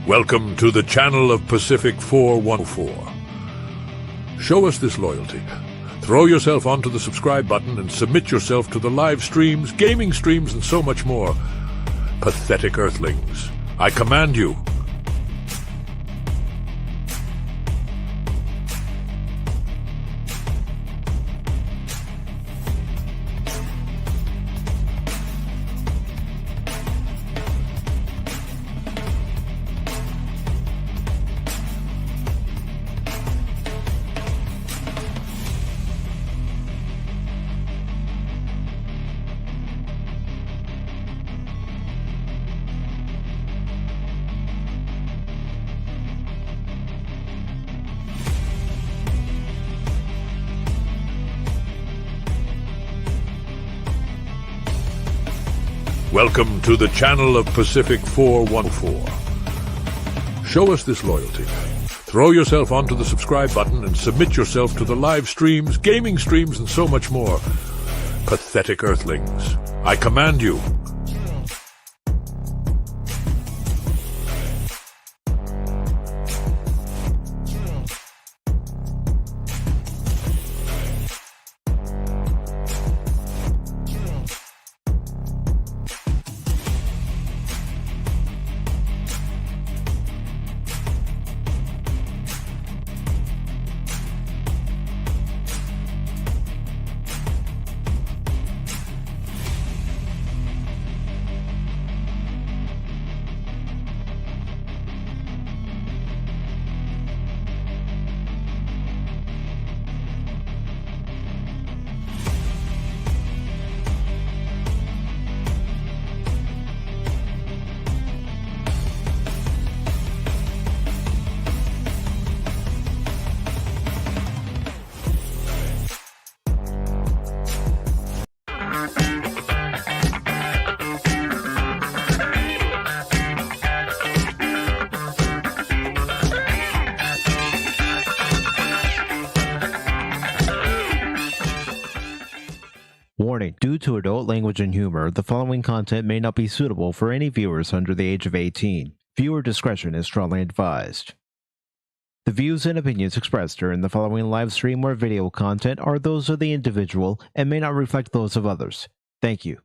Welcome to the channel of PACIFIC414. Show us this loyalty. Throw yourself onto the subscribe button and submit yourself to the live streams, gaming streams, and so much more. Pathetic earthlings, I command you. Welcome to the channel of PACIFIC414. Show us this loyalty. Throw yourself onto the subscribe button and submit yourself to the live streams, gaming streams, and so much more. Pathetic earthlings, I command you. Warning, due to adult language and humor, the following content may not be suitable for any viewers under the age of 18. Viewer discretion is strongly advised. The views and opinions expressed during the following live stream or video content are those of the individual and may not reflect those of others. Thank you.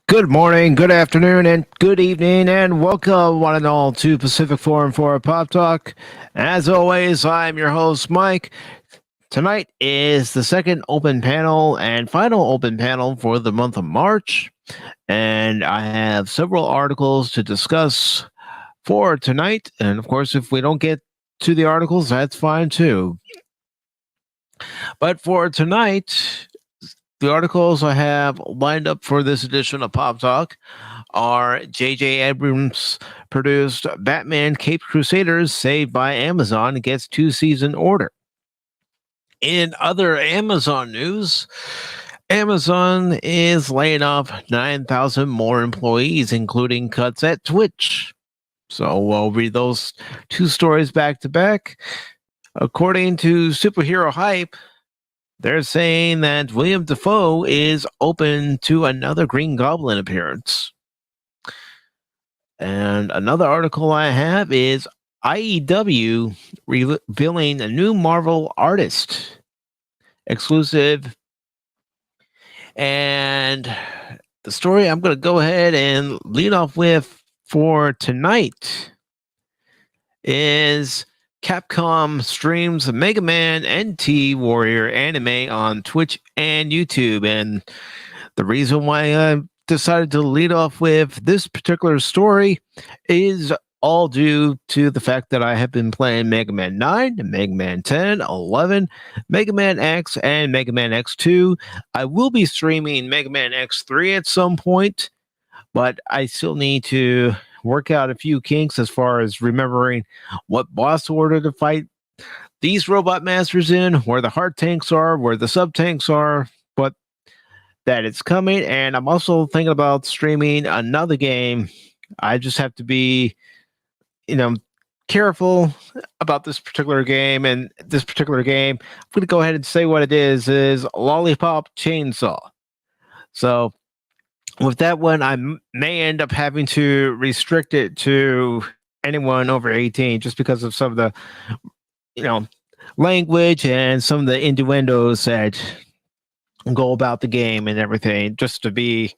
Good morning, good afternoon, and good evening, and welcome one and all to PACIFIC414 Pop Talk. As always, I'm your host, Mike. Tonight is the second open panel and final open panel for the month of March, and I have several articles to discuss for tonight, and of course, if we don't get to the articles, that's fine too. But for tonight, the articles I have lined up for this edition of Pop Talk are J.J. Abrams produced Batman Caped Crusaders Saved by Amazon gets 2-season order. In other Amazon news, Amazon is laying off 9,000 more employees, including cuts at Twitch. So we'll read those two stories back to back. According to Superhero Hype, they're saying that William Dafoe is open to another Green Goblin appearance. And another article I have is IEW revealing a new Marvel artist exclusive. And the story I'm going to go ahead and lead off with for tonight is Capcom streams Mega Man NT Warrior anime on Twitch and YouTube. And the reason why I decided to lead off with this particular story is all due to the fact that I have been playing Mega Man 9, Mega Man 10, 11, Mega Man X, and Mega Man X2. I will be streaming Mega Man X3 at some point, but I still need to work out a few kinks as far as remembering what boss order to fight these robot masters in, where the hard tanks are, where the sub tanks are, but that it's coming. And I'm also thinking about streaming another game. I just have to be, careful about this particular game. And this particular game, I'm going to go ahead and say what it is Lollipop Chainsaw. So with that one, I may end up having to restrict it to anyone over 18 just because of some of the, language and some of the innuendos that go about the game and everything, just to be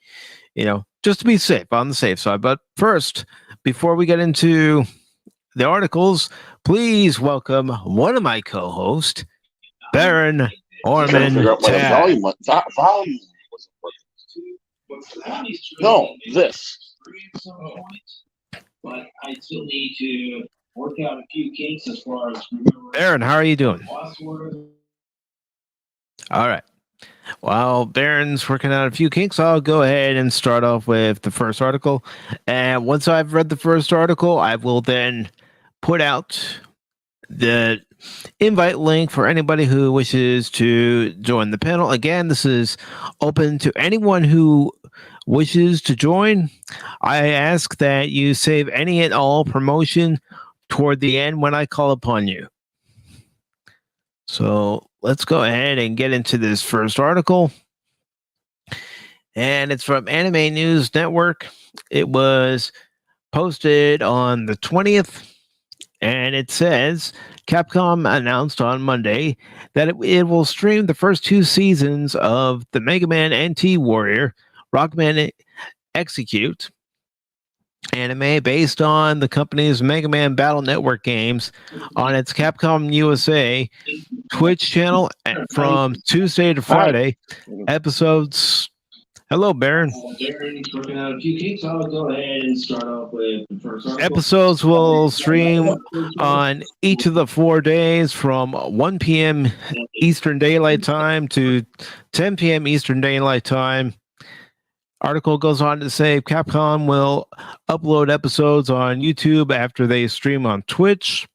safe, on the safe side. But first, before we get into the articles, please welcome one of my co-hosts, Baron Orman. Volume wasn't working. No, this. But I still need to work out a few kinks as far as Baron, how are you doing? All right. While Baron's working out a few kinks, I'll go ahead and start off with the first article. And once I've read the first article, I will then put out the invite link for anybody who wishes to join the panel. Again, this is open to anyone who wishes to join. I ask that you save any and all promotion toward the end when I call upon you. So let's go ahead and get into this first article. And it's from Anime News Network. It was posted on the 20th. And it says, Capcom announced on Monday that it will stream the first 2 seasons of the Mega Man NT Warrior Rockman Execute anime based on the company's Mega Man Battle Network games on its Capcom USA Twitch channel from Tuesday to Friday. Episodes. Hello, Baron. I'll go ahead and start off with the first article. Episodes will stream on each of the 4 days from 1 p.m. Eastern Daylight Time to 10 p.m. Eastern Daylight Time. Article goes on to say Capcom will upload episodes on YouTube after they stream on Twitch.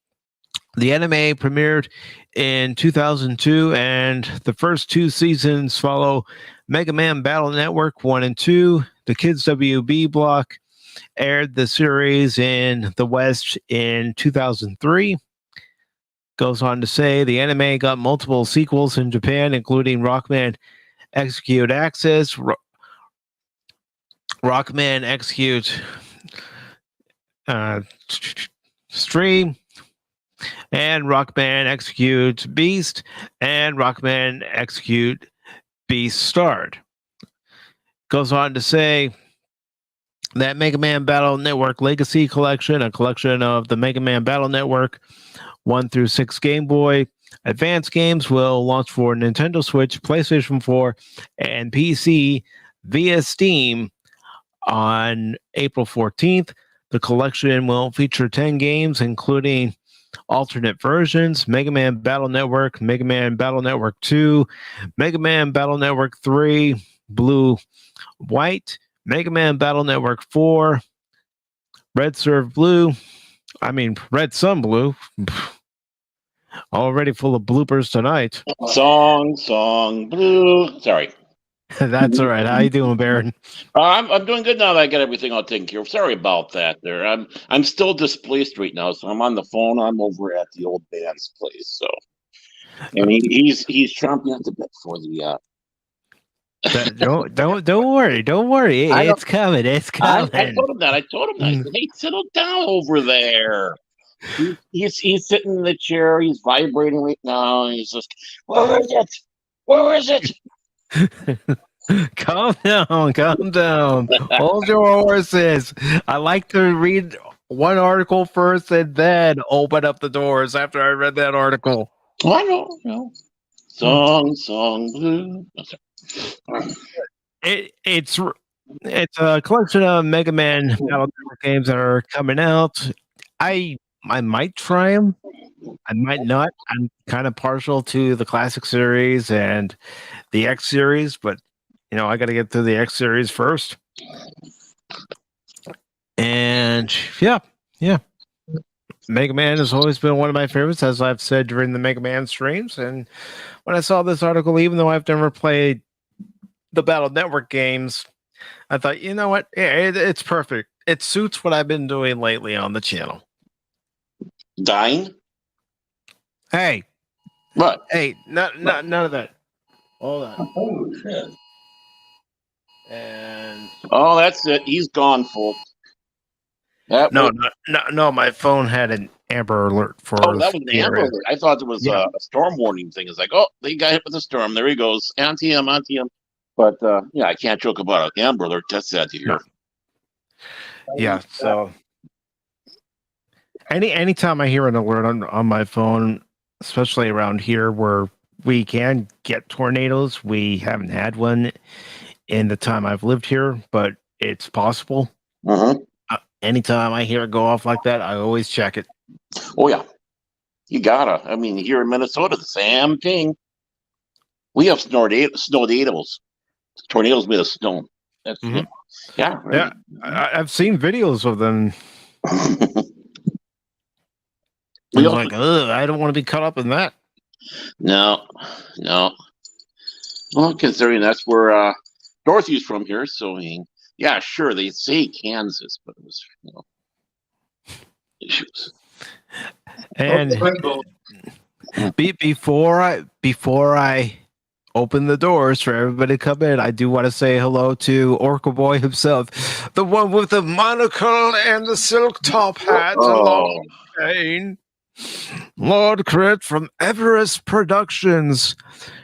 The anime premiered in 2002, and the first 2 seasons follow Mega Man Battle Network 1 and 2. The Kids WB block aired the series in the West in 2003. Goes on to say the anime got multiple sequels in Japan, including Rockman Execute Access, Rockman Execute Stream, and Rockman Execute Beast, and Rockman Execute Beast Starred. Goes on to say that Mega Man Battle Network Legacy Collection, a collection of the Mega Man Battle Network 1 through 6 Game Boy Advance games, will launch for Nintendo Switch, PlayStation 4, and PC via Steam on April 14th. The collection will feature 10 games, including alternate versions: Mega Man Battle Network, Mega Man Battle Network 2, Mega Man Battle Network 3, Blue, White, Mega Man Battle Network 4, Red Sun Blue. Already full of bloopers tonight. Song, blue. Sorry. That's all right. How you doing, Baron? I'm doing good now that I got everything all taken care of. Sorry about that there. I'm still displaced right now, so I'm on the phone. I'm over at the old man's place, so and he's chomping at the bit for the Don't worry. It's coming. I told him that. I said, hey, settle down over there. He's sitting in the chair. He's vibrating right now. And he's just, where is it? Calm down. Hold your horses. I like to read one article first and then open up the doors after I read that article. I know. Song, blue. It's a collection of Mega Man Battle Network games that are coming out. I might try them. I might not. I'm kind of partial to the classic series and the X series, but I got to get through the X series first. And yeah. Mega Man has always been one of my favorites, as I've said during the Mega Man streams. And when I saw this article, even though I've never played the Battle Network games, I thought, you know what? Yeah, it's perfect. It suits what I've been doing lately on the channel. Dying? Hey. What? Hey, none of that. Hold on. Oh, shit. And That's it. He's gone, folks. No, my phone had an Amber Alert for that was an Amber Alert. I thought it was a storm warning thing. It's like, they got hit with a storm. There he goes. Anti him. But I can't joke about an Amber Alert. That's sad to hear. Yeah, so anytime I hear an alert on my phone, especially around here where we can get tornadoes, we haven't had one in the time I've lived here, but it's possible. Anytime I hear it go off like that, I always check it. Oh, yeah. You gotta. I mean, here in Minnesota, the same thing. We have tornadoes. Tornadoes made of snow. That's yeah. Right. Yeah, I've seen videos of them. I was like, I don't want to be caught up in that. No. Well, considering that's where Dorothy's from here, so I mean, yeah, sure, they say Kansas, but it was issues. And before I open the doors for everybody to come in, I do want to say hello to Orca Boy himself, the one with the monocle and the silk top hat. Hello, Kane. Lord Crit from Everest Productions,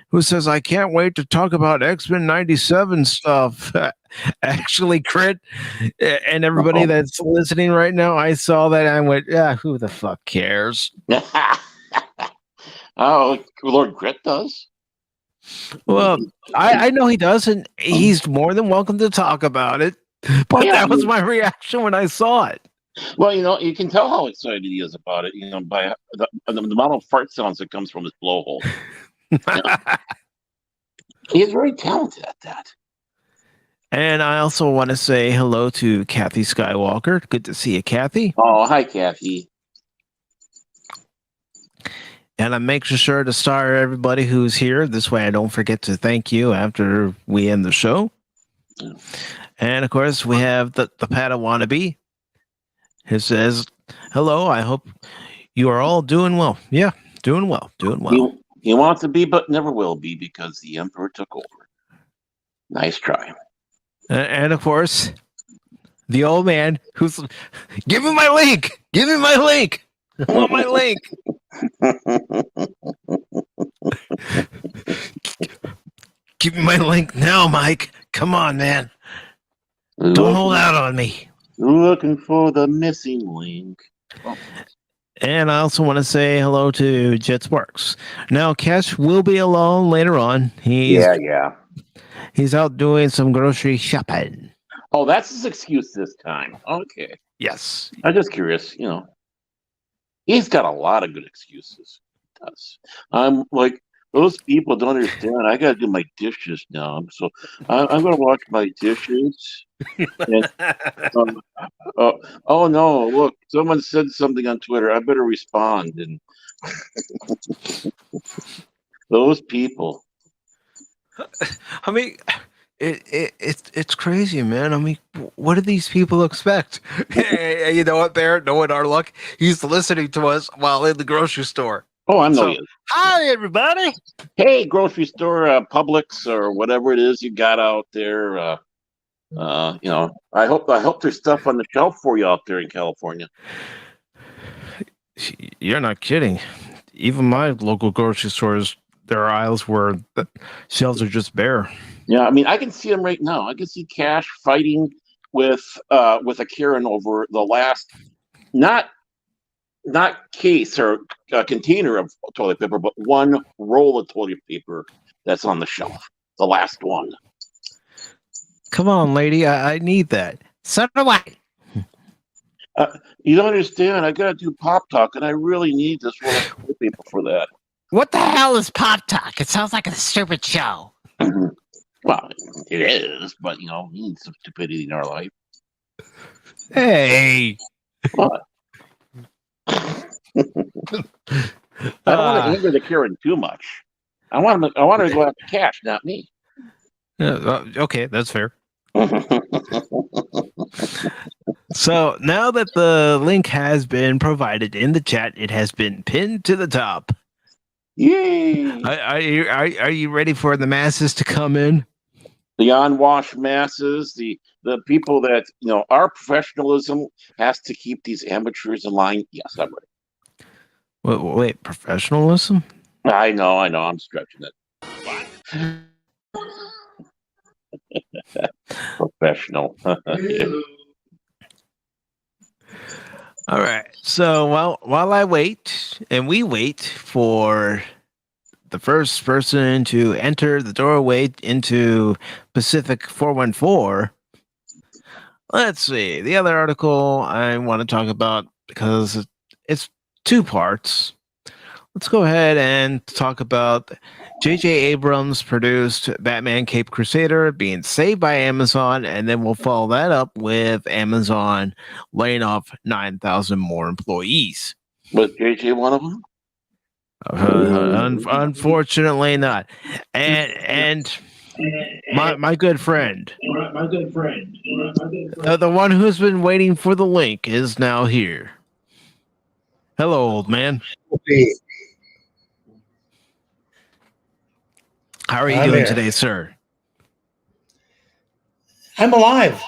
who says, I can't wait to talk about X-Men 97 stuff. Actually, Crit, and everybody that's listening right now, I saw that and I went, who the fuck cares? Lord Crit does? Well, I know he does, and he's more than welcome to talk about it. But that was my reaction when I saw it. Well, you can tell how excited he is about it, by the amount of fart sounds that comes from his blowhole. He is very talented at that. And I also want to say hello to Kathy Skywalker. Good to see you, Kathy. Oh, hi, Kathy. And I'm making sure to star everybody who's here. This way I don't forget to thank you after we end the show. Yeah. And, of course, we have the Padawannabe. Who says, hello, I hope you are all doing well. Yeah, doing well. He wants to be, but never will be because the Emperor took over. Nice try. And of course, the old man who's, give me my link. I want my link. Give me my link now, Mike. Come on, man. Don't hold out on me. Looking for the missing link. And I also want to say hello to Jet Sparks. Now, Cash will be alone later on. He's out doing some grocery shopping. Oh, that's his excuse this time. Okay. Yes. I'm just curious, He's got a lot of good excuses. He does. I'm like, those people don't understand. I got to do my dishes now. So I'm going to wash my dishes. And, oh, no, look, someone said something on Twitter. I better respond. And those people. I mean, it's crazy, man. I mean, what do these people expect? You know what, Barrett? Knowing our luck, he's listening to us while in the grocery store. Oh, I know you. Hi, everybody. Hey, grocery store, Publix, or whatever it is you got out there. I hope there's stuff on the shelf for you out there in California. You're not kidding. Even my local grocery stores, there are aisles where the shelves are just bare. Yeah, I mean, I can see them right now. I can see Cash fighting with a Karen over the last, not case or container of toilet paper, but one roll of toilet paper that's on the shelf. The last one. Come on, lady. I need that. So do I. You don't understand. I got to do Pop Talk, and I really need this roll of paper for that. What the hell is Pop Talk? It sounds like a stupid show. Well, it is, but we need some stupidity in our life. Hey. What? I don't want to anger the Karen too much. I want her to go after cash, not me. Okay, that's fair. So now that the link has been provided in the chat, it has been pinned to the top. Yay! Are you ready for the masses to come in? The unwashed masses, the people that our professionalism has to keep these amateurs in line. Yes, I'm ready. Wait, professionalism? I know. I'm stretching it. Professional. All right. So while I wait, and we wait for the first person to enter the doorway into PACIFIC414, let's see. The other article I want to talk about, because it's two parts. Let's go ahead and talk about J.J. Abrams produced Batman Cape Crusader being saved by Amazon, and then we'll follow that up with Amazon laying off 9,000 more employees. Was JJ one of them? Unfortunately not. And my good friend, the one who's been waiting for the link is now here. Hello, old man. How are you doing today, sir? I'm alive.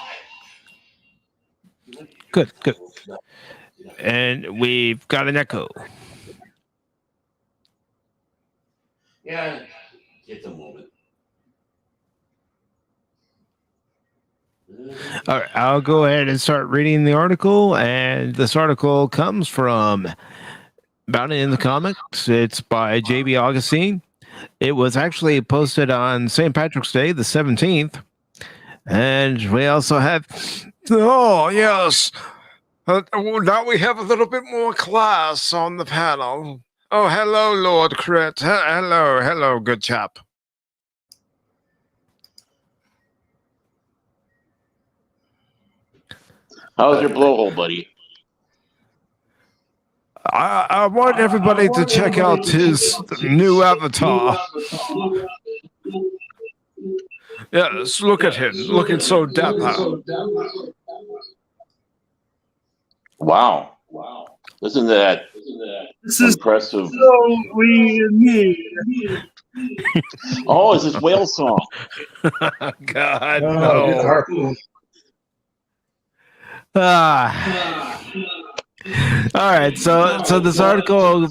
Good. And we've got an echo. Yeah, it's a moment. All right, I'll go ahead and start reading the article. And this article comes from Bound in the Comics. It's by J.B. Augustine. It was actually posted on St. Patrick's Day, the 17th. And we also have... Oh, yes. Now we have a little bit more class on the panel. Oh, hello, Lord Crit. Hello, good chap. How's your blowhole, buddy? I want everybody to check out his new avatar. Yes, look at him, looking so dapper. Wow. Isn't that impressive? So weird. Oh, is this whale song? God, no. All right, so this article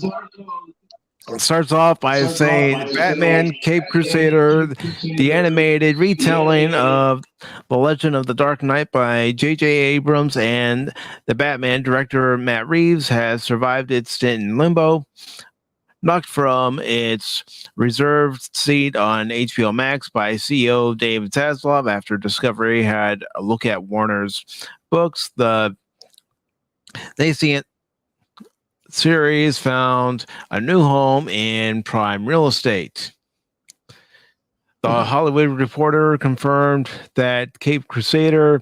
starts off by saying Batman Cape Crusader, the animated retelling of The Legend of the Dark Knight by J.J. Abrams and the Batman director Matt Reeves, has survived its stint in limbo. Knocked from its reserved seat on HBO Max by CEO David Zaslav after Discovery had a look at Warner's books, the nascent series found a new home in prime real estate. The Hollywood Reporter confirmed that Cape Crusader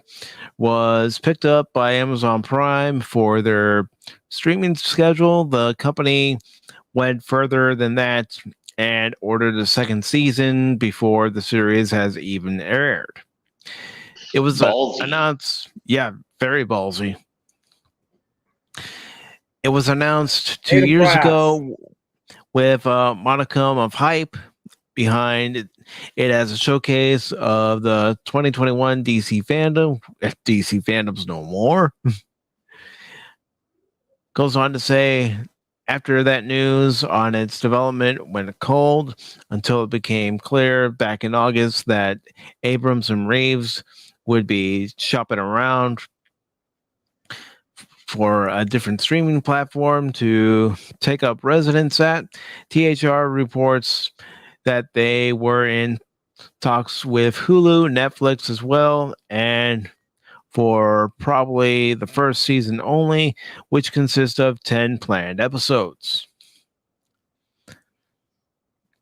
was picked up by Amazon Prime for their streaming schedule. The company went further than that and ordered a second season before the series has even aired. It was announced, very ballsy. It was announced 2 years ago with a modicum of hype behind it as a showcase of the 2021 DC fandom. DC fandom's no more. Goes on to say, after that news on its development went cold until it became clear back in August that Abrams and Reeves would be shopping around for a different streaming platform to take up residence at. THR reports that they were in talks with Hulu, Netflix as well, and for probably the first season only, which consists of 10 planned episodes.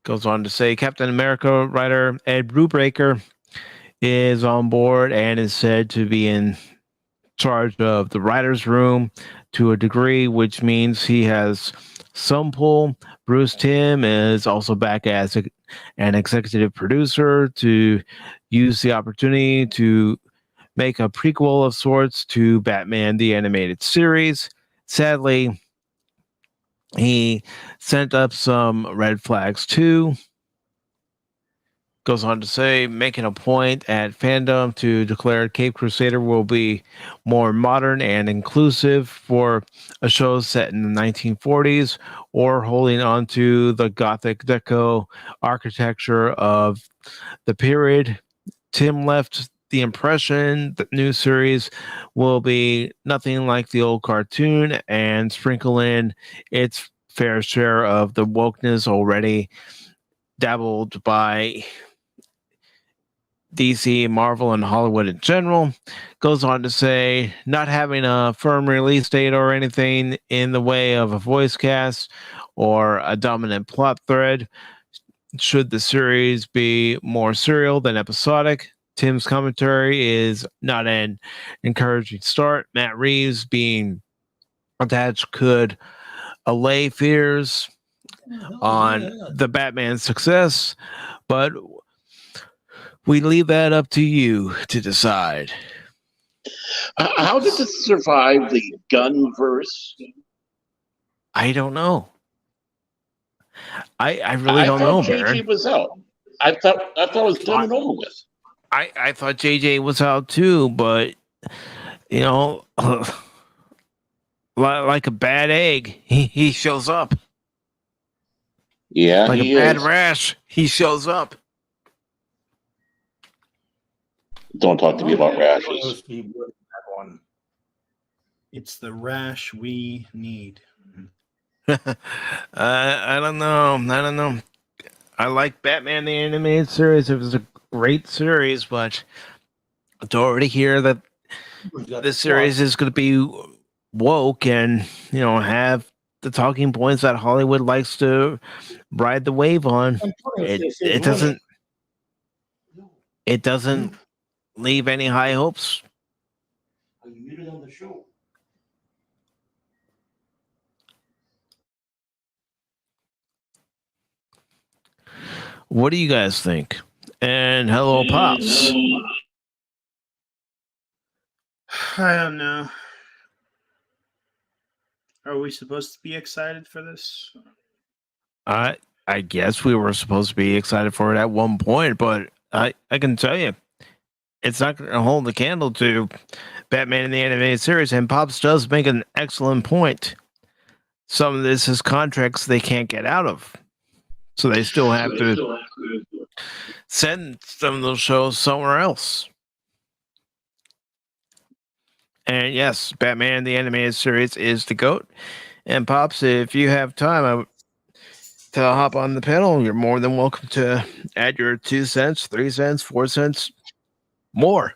Goes on to say Captain America writer Ed Brubaker is on board and is said to be in charge of the writer's room to a degree, which means he has some pull. Bruce Timm is also back as an executive producer to use the opportunity to make a prequel of sorts to Batman the Animated Series. Sadly, he sent up some red flags too. Goes on to say, making a point at fandom to declare Cape Crusader will be more modern and inclusive for a show set in the 1940s, or holding on to the Gothic Deco architecture of the period. Tim left the impression that new series will be nothing like the old cartoon and sprinkle in its fair share of the wokeness already dabbled by DC, Marvel, and Hollywood in general. Goes on to say, not having a firm release date or anything in the way of a voice cast or a dominant plot thread. Should the series be more serial than episodic? Tim's commentary is not an encouraging start. Matt Reeves being attached could allay fears on the Batman success, but we leave that up to you to decide. How did this survive the gun verse? I don't know. I really don't know, JJ Baron. was out. I thought it was done and over with. I thought JJ was out too, but you know, like a bad egg, he shows up. Yeah, Like he a bad is. rash, he shows up. Don't talk to me about rashes. It's the rash we need. I don't know. I like Batman the Animated Series. It was a great series, but to already hear that this series is going to be woke and have the talking points that Hollywood likes to ride the wave on, it doesn't leave any high hopes. Are you muted on the show? What do you guys think? And hello, Pops. I don't know. Are we supposed to be excited for this? I guess we were supposed to be excited for it at one point, but I can tell you, it's not going to hold the candle to Batman in the Animated Series. And Pops does make an excellent point. Some of this is contracts they can't get out of, so they still have to send some of those shows somewhere else. And yes, Batman the Animated Series is the GOAT. And Pops, if you have time to hop on the panel, you're more than welcome to add your 2 cents, 3 cents, 4 cents more.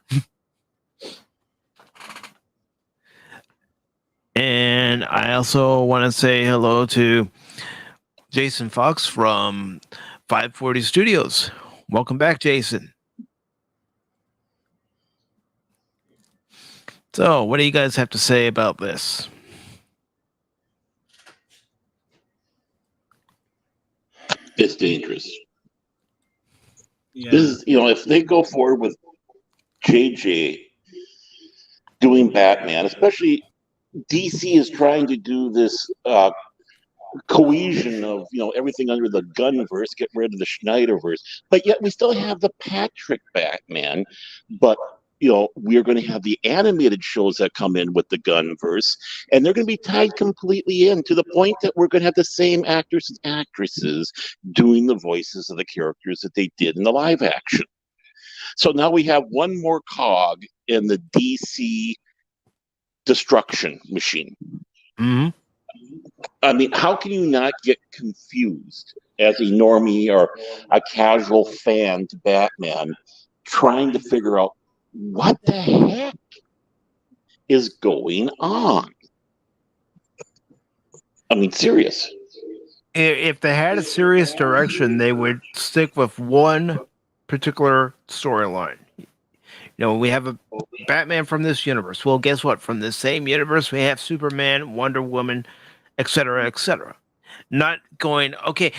And I also want to say hello to Jason Fox from 540 Studios. Welcome back, Jason. So, what do you guys have to say about this? It's dangerous. Yeah. This is, if they go forward with JJ doing Batman, especially DC is trying to do this cohesion of everything under the Gunverse, get rid of the Schneiderverse, but yet we still have the Patrick Batman. But we're going to have the animated shows that come in with the Gunverse, and they're going to be tied completely in to the point that we're going to have the same actors and actresses doing the voices of the characters that they did in the live action. So now we have one more cog in the DC destruction machine. Mm-hmm. I mean, how can you not get confused as a normie or a casual fan to Batman, trying to figure out what the heck is going on? I mean, serious. If they had a serious direction, they would stick with one particular storyline. We have a Batman from this universe. Well, guess what? From the same universe, we have Superman, Wonder Woman, etc., etc. Not going, okay,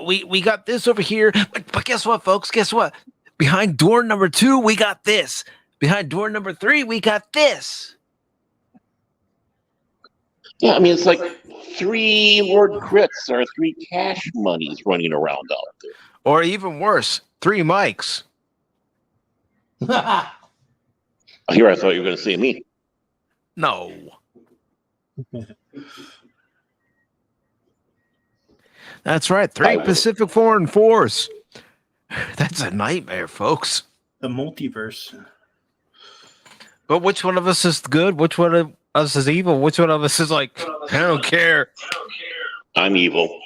we got this over here, but guess what, folks? Guess what? Behind door number 2, we got this. Behind door number 3, we got this. Yeah, I mean, it's like 3 Lord Crits or 3 Cash Monies running around out there. Or even worse, 3 mics. Here, I thought you were going to say me. No. That's right. 3 Pacific 414s. That's a nightmare, folks. The multiverse. But which one of us is good? Which one of us is evil? Which one of us is like, I don't care? I'm evil.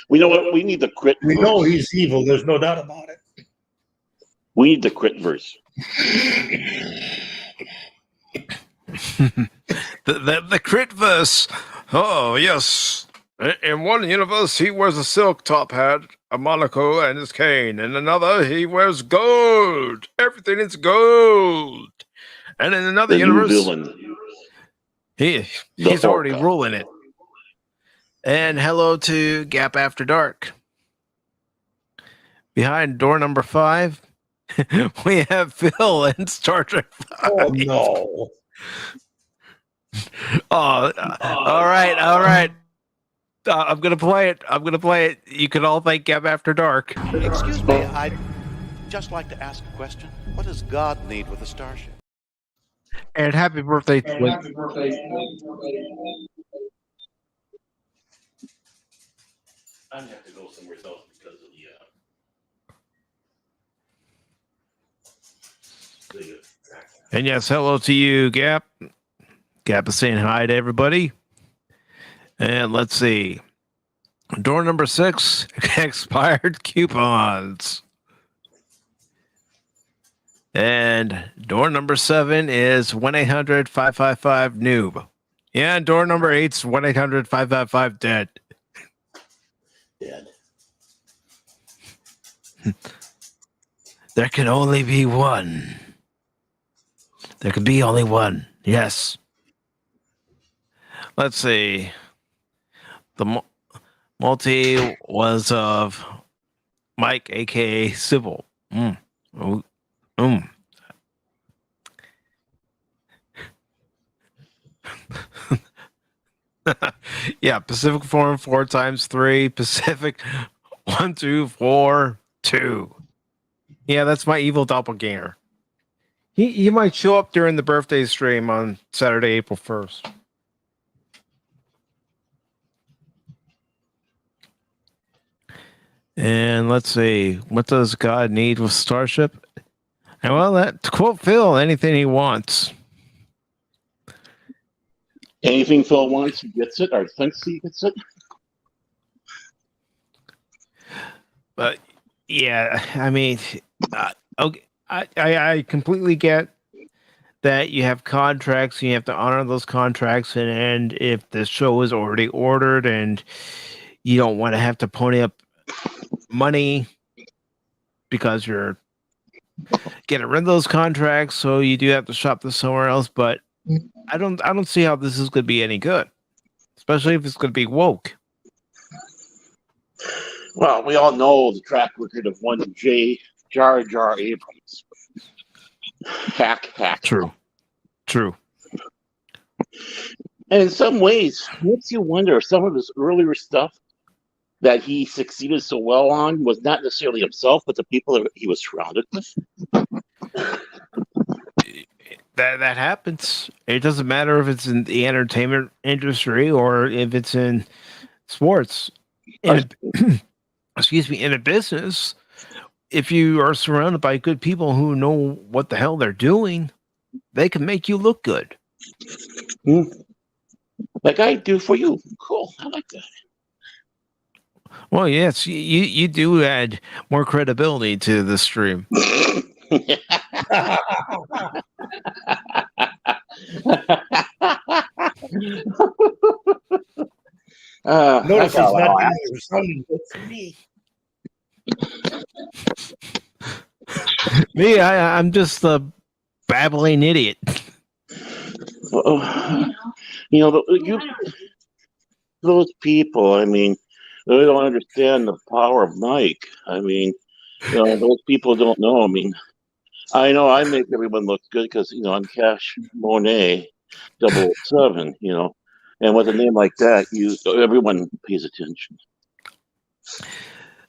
We know what? We need the crit. We know he's evil. There's no doubt about it. We need the crit verse. the crit verse. Oh, yes. In one universe, he wears a silk top hat, a monocle, and his cane. In another, he wears gold. Everything is gold. And in another The universe, new villain. He's already ruling it. And hello to Gap After Dark. Behind door number 5, we have Phil in Star Trek 5. Oh, no. All right. I'm going to play it. You can all thank Gap After Dark. Excuse me, I'd just like to ask a question. What does God need with a starship? And happy birthday to I have to go somewhere else because of the. And yes, hello to you, Gap. Gap is saying hi to everybody. And let's see. Door number 6, expired coupons. And door number 7 is 1-800-555-NOOB. Yeah, and door number 8 is 1-800-555-DEAD. Dead. There can only be one. There can be only one. Yes. Let's see. The multi was of Mike, a.k.a. Sybil. Yeah, Pacific 4 times 3, Pacific 1, 2, 4, 2. Yeah, that's my evil doppelganger. He might show up during the birthday stream on Saturday, April 1st. And let's see, what does God need with Starship? And well, to quote Phil, anything he wants. Anything Phil wants, he gets it, or thinks he gets it. But yeah, I mean, okay, I completely get that you have contracts, and you have to honor those contracts, and if the show is already ordered, and you don't want to have to pony up money because you're getting rid of those contracts, so you do have to shop this somewhere else. But I don't see how this is going to be any good, especially if it's going to be woke. Well, we all know the track record of one Jar Jar Abrams. Hack. True. And in some ways, makes you wonder if some of his earlier stuff that he succeeded so well on was not necessarily himself, but the people that he was surrounded with. That happens. It doesn't matter if it's in the entertainment industry or if it's in sports. Excuse me, in a business, if you are surrounded by good people who know what the hell they're doing, they can make you look good. Like I do for you. Cool. I like that. Well, yes, you do add more credibility to the stream. Notice I got he's a not lot. doing it for Sunday, but for me. Me, I'm just a babbling idiot. You know, those people, I mean, they don't understand the power of Mike. I mean, you know, those people don't know. I mean, I know I make everyone look good because, you know, I'm Cash Monet 007, you know, and with a name like that, everyone pays attention.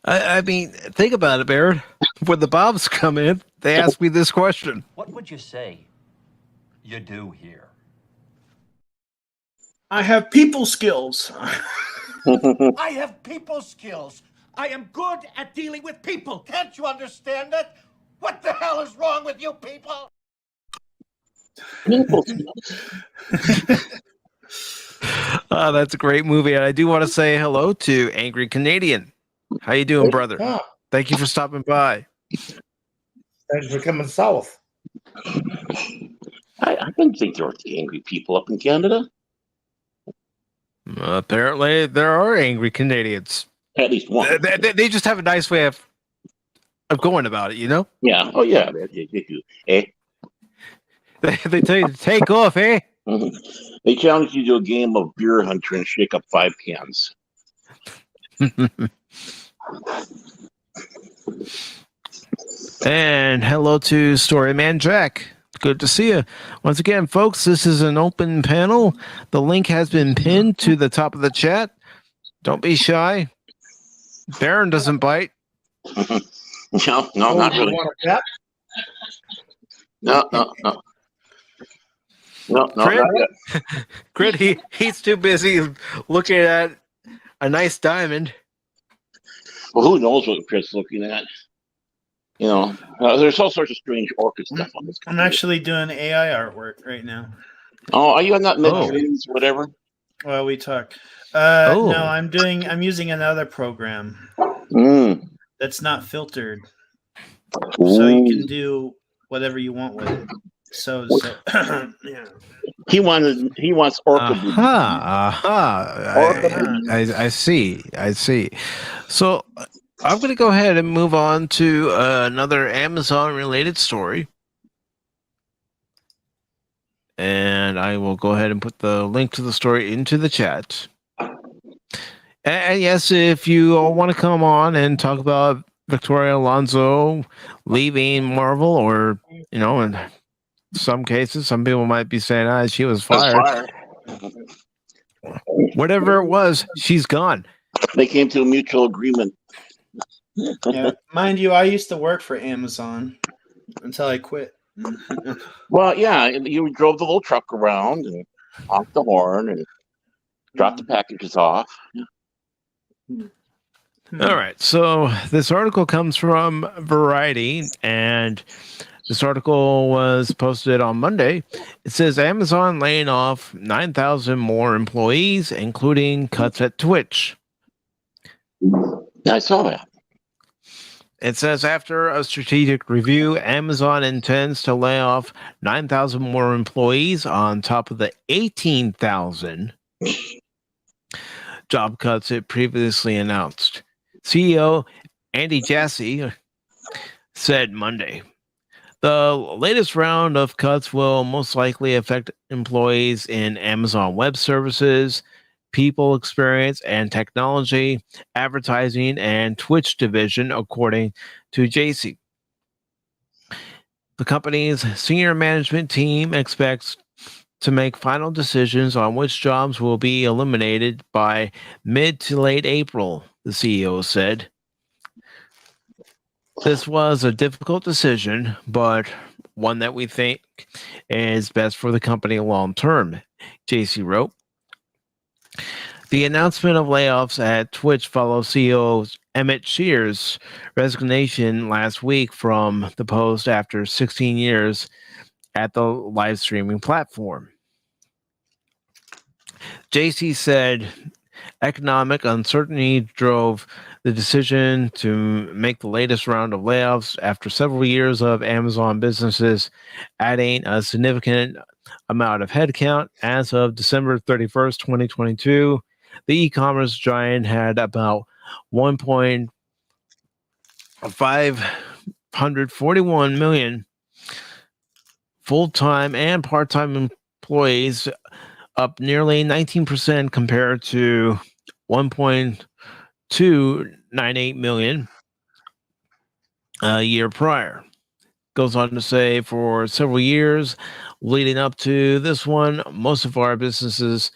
I mean, think about it, Baird. When the Bobs come in, they ask me this question. What would you say you do here? I have people skills. I have people skills. I am good at dealing with people. Can't you understand that? What the hell is wrong with you people? People, Oh, that's a great movie. And I do want to say hello to Angry Canadian. How you doing, brother? Ah, Thank you for stopping by. thanks for coming south. I didn't think there were angry people up in Canada. Apparently, there are angry Canadians. At least one. They just have a nice way of going about it, you know? Yeah. Oh, yeah. They do. Eh? They tell you to take off, eh? Mhm. They challenge you to a game of beer hunter and shake up 5 cans. And hello to Storyman Jack. Good to see you. Once again, folks, this is an open panel. The link has been pinned to the top of the chat. Don't be shy. Baron doesn't bite. No, not you really. want a bet? No, Crit? not yet. Crit, he's too busy looking at a nice diamond. Well, who knows what Chris looking at? You know, there's all sorts of strange orchid stuff on this. I'm actually doing AI artwork right now. Oh, are you on that mid Oh. streams, whatever? Well, we talk. Oh. No, I'm using another program Mm. that's not filtered, so you can Ooh. do whatever you want with it. So yeah. He wants orchid. I see. So I'm going to go ahead and move on to another Amazon-related story. And I will go ahead and put the link to the story into the chat. And yes, if you all want to come on and talk about Victoria Alonso leaving Marvel, or, you know, in some cases, some people might be saying, she was fired. Whatever it was, she's gone. They came to a mutual agreement. Yeah, mind you, I used to work for Amazon until I quit. Well, yeah, you drove the little truck around and honked the horn and dropped the packages off. All right. So this article comes from Variety, and this article was posted on Monday. It says Amazon laying off 9,000 more employees, including cuts at Twitch. I saw that. It says after a strategic review, Amazon intends to lay off 9,000 more employees on top of the 18,000 job cuts it previously announced. CEO Andy Jassy said Monday, the latest round of cuts will most likely affect employees in Amazon Web Services, People Experience and Technology, Advertising, and Twitch division, according to JC. The company's senior management team expects to make final decisions on which jobs will be eliminated by mid to late April, the CEO said. This was a difficult decision, but one that we think is best for the company long term, JC wrote. The announcement of layoffs at Twitch follows CEO Emmett Shear's resignation last week from the post after 16 years at the live streaming platform. JC said Economic uncertainty drove the decision to make the latest round of layoffs after several years of Amazon businesses adding a significant amount of headcount. As of December 31st, 2022, the e-commerce giant had about 1.541 million full-time and part-time employees, up nearly 19% compared to 1.298 million a year prior. Goes on to say, for several years leading up to this one, most of our businesses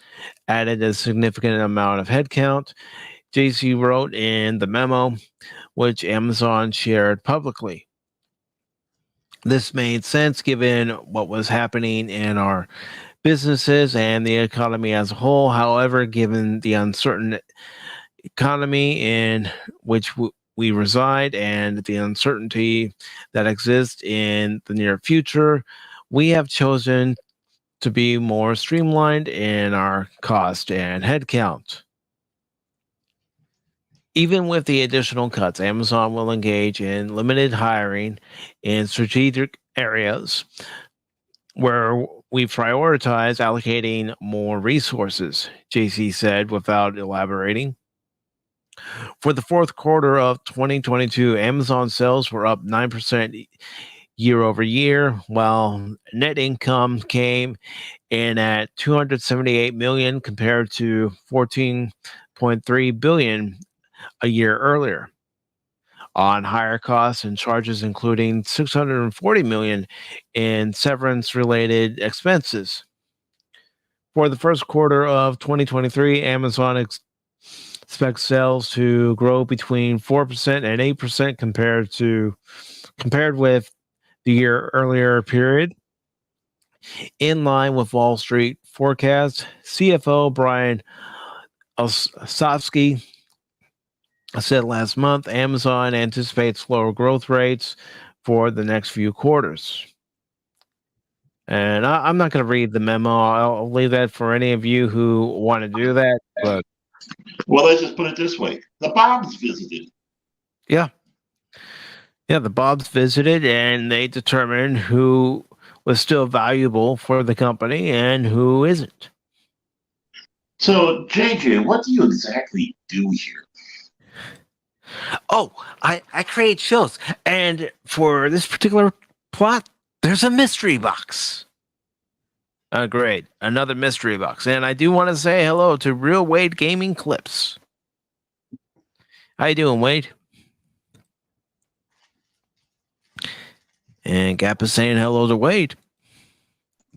added a significant amount of headcount. JC wrote in the memo, which Amazon shared publicly. This made sense given what was happening in our businesses and the economy as a whole. However, given the uncertain economy in which we reside and the uncertainty that exists in the near future, we have chosen to be more streamlined in our cost and headcount. Even with the additional cuts, Amazon will engage in limited hiring in strategic areas where we prioritize allocating more resources, JC said without elaborating. For the fourth quarter of 2022, Amazon sales were up 9% year over year, while net income came in at $278 million compared to $14.3 billion a year earlier, on higher costs and charges, including $640 million in severance-related expenses. For the first quarter of 2023, Amazon expects sales to grow between 4% and 8% compared with the year earlier period, in line with Wall Street forecasts. CFO Brian Olsavsky said last month Amazon anticipates lower growth rates for the next few quarters. And I'm not going to read the memo. I'll leave that for any of you who want to do that. But Well, let's just put it this way: the Bobs visited. yeah, the Bobs visited, and they determined who was still valuable for the company and who isn't. So, JJ, what do you exactly do here? Oh, I create shows, and for this particular plot, there's a mystery box. Great, another mystery box, and I do want to say hello to Real Wade Gaming Clips. How you doing, Wade? And Gap is saying hello to Wade.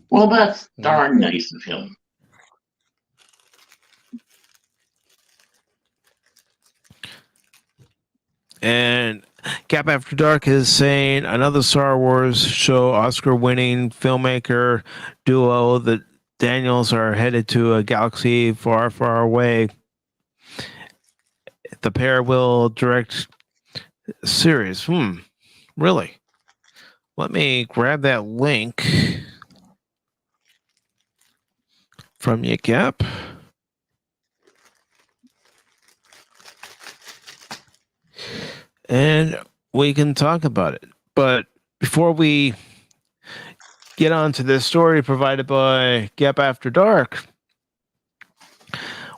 Well, that's darn nice of him. And Gap After Dark is saying another Star Wars show, Oscar-winning filmmaker duo, the Daniels, are headed to a galaxy far, far away. The pair will direct a series. Really? Let me grab that link from you, Gap. And we can talk about it. But before we get on to this story provided by Gap After Dark,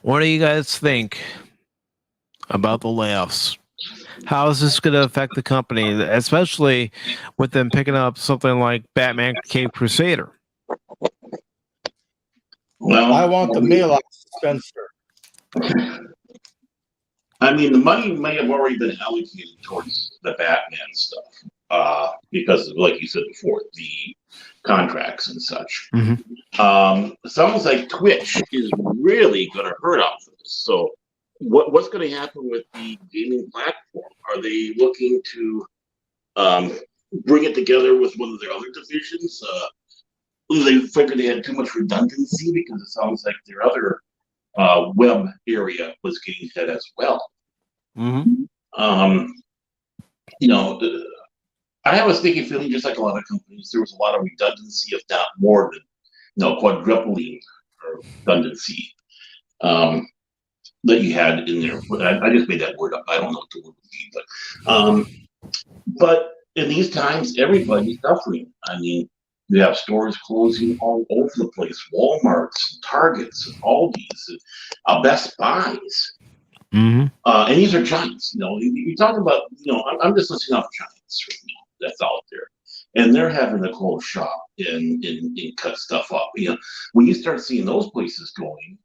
what do you guys think about the layoffs? How is this going to affect the company, especially with them picking up something like Batman Cape Crusader? Well, I want the mail out Spencer. I mean, the money may have already been allocated towards the Batman stuff, because, like you said before, the contracts and such. Sounds like Twitch is really going to hurt off of this. So, what's going to happen with the gaming platform? Are they looking to bring it together with one of their other divisions? They figured they had too much redundancy, because it sounds like their other web area was getting hit as well. You know, I have a sneaky feeling, just like a lot of companies, there was a lot of redundancy, if not more than, quadrupling or redundancy. that you had in there. I just made that word up. I don't know what the word would be, but in these times, everybody's suffering. I mean, you have stores closing all over the place, Walmarts, Targets, Aldi's, Best Buys. Mm-hmm. And these are giants. You're talking about, I'm just listing off giants right now that's out there. And they're having to close shop and cut stuff up. When you start seeing those places going,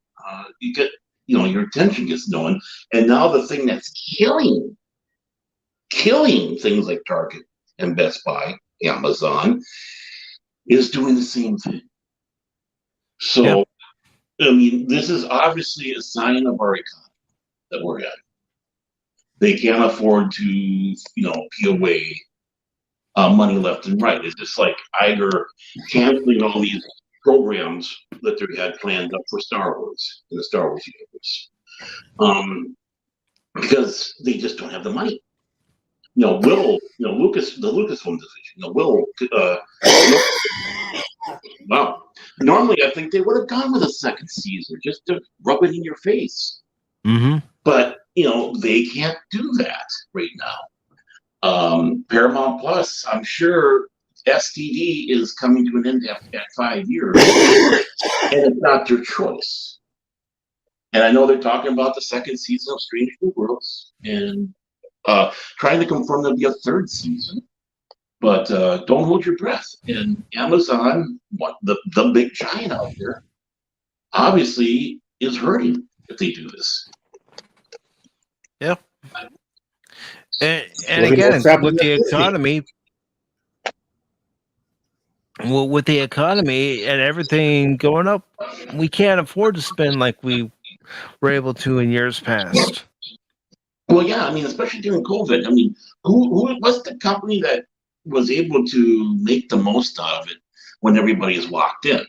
you get, your attention gets going. And now the thing that's killing things like Target and Best Buy, Amazon, is doing the same thing. So, I mean, this is obviously a sign of our economy that we're in. They can't afford to, peel away money left and right. It's just like either canceling all these programs that they had planned up for Star Wars in the Star Wars universe, because they just don't have the money. Lucas, the Lucasfilm division, wow. Normally, I think they would have gone with a second season just to rub it in your face. Mm-hmm. But, they can't do that right now. Paramount Plus, I'm sure STD is coming to an end at 5 years, and it's not their choice. And I know they're talking about the second season of Strange New Worlds and trying to confirm there'll be a third season. But don't hold your breath. And Amazon, the big giant out there, obviously is hurting if they do this. Yeah. And again, with the economy, with the economy and everything going up, we can't afford to spend like we were able to in years past. Well, yeah, I mean, especially during COVID. I mean, what's the company that was able to make the most out of it when everybody is locked in?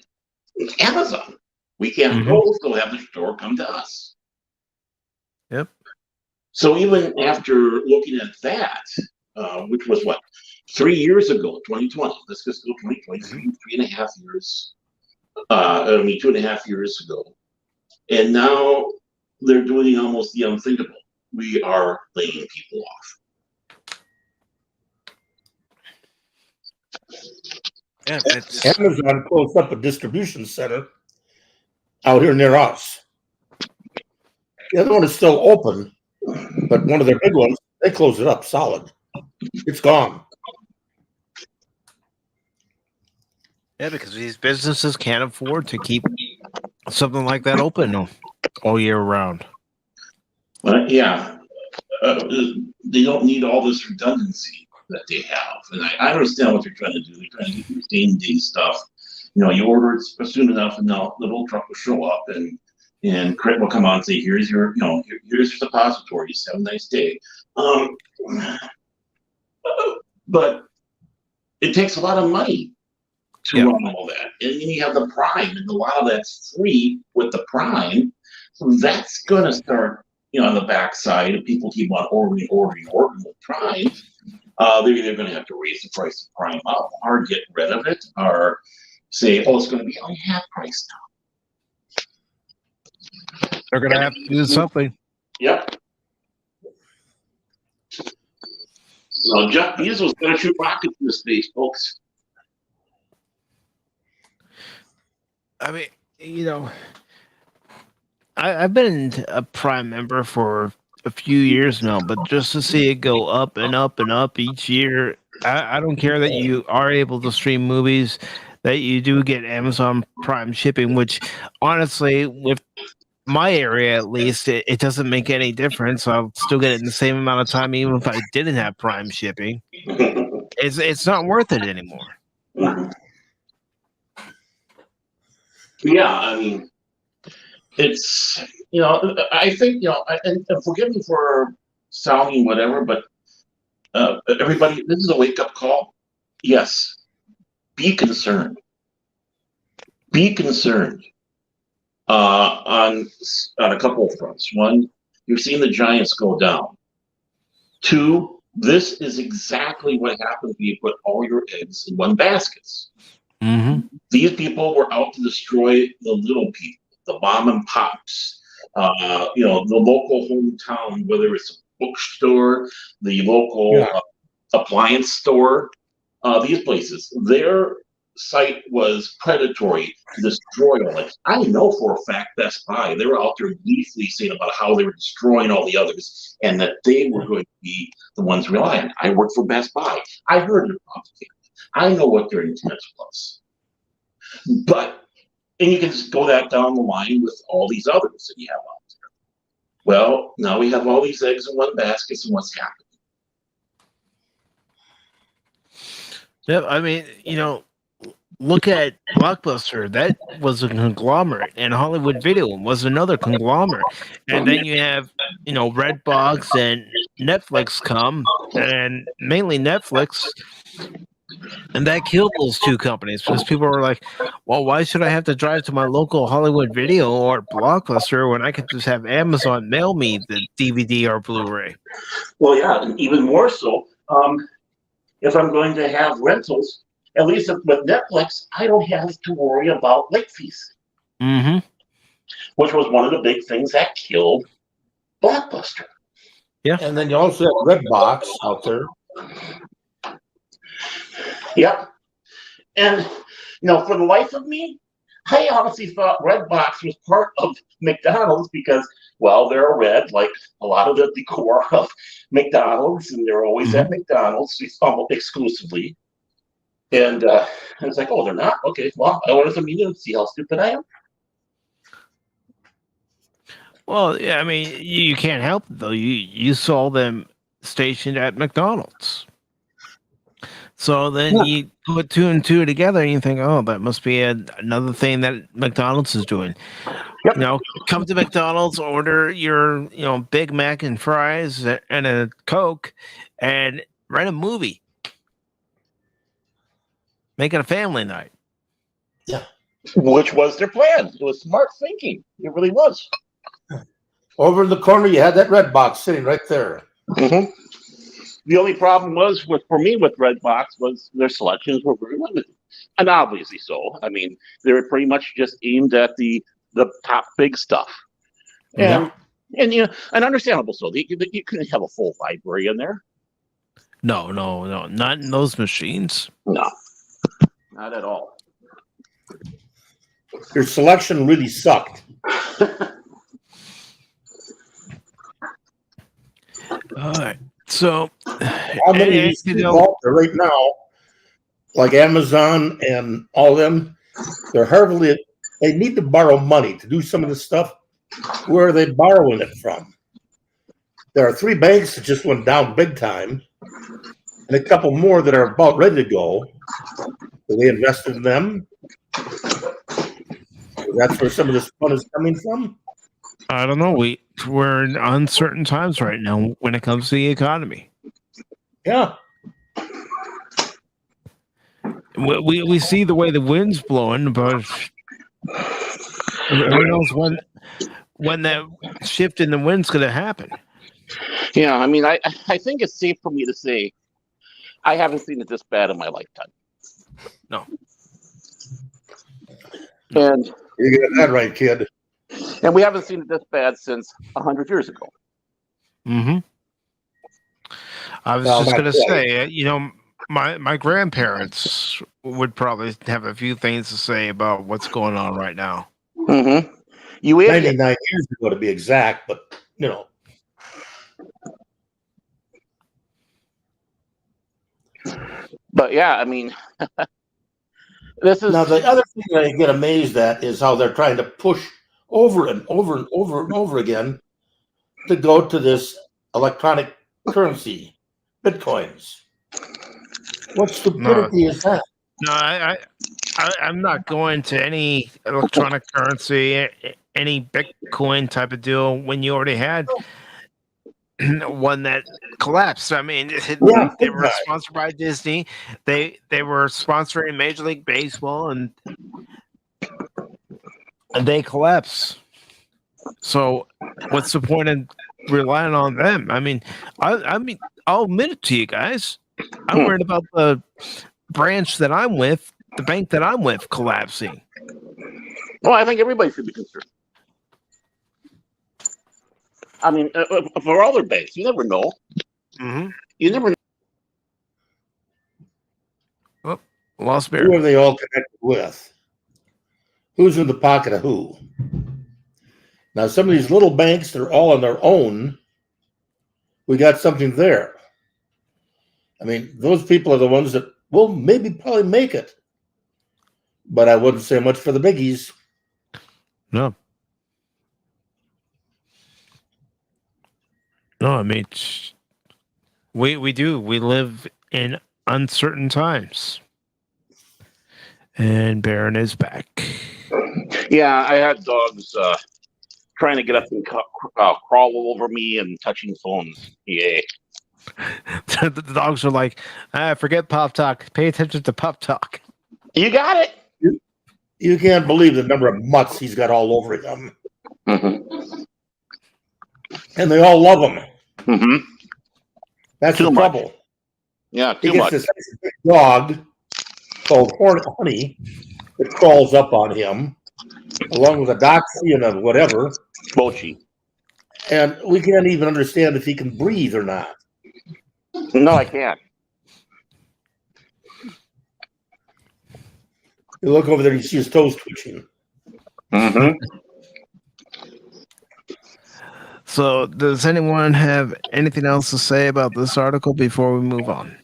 It's Amazon. We can't go, so have the store come to us. Yep. So even after looking at that, which was 3 years ago, 2020, this fiscal 2020, 3.5 years, 2.5 years ago, and now they're doing almost the unthinkable. We are laying people off. Yeah, Amazon closed up a distribution center out here near us. The other one is still open, but one of their big ones, they closed it up solid. It's gone. Yeah, because these businesses can't afford to keep something like that open all year round. But yeah, they don't need all this redundancy that they have. And I understand what they're trying to do. They're trying to do same-day stuff. You order it soon enough, and now the little truck will show up, and Crit will come on and say, "Here's your, here's your suppositories. Have a nice day." But it takes a lot of money to run all that, and then you have the Prime, and a lot of that's free with the Prime. So that's going to start, on the backside, if people keep on ordering with Prime. They're either going to have to raise the price of Prime up, or get rid of it, or say, "Oh, it's going to be only half price now." They're going to have to do something. Yep. So Jeff Bezos going to shoot rockets into space, folks. I mean, I've been a Prime member for a few years now, but just to see it go up and up and up each year, I don't care that you are able to stream movies, that you do get Amazon Prime shipping, which honestly, with my area at least, it doesn't make any difference. I'll still get it in the same amount of time, even if I didn't have Prime shipping. It's not worth it anymore. Yeah, I mean, it's, I think, and forgive me for sounding whatever, but everybody, this is a wake-up call. Yes, be concerned. Be concerned on a couple of fronts. One, you're seeing the giants go down. Two, this is exactly what happens when you put all your eggs in one basket. Mm-hmm. These people were out to destroy the little people, the mom and pops, The local hometown, whether it's a bookstore, the local appliance store, these places, their site was predatory to destroy all it. I know for a fact Best Buy, they were out there gleefully saying about how they were destroying all the others and that they were going to be the ones relying. I worked for Best Buy. I heard their propaganda. I know what their intent was. And you can just go that down the line with all these others that you have out there. Well, now we have all these eggs in one basket, and what's happening? Yeah, I mean, look at Blockbuster. That was a conglomerate, and Hollywood Video was another conglomerate. And then you have, Redbox and Netflix come, and mainly Netflix. And that killed those two companies because people were like, well, why should I have to drive to my local Hollywood Video or Blockbuster when I can just have Amazon mail me the DVD or Blu-ray? Well, yeah, and even more so, if I'm going to have rentals, at least with Netflix, I don't have to worry about late fees. Mm-hmm. Which was one of the big things that killed Blockbuster. Yeah. And then you also have Redbox out there. Yep. And, for the life of me, I honestly thought Redbox was part of McDonald's because, well, they're red, like a lot of the decor of McDonald's, and they're always at McDonald's almost exclusively. And I was like, oh, they're not? Okay, well, I wanted to meet them and see how stupid I am. Well, yeah, I mean, you can't help it, though. You saw them stationed at McDonald's. So then you put two and two together and you think, oh, that must be another thing that McDonald's is doing. Yep. Come to McDonald's, order your, Big Mac and fries and a Coke and rent a movie. Make it a family night. Yeah. Which was their plan. It was smart thinking. It really was. Over in the corner, you had that Redbox sitting right there. Mm-hmm. The only problem was for me with Redbox was their selections were very limited, and obviously so. I mean, they were pretty much just aimed at the top big stuff, and understandable. So you couldn't have a full library in there. No, not in those machines. No, not at all. Your selection really sucked. All right. So, how many of these people out there right now, like Amazon and all them, they need to borrow money to do some of the stuff. Where are they borrowing it from? There are 3 banks that just went down big time, and a couple more that are about ready to go. So they invested in them. That's where some of this fun is coming from. I don't know. We're in uncertain times right now when it comes to the economy. Yeah. We see the way the wind's blowing, but who knows when that shift in the wind's going to happen? Yeah, I mean, I think it's safe for me to say I haven't seen it this bad in my lifetime. No. And you get that right, kid. And we haven't seen it this bad since 100 years ago. Mm-hmm. I was just going to say, my grandparents would probably have a few things to say about what's going on right now. Mm-hmm. 99 years ago to be exact, but But yeah, I mean, this is now the other thing that I get amazed at is how they're trying to push over and over and over and over again to go to this electronic currency, Bitcoins. What stupidity is that? No, I'm not going to any electronic currency, any Bitcoin type of deal when you already had one that collapsed. I mean, they were sponsored by Disney. They were sponsoring Major League Baseball, and they collapse. So, what's the point of relying on them? I mean, I'll admit it to you guys. I'm worried about the branch that I'm with, the bank that I'm with, collapsing. Well, I think everybody should be concerned. I mean, for other banks, you never know. Mm-hmm. You never know. Oh, lost Who bear. are they all connected with? Who's in the pocket of who? Now, some of these little banks, they're all on their own. We got something there. I mean, those people are the ones that will maybe probably make it. But I wouldn't say much for the biggies. No. No, I mean, we do. We live in uncertain times. And Baron is back. Yeah, I had dogs trying to get up and crawl all over me and touching phones. Yay. The dogs are like, forget Pop Talk. Pay attention to Pop Talk. You got it. You can't believe the number of mutts he's got all over him. Mm-hmm. And they all love him. Mm-hmm. That's Too the much. trouble. Yeah, He too gets much. this big dog called Honey that crawls up on him, along with a doxy and a whatever. Mochi. And we can't even understand if he can breathe or not. No, I can't. You look over there and you see his toes twitching. Mm-hmm. So, does anyone have anything else to say about this article before we move on?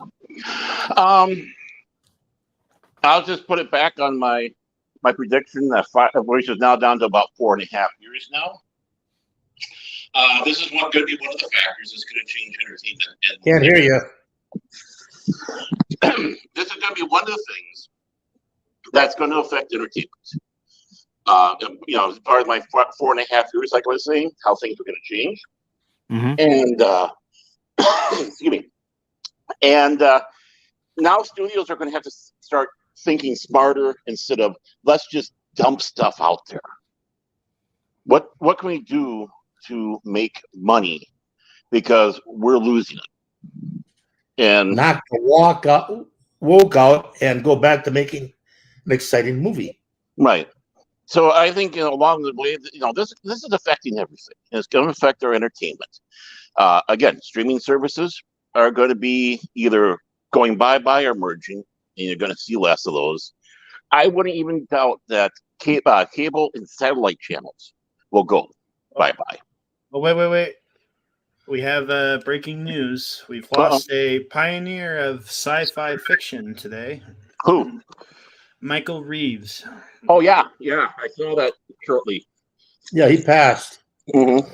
I'll just put it back on my prediction that which is now down to about 4.5 years now. This is going to be one of the factors that's going to change entertainment. Can't hear you. This is going to be one of the things that's going to affect entertainment. As part of my 4.5 years, like I was saying, how things are going to change. Mm-hmm. And excuse me. And now studios are going to have to start thinking smarter instead of let's just dump stuff out there. What can we do to make money because we're losing it? And Not to woke out and go back to making an exciting movie. Right. So I think along the way, this is affecting everything. It's going to affect our entertainment. Again, streaming services are going to be either going bye-bye or merging, and you're going to see less of those. I wouldn't even doubt that cable and satellite channels will go bye-bye. Oh, wait. We have breaking news. We've lost a pioneer of sci-fi fiction today. Who? Michael Reeves. Oh, yeah. I saw that shortly. Yeah, he passed. Mm-hmm.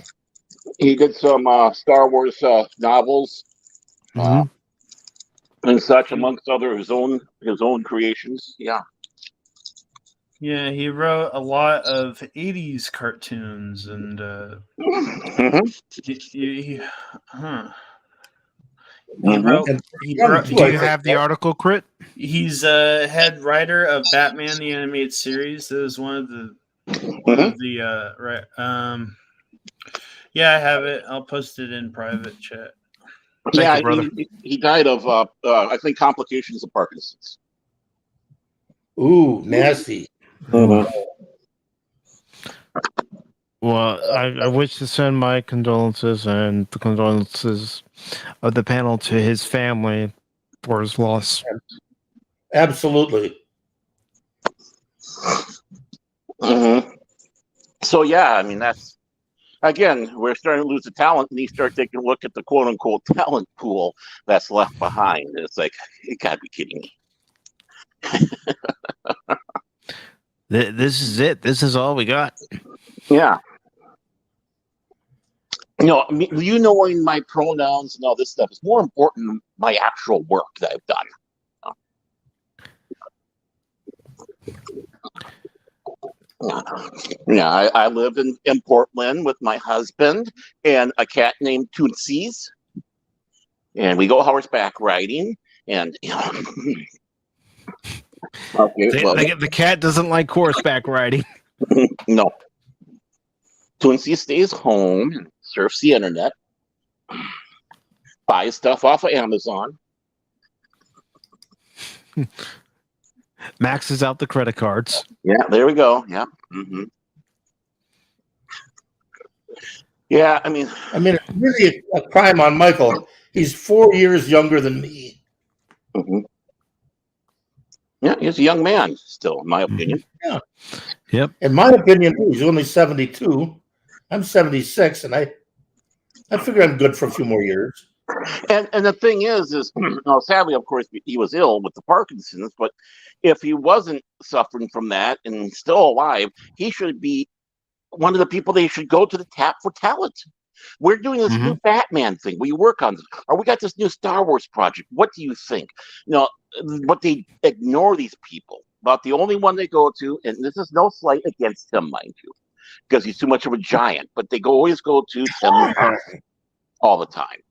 He did some Star Wars novels and such, amongst other his own creations. Yeah. Yeah, he wrote a lot of 80s cartoons and Do you have the article, Crit? He's head writer of Batman the Animated Series. That was one of the right. Yeah, I have it. I'll post it in private chat. Thank you, he died of I think complications of Parkinson's. Ooh, nasty. Mm-hmm. Well, I wish to send my condolences and the condolences of the panel to his family for his loss. Absolutely. Mm-hmm. So yeah, I mean that's again, we're starting to lose the talent, and you start taking a look at the quote unquote talent pool that's left behind. And it's like, you gotta be kidding me. This is it. This is all we got. Yeah. You knowing my pronouns and all this stuff is more important than my actual work that I've done. Yeah, I live in Portland with my husband and a cat named Toonsies. And we go horseback riding. And, okay, well, the cat doesn't like horseback riding. No. Toonsie stays home and surfs the internet, buys stuff off of Amazon. Maxes out the credit cards. Yeah, there we go. Yeah. Mm-hmm. Yeah, I mean, it's really a crime on Michael. He's 4 years younger than me. mhm. Yeah, he's a young man still, in my opinion. Yeah. Yep. In my opinion, he's only 72. I'm 76, and I figure I'm good for a few more years. And the thing is, sadly, of course, he was ill with the Parkinson's. But if he wasn't suffering from that and still alive, he should be one of the people they should go to the tap for talent. We're doing this new Batman thing. We work on this, or we got this new Star Wars project. What do you think? But they ignore these people. About the only one they go to, and this is no slight against him, mind you, because he's too much of a giant. But they always go to Tim all the time.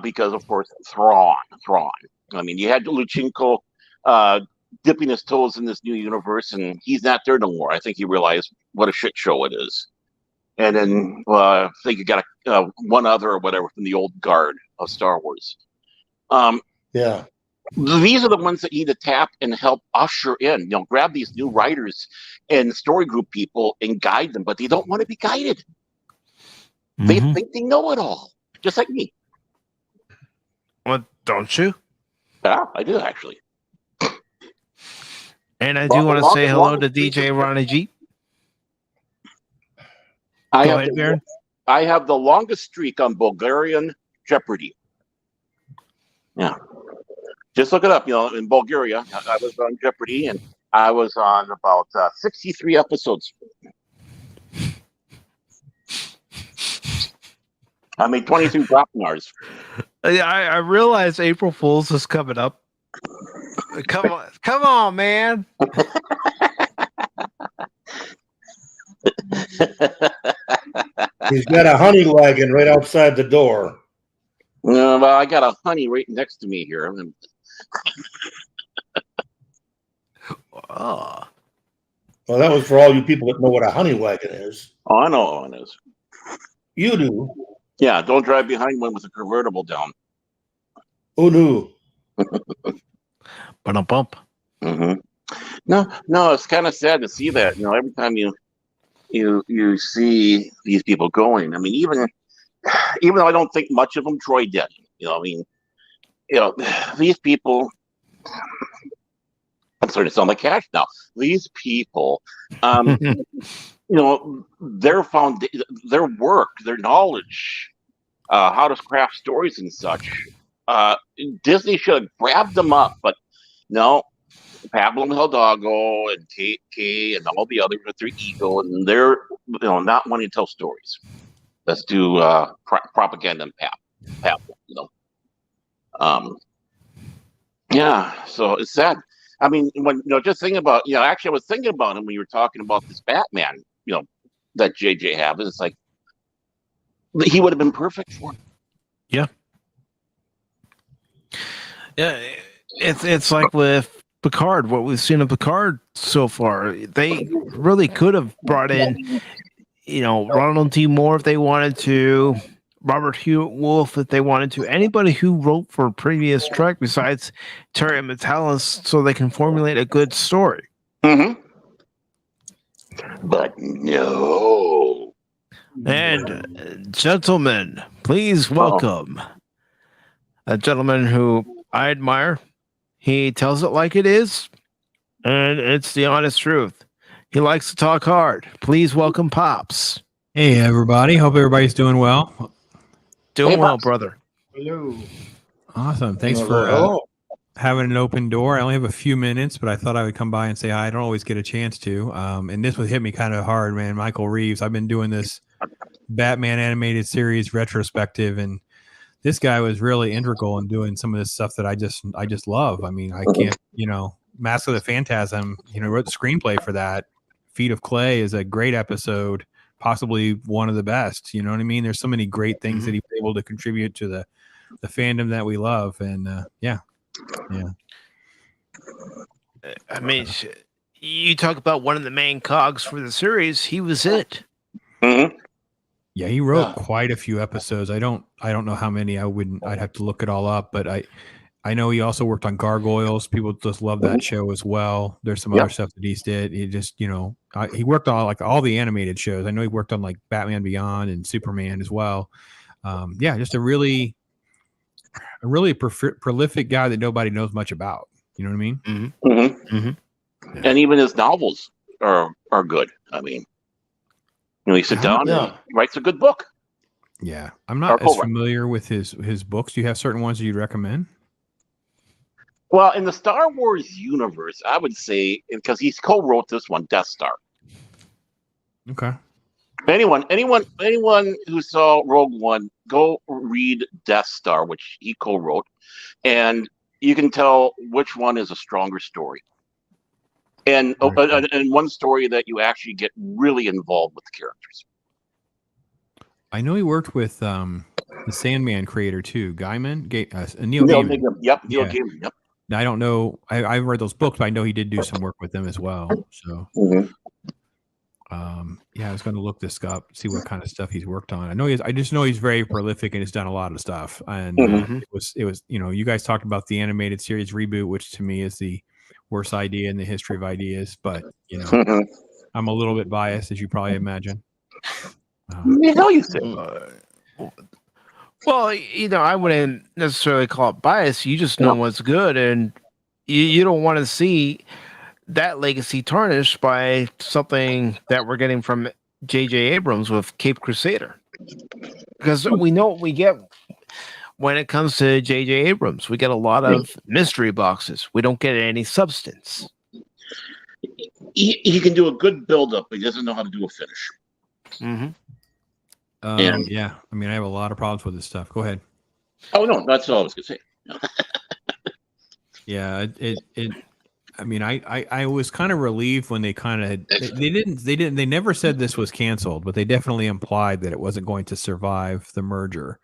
Because of course Thrawn. I mean, you had Luchenko dipping his toes in this new universe, and he's not there no more. I think he realized what a shit show it is. And then I think you got one other or whatever from the old guard of Star Wars. Yeah. These are the ones that need to tap and help usher in. Grab these new writers and story group people and guide them, but they don't want to be guided. They think they know it all, just like me. Well, don't you? Yeah, I do actually. And I do want to say hello to DJ Ronnie G. I Go ahead, Baron. I have the longest streak on Bulgarian Jeopardy. Yeah. Just look it up. In Bulgaria, I was on Jeopardy, and I was on about 63 episodes. I made 23 Dropnars. I realize April Fool's is coming up. Come on, man. He's got a honey wagon right outside the door. Well, I got a honey right next to me here. Oh. Well, that was for all you people that know what a honey wagon is. Oh, I know what it is. You do. Yeah, don't drive behind one with a convertible down. Oh, no. But a bump. Mm-hmm. No, it's kind of sad to see that. Every time you see these people going. I mean, even though I don't think much of them, Troy did. These people. I'm starting to sound like Cash now. These people, their work, their knowledge, how to craft stories and such. Disney should have grabbed them up, but no. Pablo Hidalgo and KK and all the others with their ego, and they're not wanting to tell stories. Let's do propaganda and Pablo. Yeah, so it's sad. I mean, when just thinking about actually, I was thinking about him when you were talking about this Batman, that JJ have. It's like he would have been perfect for it. Yeah. Yeah, it's like with Picard, what we've seen of Picard so far. They really could have brought in, Ronald D. Moore if they wanted to, Robert Hewitt Wolf if they wanted to, anybody who wrote for previous Trek besides Terry Metalis, so they can formulate a good story. Mm-hmm. But no. And gentlemen, please welcome a gentleman who I admire. He tells it like it is, and it's the honest truth. He likes to talk hard. Please welcome Pops. Hey, everybody. Hope everybody's doing well. Doing well, brother. Hello. Awesome. Thanks for having an open door. I only have a few minutes, but I thought I would come by and say hi. I don't always get a chance to. And this would hit me kind of hard, man. Michael Reeves. I've been doing this Batman animated series retrospective, and this guy was really integral in doing some of this stuff that I just love. I mean, I can't, Mask of the Phantasm, wrote the screenplay for that. Feet of Clay is a great episode, possibly one of the best. You know what I mean? There's so many great things that he was able to contribute to the fandom that we love. And yeah. I mean, you talk about one of the main cogs for the series. He was it. Mm-hmm. Yeah, he wrote quite a few episodes. I don't know how many. I'd have to look it all up, but I know he also worked on Gargoyles. People just love that show as well. There's some other stuff that he's did. He just, he worked on like all the animated shows. I know he worked on like Batman Beyond and Superman as well. Just a really prolific guy that nobody knows much about. You know what I mean? Mm-hmm. Mm-hmm. Mm-hmm. And even his novels are good. I mean, he sits down and writes a good book. Yeah, I'm not as familiar with his books. Do you have certain ones that you'd recommend? Well, in the Star Wars universe, I would say, because he's co-wrote this one, Death Star. Okay. Anyone who saw Rogue One, go read Death Star, which he co-wrote, and you can tell which one is a stronger story. And one story that you actually get really involved with the characters. I know he worked with the Sandman creator too, Neil Gaiman. Yep, Neil Gaiman. Yep. Now, I don't know. I've read those books, but I know he did do some work with them as well. So, I was going to look this up, see what kind of stuff he's worked on. I just know he's very prolific and has done a lot of stuff. And it was, you guys talked about the animated series reboot, which to me is the worst idea in the history of ideas. But I'm a little bit biased, as you probably imagine. The hell you say? Well, I wouldn't necessarily call it bias. You just know what's good, and you don't want to see that legacy tarnished by something that we're getting from J.J. Abrams with Cape Crusader. Because we know what we get when it comes to J.J. Abrams. We get a lot of mystery boxes. We don't get any substance. He can do a good build-up, but he doesn't know how to do a finish. Mm-hmm. I mean, I have a lot of problems with this stuff. Go ahead. Oh no, that's all I was gonna say. Yeah, I mean, I was kind of relieved when they they never said this was canceled, but they definitely implied that it wasn't going to survive the merger.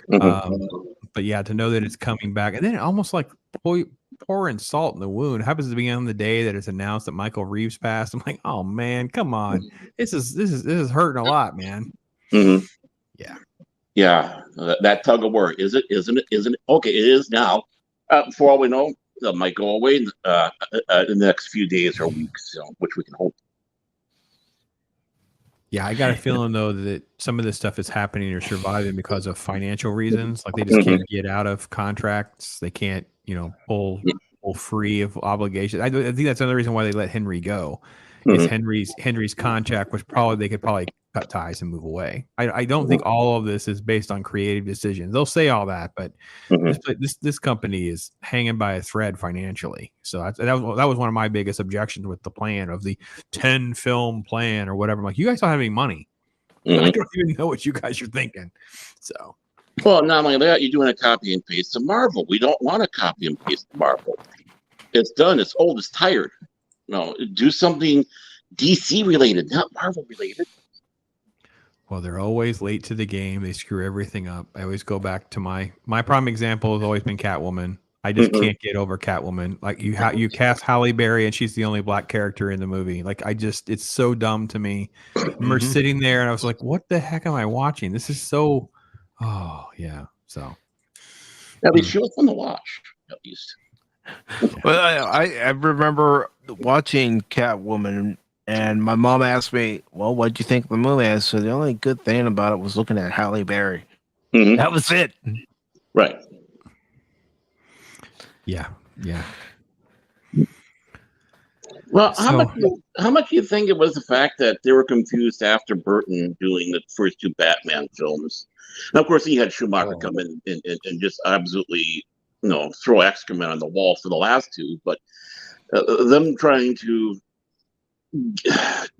But yeah, to know that it's coming back, and then almost like pouring salt in the wound. It happens to be on the day that it's announced that Michael Reeves passed. I'm like, oh man, come on, this is hurting a lot, man. Mm-hmm. Yeah. That tug of war, is it? Isn't it? Okay, it is now. For all we know, that might go away in the next few days or weeks, which we can hope. Yeah, I got a feeling though that some of this stuff is happening or surviving because of financial reasons. Like they just can't get out of contracts. They can't, pull free of obligations. I think that's another reason why they let Henry go. Is Henry's contract was they could probably cut ties and move away. I don't think all of this is based on creative decisions. They'll say all that, but this company is hanging by a thread financially. So that was one of my biggest objections with the plan of the 10 film plan or whatever. I'm like, you guys don't have any money. I don't even know what you guys are thinking. So, well, not only that, you're doing a copy and paste to Marvel. We don't want to copy and paste to Marvel. It's done. It's old. It's tired. No, do something DC related, not Marvel related. Well, they're always late to the game. They screw everything up. I always go back to my prime example has always been Catwoman. I just can't get over Catwoman. Like you cast Halle Berry and she's the only black character in the movie. Like it's so dumb to me. I remember sitting there and I was like, what the heck am I watching? This is so, So at least she was fun to watch, at least. Well, I remember watching Catwoman, and my mom asked me, "Well, what do you think of the movie?" I said, "The only good thing about it was looking at Halle Berry. That was it." Right. Yeah. Well, how much do you think it was the fact that they were confused after Burton doing the first two Batman films? Now, of course, he had Schumacher come in and just absolutely, throw excrement on the wall for the last two, but them trying to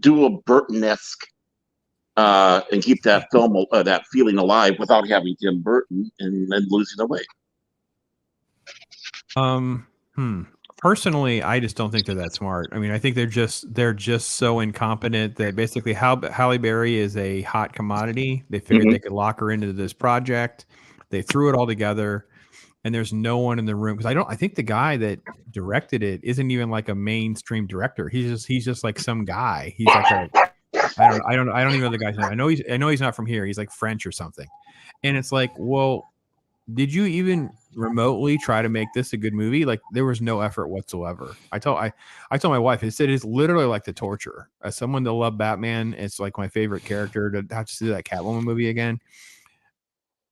do a Burton-esque and keep that film, that feeling alive without having Tim Burton and then losing the way. Personally, I just don't think they're that smart. I mean, I think they're just so incompetent that basically Halle Berry is a hot commodity. They figured they could lock her into this project. They threw it all together, and there's no one in the room because I think the guy that directed it isn't even like a mainstream director. He's just like some guy. He's like I don't even know the guy's name. I know he's not from here. He's like French or something. And it's like, well, did you even remotely try to make this a good movie? Like there was no effort whatsoever. I told my wife, I said it's literally like the torture. As someone that loved Batman, it's like my favorite character to have to see that Catwoman movie again.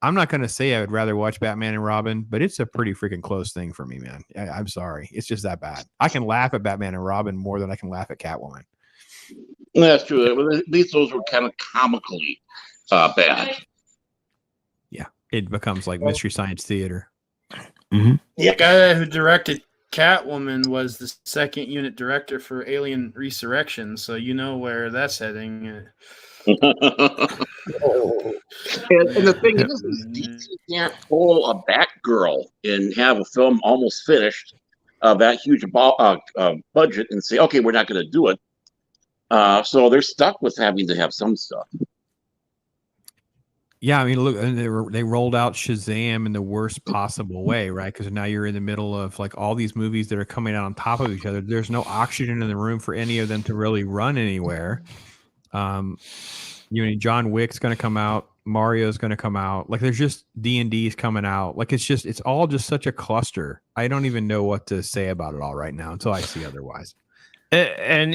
I'm not going to say I would rather watch Batman and Robin, but it's a pretty freaking close thing for me, man. I'm sorry. It's just that bad. I can laugh at Batman and Robin more than I can laugh at Catwoman. That's true. At least those were kind of comically bad. Yeah, it becomes like Mystery Science Theater. Mm-hmm. Yeah, the guy who directed Catwoman was the second unit director for Alien Resurrection, so you know where that's heading. And the thing is DC can't pull a Batgirl and have a film almost finished, that huge budget, and say, okay, we're not going to do it. So they're stuck with having to have some stuff. Yeah, I mean, look, they rolled out Shazam in the worst possible way, right? Because now you're in the middle of like all these movies that are coming out on top of each other. There's no oxygen in the room for any of them to really run anywhere. John Wick's going to come out, Mario's going to come out. Like there's just D&D's coming out. Like it's all just such a cluster. I don't even know what to say about it all right now until I see otherwise. And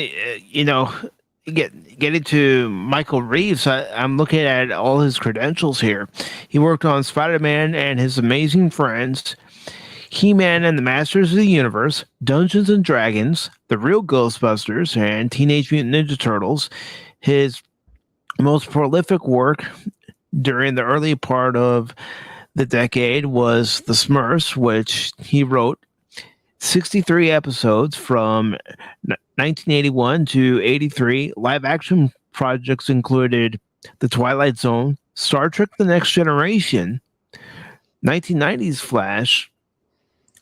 getting to Michael Reeves, I'm looking at all his credentials here. He worked on Spider-Man and His Amazing Friends, He-Man and the Masters of the Universe, Dungeons and Dragons, The Real Ghostbusters, and Teenage Mutant Ninja Turtles. His most prolific work during the early part of the decade was The Smurfs, which he wrote 63 episodes from 1981 to 83. Live action projects included The Twilight Zone, Star Trek The Next Generation, 1990s Flash,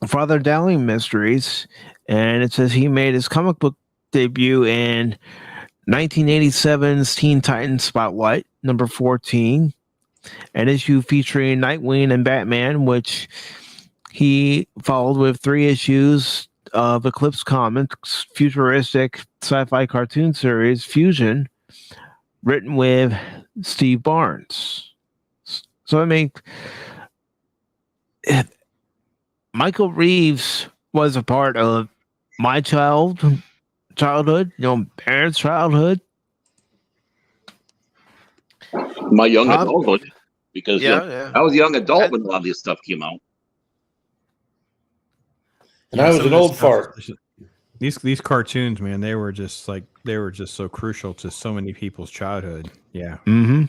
Father Dowling Mysteries, and it says he made his comic book debut in 1987's Teen Titans Spotlight, number 14, an issue featuring Nightwing and Batman, which he followed with 3 issues of Eclipse Comics' futuristic sci-fi cartoon series, Fusion, written with Steve Barnes. So, I mean, Michael Reeves was a part of my childhood, parents' childhood. My young adulthood, because I was a young adult when a lot of this stuff came out. And I was an old fart. These cartoons, man, they were just so crucial to so many people's childhood. Yeah. Mm-hmm.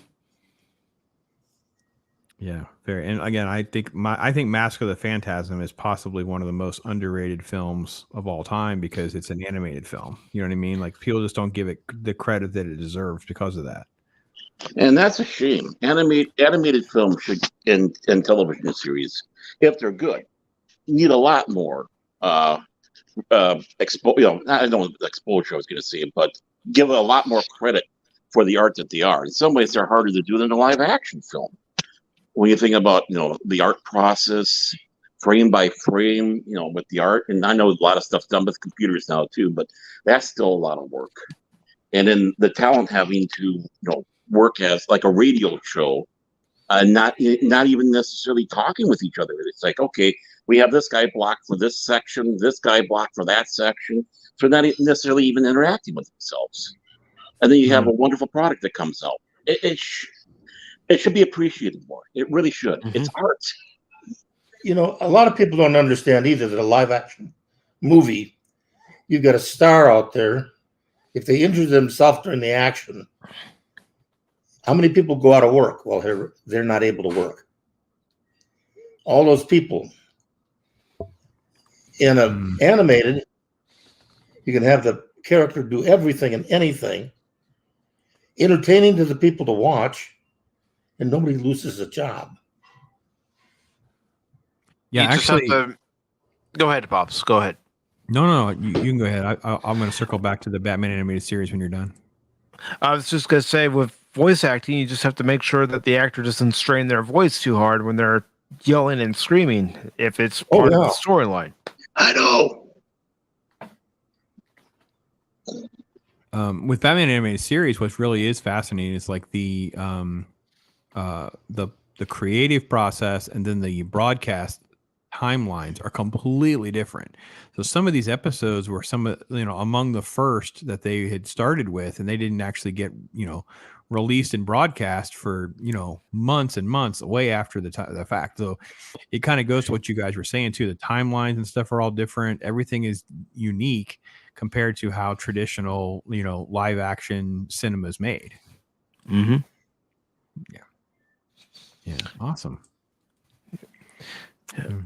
Yeah, very. And again, I think Mask of the Phantasm is possibly one of the most underrated films of all time because it's an animated film. You know what I mean? Like people just don't give it the credit that it deserves because of that. And that's a shame. Animated films should and television series, if they're good, need a lot more I don't know what exposure I was going to say, but give a lot more credit for the art that they are. In some ways, they're harder to do than a live action film. When you think about, the art process, frame by frame, with the art, and I know a lot of stuff's done with computers now too, but that's still a lot of work. And then the talent having to, work as like a radio show, not even necessarily talking with each other. It's like, okay, we have this guy blocked for this section, this guy blocked for that section. So not necessarily even interacting with themselves. And then you have a wonderful product that comes out. It should be appreciated more. It really should. Mm-hmm. It's art. A lot of people don't understand either that a live action movie, you've got a star out there. If they injure themselves during the action, how many people go out of work while they're not able to work? All those people. In an animated, you can have the character do everything and anything, entertaining to the people to watch, and nobody loses a job. Yeah, actually, go ahead, Pops. Go ahead. No, you can go ahead. I'm going to circle back to the Batman animated series when you're done. I was just going to say, with voice acting, you just have to make sure that the actor doesn't strain their voice too hard when they're yelling and screaming if it's part of the storyline. I know. With Batman animated series, what really is fascinating is like the the creative process and then the broadcast timelines are completely different. So some of these episodes were among the first that they had started with, and they didn't actually get, released and broadcast for, months and months way after the fact. So it kind of goes to what you guys were saying too. The timelines and stuff are all different. Everything is unique compared to how traditional, live action cinema is made. Mm-hmm. Yeah. Awesome. Yeah.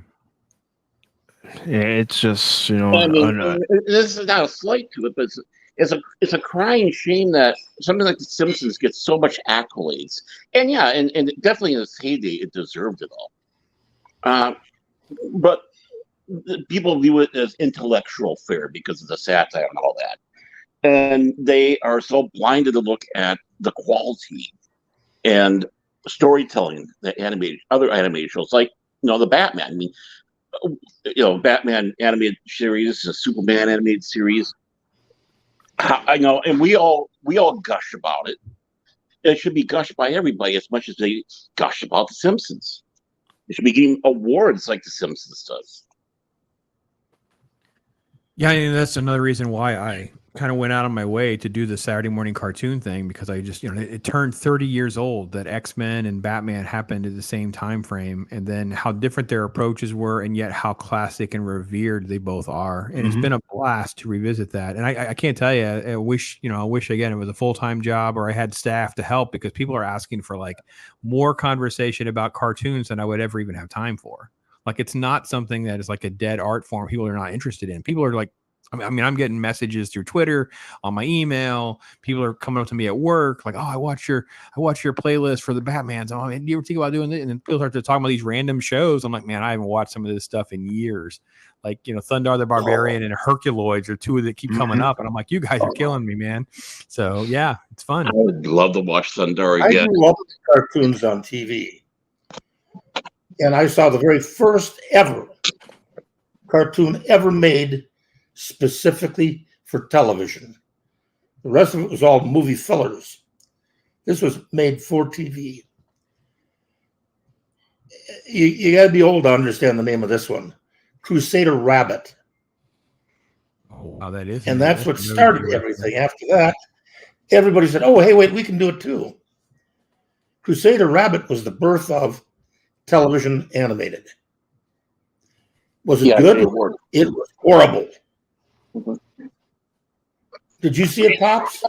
It's just, I mean, this is not a slight to it, but it's a crying shame that something like The Simpsons gets so much accolades. And yeah, and definitely in its heyday, it deserved it all. But people view it as intellectual fare because of the satire and all that. And they are so blinded to look at the quality and storytelling that other animated shows, like, the Batman. I mean, Batman animated series, the Superman animated series. I know, and we all gush about it. It should be gushed by everybody as much as they gush about The Simpsons. It should be getting awards like The Simpsons does. Yeah, and that's another reason why I kind of went out of my way to do the Saturday morning cartoon thing, because I just, it turned 30 years old that X-Men and Batman happened at the same time frame, and then how different their approaches were, and yet how classic and revered they both are. And it's been a blast to revisit that. And I can't tell you, I wish again it was a full-time job or I had staff to help, because people are asking for like more conversation about cartoons than I would ever even have time for. Like, it's not something that is like a dead art form people are not interested in. People are like, I mean, I'm getting messages through Twitter, on my email. People are coming up to me at work, like, "Oh, I watch your playlist for the Batmans. Oh, man, do you ever think about doing this?" And then people start to talk about these random shows. I'm like, man, I haven't watched some of this stuff in years. Like, Thundar the Barbarian and Herculoids are two that keep coming up, and I'm like, you guys are killing me, man. So yeah, it's fun. I would love to watch Thundar again. I grew up with cartoons on TV, and I saw the very first ever cartoon ever made specifically for television. The rest of it was all movie fillers. This was made for TV. You got to be old to understand the name of this one. Crusader Rabbit. Oh, wow, that is. And that's what started everything. After that, everybody said, "Oh, hey, wait, we can do it too." Crusader Rabbit was the birth of television animated. Was it good? It was horrible. Did you see it, Pops?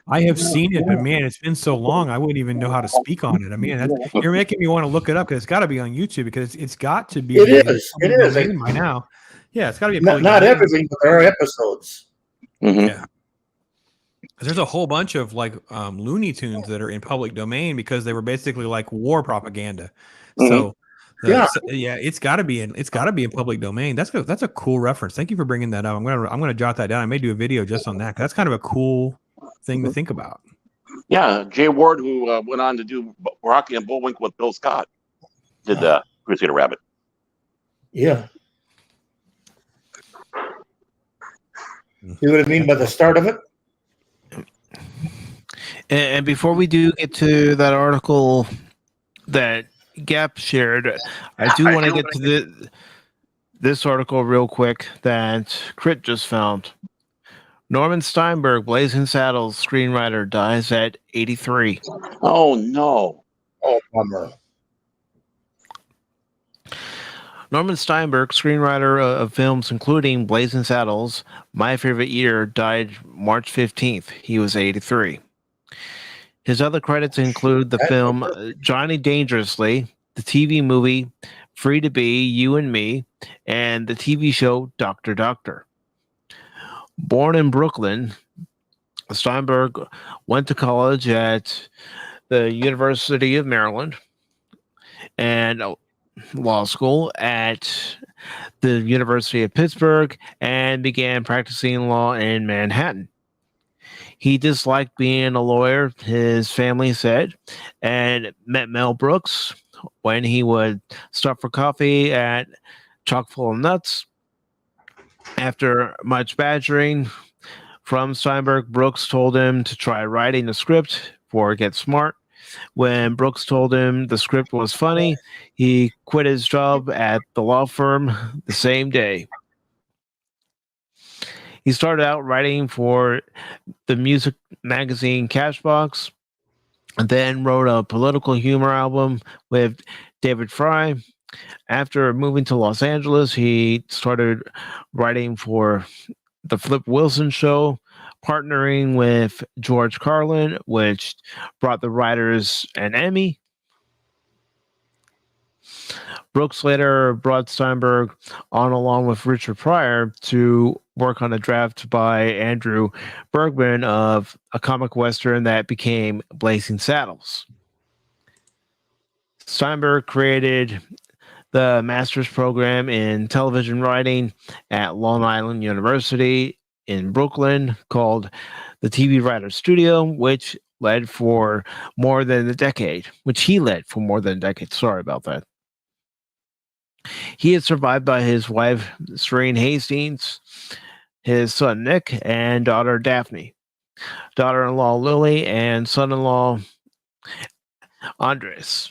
I have seen it, but man, it's been so long, I wouldn't even know how to speak on it. I mean, you're making me want to look it up, because it's got to be on YouTube, because it's got to be. It is by now. Yeah, it's got to be. Not everything, but there are episodes. Yeah. There's a whole bunch of like Looney Tunes that are in public domain because they were basically like war propaganda. So. It's got to be in public domain. That's a cool reference. Thank you for bringing that up. I'm gonna jot that down. I may do a video just on that. That's kind of a cool thing to think about. Yeah, Jay Ward, who went on to do Rocky and Bullwinkle with Bill Scott, did Crusader Rabbit. Yeah. See what I mean by the start of it? And before we do get to that article that Gap shared, I do want to get to this article real quick that Crit just found. Norman Steinberg, Blazing Saddles screenwriter, dies at 83. Oh no! Oh, bummer. Norman Steinberg, screenwriter of films including Blazing Saddles, My Favorite Year, died March 15th. He was 83. His other credits include the film Johnny Dangerously, the TV movie Free to Be, You and Me, and the TV show Dr. Doctor. Born in Brooklyn, Steinberg went to college at the University of Maryland and law school at the University of Pittsburgh and began practicing law in Manhattan. He disliked being a lawyer, his family said, and met Mel Brooks when he would stop for coffee at Chock full of Nuts. After much badgering from Steinberg, Brooks told him to try writing a script for Get Smart. When Brooks told him the script was funny, he quit his job at the law firm the same day. He started out writing for the music magazine Cashbox, and then wrote a political humor album with David Fry. After moving to Los Angeles, he started writing for The Flip Wilson Show, partnering with George Carlin, which brought the writers an Emmy. Brooks later brought Steinberg on along with Richard Pryor to work on a draft by Andrew Bergman of a comic western that became Blazing Saddles. Steinberg created the master's program in television writing at Long Island University in Brooklyn called the TV Writers Studio, which he led for more than a decade. Sorry about that. He is survived by his wife, Serene Hastings, his son, Nick, and daughter, Daphne, daughter-in-law, Lily, and son-in-law, Andres,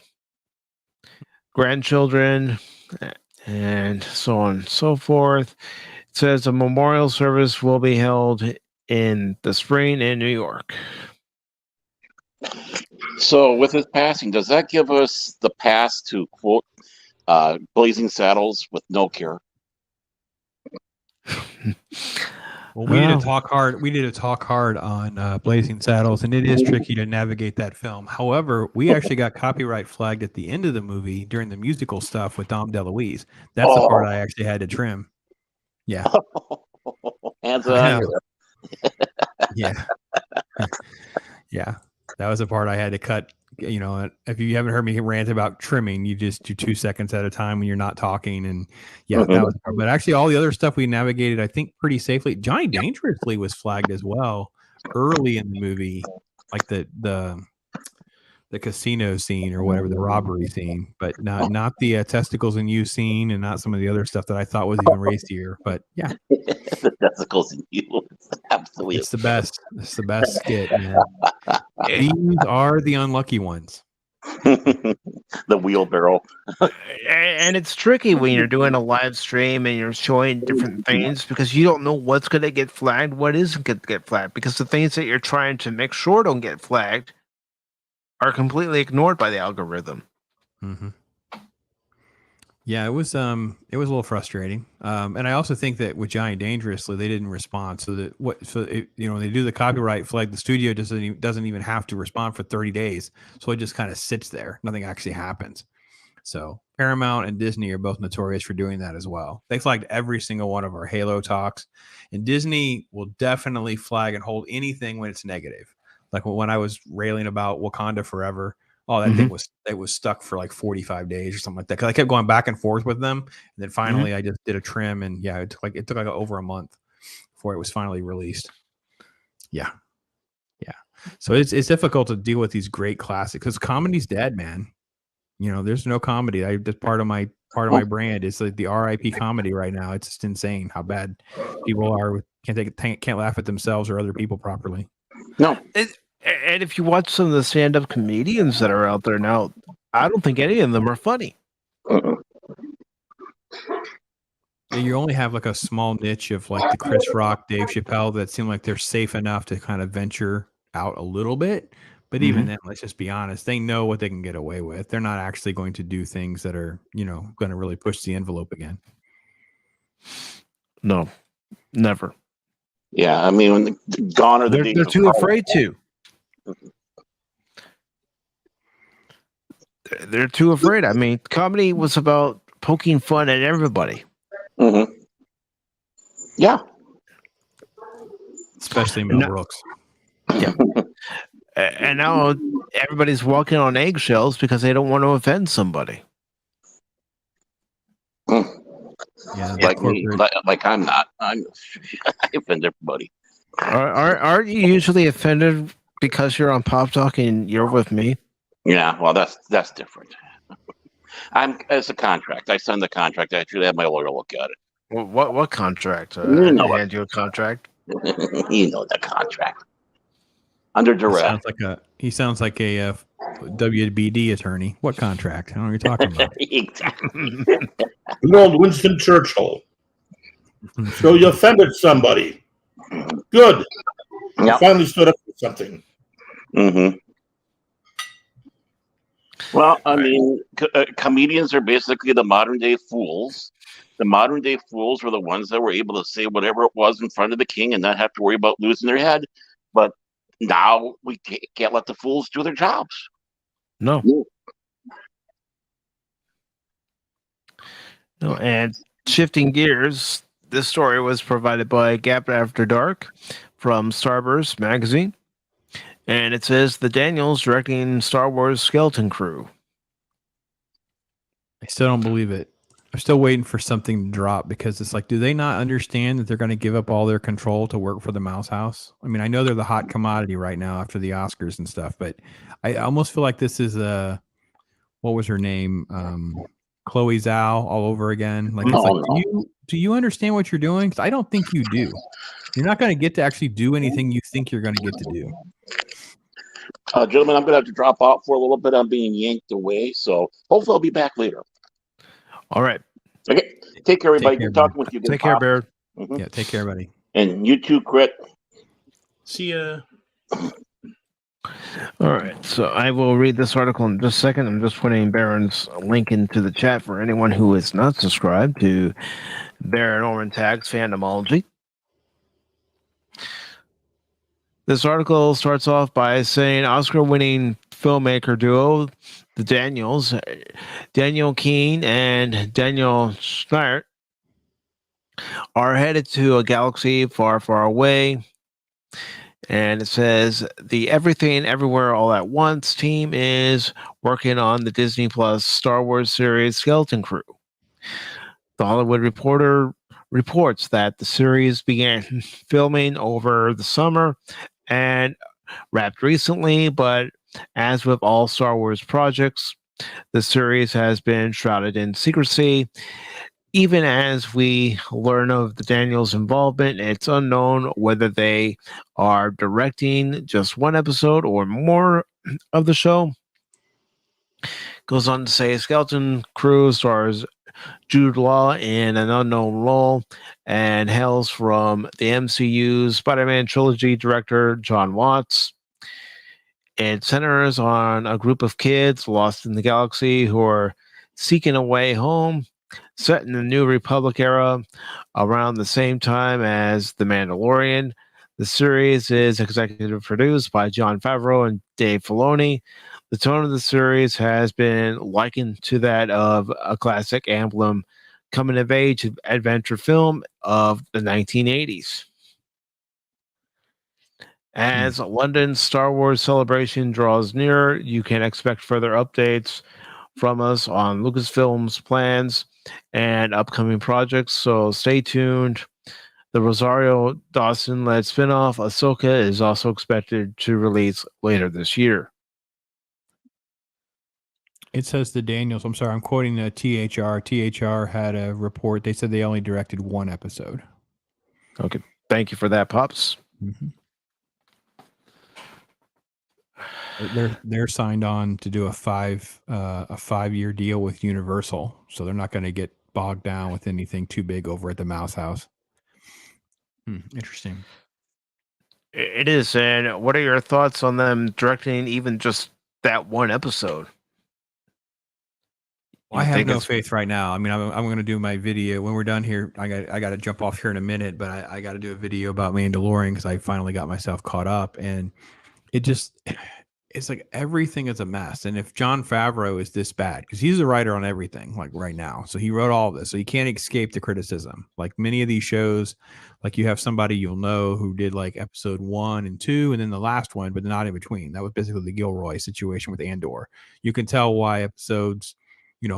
grandchildren, and so on and so forth. It says a memorial service will be held in the spring in New York. So, with his passing, does that give us the pass to quote Blazing Saddles with no cure? Well, we did a talk hard. We did a talk hard on Blazing Saddles, and it is tricky to navigate that film. However, we actually got copyright flagged at the end of the movie during the musical stuff with Dom DeLuise. That's the part I actually had to trim. Yeah. Hands on. Yeah. Yeah. That was the part I had to cut. You know, if you haven't heard me rant about trimming, you just do 2 seconds at a time when you're not talking. And yeah, that was, but actually all the other stuff we navigated, I think, pretty safely. Johnny Dangerously was flagged as well early in the movie, like the casino scene or whatever, the robbery scene, but not the testicles in you scene, and not some of the other stuff that I thought was even racier. But yeah, the testicles in you, absolutely, it's the best. It's the best skit, man. These are the unlucky ones. The wheelbarrow. And it's tricky when you're doing a live stream and you're showing different things because you don't know what's going to get flagged, what isn't going to get flagged, because the things that you're trying to make sure don't get flagged are completely ignored by the algorithm. Mm-hmm. Yeah, it was a little frustrating. And I also think that with Johnny Dangerously, they didn't respond. So that they do the copyright flag. The studio doesn't even have to respond for 30 days. So it just kind of sits there. Nothing actually happens. So Paramount and Disney are both notorious for doing that as well. They flagged every single one of our Halo talks, and Disney will definitely flag and hold anything when it's negative. Like when I was railing about Wakanda Forever. Oh, that thing was stuck for like 45 days or something like that. Because I kept going back and forth with them, and then finally I just did a trim, and yeah, it took like over a month before it was finally released. Yeah. So it's difficult to deal with these great classics because comedy's dead, man. You know, there's no comedy. That's part of my brand. It's like the RIP comedy right now. It's just insane how bad people are. Can't laugh at themselves or other people properly. No. And if you watch some of the stand-up comedians that are out there now, I don't think any of them are funny. You only have like a small niche of like the Chris Rock, Dave Chappelle that seem like they're safe enough to kind of venture out a little bit. But even then, let's just be honest, they know what they can get away with. They're not actually going to do things that are, going to really push the envelope again. No, never. Yeah, I mean, gone are the days. They're too afraid to. They're too afraid. I mean, comedy was about poking fun at everybody. Mm-hmm. Yeah. Especially Mel Brooks. Yeah. And now everybody's walking on eggshells because they don't want to offend somebody. Yeah, like I'm not. I offend everybody. Aren't you usually offended because you're on Pop Talk and you're with me? Yeah, well, that's different. It's a contract. I signed the contract. I should have my lawyer look at it. Well, what contract? You know hand you a contract? You know the contract. Under duress. He sounds like a WBD attorney. What contract? I don't know what you're talking about. Exactly. Good old Winston Churchill. So you offended somebody. Good. You Yep. finally stood up for something. Mm-hmm. Well, I mean, comedians are basically the modern day fools. The modern day fools were the ones that were able to say whatever it was in front of the king and not have to worry about losing their head. But now we can't let the fools do their jobs. No. No, and shifting gears, this story was provided by Gap After Dark from Starburst magazine. And it says the Daniels directing Star Wars Skeleton Crew. I still don't believe it. I'm still waiting for something to drop because it's like, do they not understand that they're going to give up all their control to work for the Mouse House? I mean, I know they're the hot commodity right now after the Oscars and stuff, but I almost feel like this is what was her name? Chloe Zhao all over again. Like, it's do you understand what you're doing? Because I don't think you do. You're not going to get to actually do anything you think you're going to get to do. Gentlemen, I'm going to have to drop out for a little bit. I'm being yanked away, so hopefully I'll be back later. All right. Okay. Take care, everybody. Good talking with you. Take care, Baird. Mm-hmm. Yeah, take care, buddy. And you too, Crit. See ya. All right, so I will read this article in just a second. I'm just putting Baron's link into the chat for anyone who is not subscribed to Baron Orman Tag's Fandomology. This article starts off by saying Oscar-winning filmmaker duo, the Daniels, Daniel Keene and Daniel Schneider, are headed to a galaxy far, far away. And it says the Everything Everywhere All at Once team is working on the Disney Plus Star Wars series Skeleton Crew. The Hollywood Reporter reports that the series began filming over the summer and wrapped recently, but as with all Star Wars projects, the series has been shrouded in secrecy. Even as we learn of the Daniels' involvement, it's unknown whether they are directing just one episode or more of the show. Goes on to say Skeleton Crew stars Jude Law in an unknown role and hails from the MCU's Spider-Man trilogy director John Watts. It centers on a group of kids lost in the galaxy who are seeking a way home. Set in the New Republic era, around the same time as The Mandalorian, the series is executive produced by Jon Favreau and Dave Filoni. The tone of the series has been likened to that of a classic Amblin coming-of-age adventure film of the 1980s. As London's Star Wars celebration draws nearer, you can expect further updates from us on Lucasfilm's plans and upcoming projects, so stay tuned. The Rosario Dawson-led spinoff Ahsoka is also expected to release later this year. It says the Daniels. I'm sorry, I'm quoting the THR. THR had a report. They said they only directed one episode. Okay, thank you for that, Pops. Mm-hmm. They're signed on to do a 5-year deal with Universal, so they're not going to get bogged down with anything too big over at the Mouse House. Interesting. It is. And what are your thoughts on them directing even just that one episode? I have no faith right now. I mean, I'm going to do my video when we're done here. I got to jump off here in a minute, but I got to do a video about Mandalorian because I finally got myself caught up, and it's like everything is a mess. And if Jon Favreau is this bad, because he's a writer on everything, like right now, so he wrote all of this, so you can't escape the criticism. Like many of these shows, like you have somebody you'll know who did like episode 1 and 2, and then the last one, but not in between. That was basically the Gilroy situation with Andor. You can tell why episodes,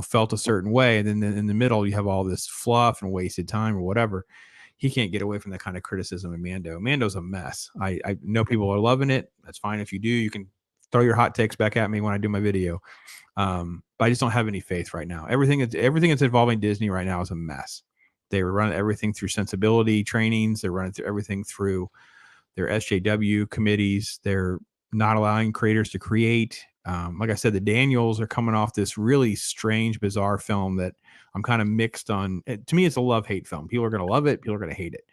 felt a certain way, and then in the middle you have all this fluff and wasted time or whatever. He can't get away from that kind of criticism of Mando. Mando's a mess. I know people are loving it. That's fine. If you do, you can throw your hot takes back at me when I do my video. But I just don't have any faith right now. Everything that's involving Disney right now is a mess. They run everything through sensibility trainings. They're running through everything through their SJW committees. They're not allowing creators to create. Like I said, the Daniels are coming off this really strange, bizarre film that I'm kind of mixed on. To me, it's a love-hate film. People are going to love it. People are going to hate it.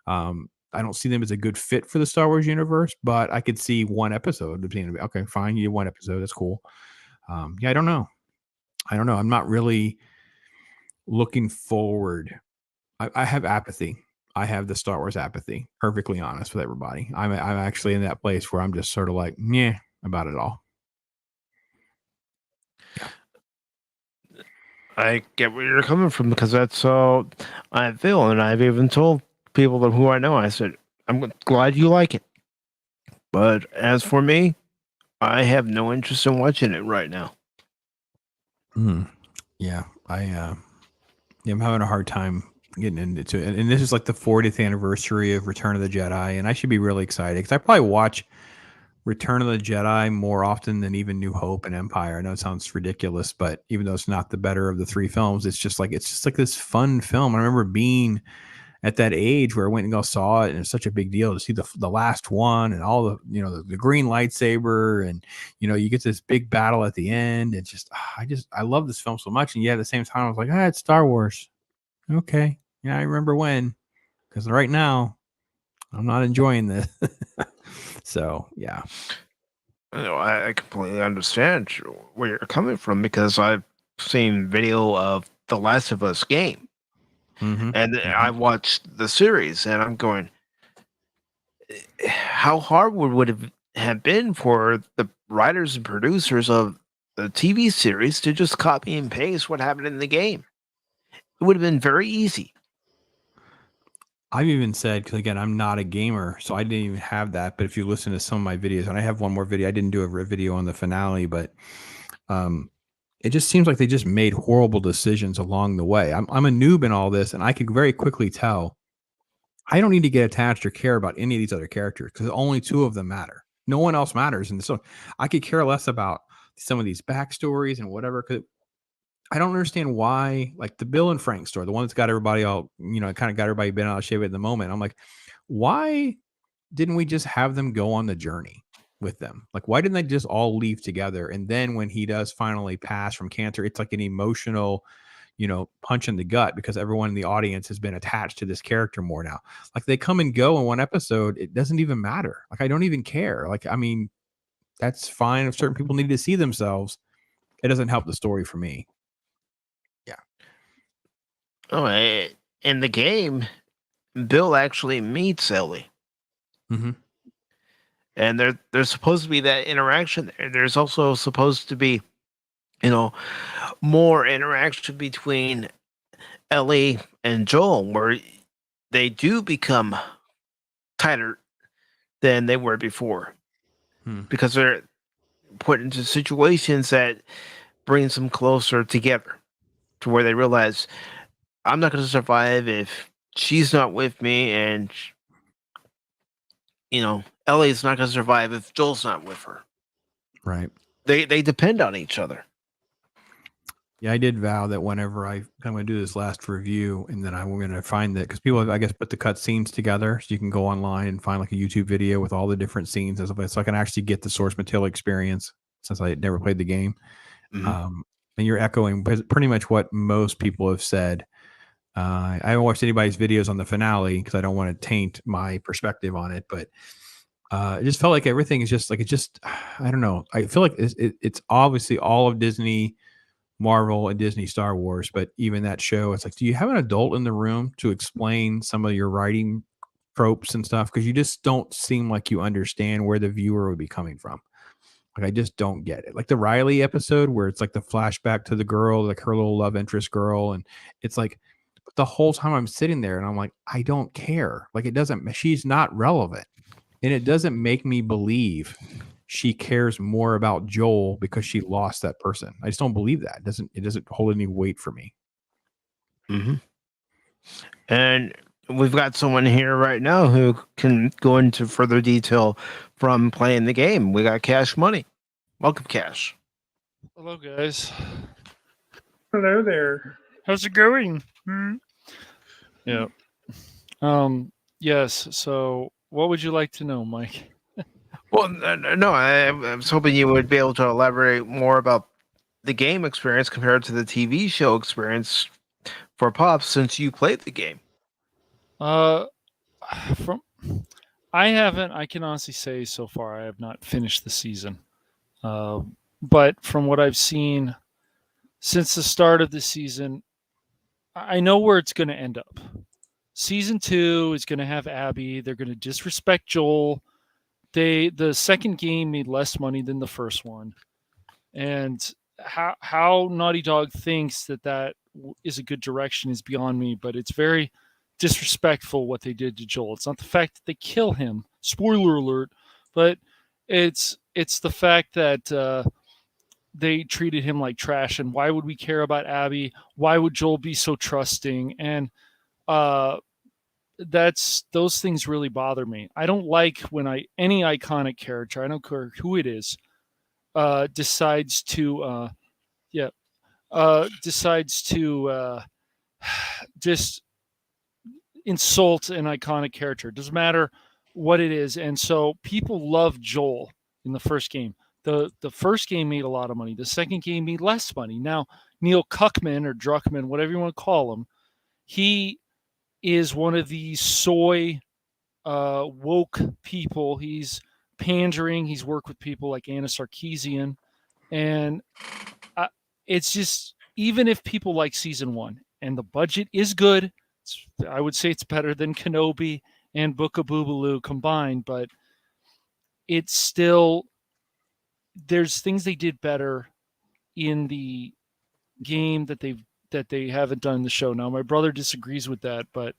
I don't see them as a good fit for the Star Wars universe, but I could see one episode of being, okay, fine, you get one episode. That's cool. Yeah, I don't know. I'm not really looking forward. I have apathy. I have the Star Wars apathy, perfectly honest with everybody. I'm actually in that place where I'm just sort of like, yeah, about it all. I get where you're coming from because that's how I feel. And I've even told people that who I know, I said, I'm glad you like it. But as for me, I have no interest in watching it right now. Yeah, I'm having a hard time getting into it. And this is like the 40th anniversary of Return of the Jedi. And I should be really excited because I probably watch Return of the Jedi more often than even New Hope and Empire. I know it sounds ridiculous, but even though it's not the better of the three films, it's just like this fun film. I remember being at that age where I went and go saw it, and it's such a big deal to see the last one and all the, you know, the green lightsaber, and you know, you get this big battle at the end. It's just I love this film so much, and yet at the same time I was like, it's Star Wars. Okay, yeah, I remember when, because right now I'm not enjoying this. So yeah. You know, I completely understand where you're coming from because I've seen video of the Last of Us game, and I watched the series, and I'm going, how hard would it have been for the writers and producers of the TV series to just copy and paste what happened in the game? It would have been very easy. I've even said, because again, I'm not a gamer, so I didn't even have that. But if you listen to some of my videos, and I have one more video, I didn't do a video on the finale, but it just seems like they just made horrible decisions along the way. I'm a noob in all this, and I could very quickly tell I don't need to get attached or care about any of these other characters because only two of them matter. No one else matters. And so I could care less about some of these backstories and whatever. Because I don't understand why, like the Bill and Frank story, the one that's got everybody all, you know, kind of got everybody bent out of shape at the moment. I'm like, why didn't we just have them go on the journey with them? Like, why didn't they just all leave together? And then when he does finally pass from cancer, it's like an emotional, you know, punch in the gut because everyone in the audience has been attached to this character more now. Like they come and go in one episode. It doesn't even matter. Like, I don't even care. Like, I mean, that's fine if certain people need to see themselves. It doesn't help the story for me. Yeah. Oh, in the game, Bill actually meets Ellie. And there's supposed to be that interaction there. There's also supposed to be, you know, more interaction between Ellie and Joel, where they do become tighter than they were before, because they're put into situations that brings them closer together, to where they realize I'm not going to survive if she's not with me, and you know, Ellie's not going to survive if Joel's not with her. Right. They depend on each other. Yeah, I did vow that whenever I'm going to do this last review, and then I'm going to find that because people have, I guess, put the cut scenes together, so you can go online and find like a YouTube video with all the different scenes and stuff, so I can actually get the source material experience since I had never played the game. And you're echoing pretty much what most people have said. I haven't watched anybody's videos on the finale because I don't want to taint my perspective on it, but it just felt like everything is just like, I don't know. I feel like it's obviously all of Disney, Marvel, and Disney Star Wars, but even that show, it's like, do you have an adult in the room to explain some of your writing tropes and stuff? Because you just don't seem like you understand where the viewer would be coming from. Like, I just don't get it. Like the Riley episode where it's like the flashback to the girl, like her little love interest girl, and it's like the whole time I'm sitting there and I'm like, I don't care. Like, she's not relevant, and it doesn't make me believe she cares more about Joel because she lost that person. I just don't believe that. It doesn't hold any weight for me. And we've got someone here right now who can go into further detail from playing the game. We got Cash Money. Welcome, Cash. Hello, guys. Hello there. How's it going? Yeah. Yes. So What would you like to know, Mike? Well, no, I was hoping you would be able to elaborate more about the game experience compared to the TV show experience for Pops, since you played the game. From I can honestly say so far I have not finished the season. But from what I've seen since the start of the season, I know where it's going to end up. Season 2 is going to have Abby. They're going to disrespect Joel. The second game made less money than the first one, and how Naughty Dog thinks that is a good direction is beyond me. But it's very disrespectful what they did to Joel. It's not the fact that they kill him, spoiler alert, but it's the fact that they treated him like trash. And why would we care about Abby? Why would Joel be so trusting? And those things really bother me. I don't like when any iconic character, I don't care who it is, decides to just insult an iconic character. It doesn't matter what it is. And so people love Joel in the first game. The first game made a lot of money. The second game made less money. Now, Neil Cuckman or Druckmann, whatever you want to call him, he is one of these soy woke people. He's pandering. He's worked with people like Anna Sarkeesian. And it's just, even if people like season 1 and the budget is good, I would say it's better than Kenobi and Book of Boobaloo combined, but it's still, there's things they did better in the game that they haven't done in the show. Now, my brother disagrees with that, but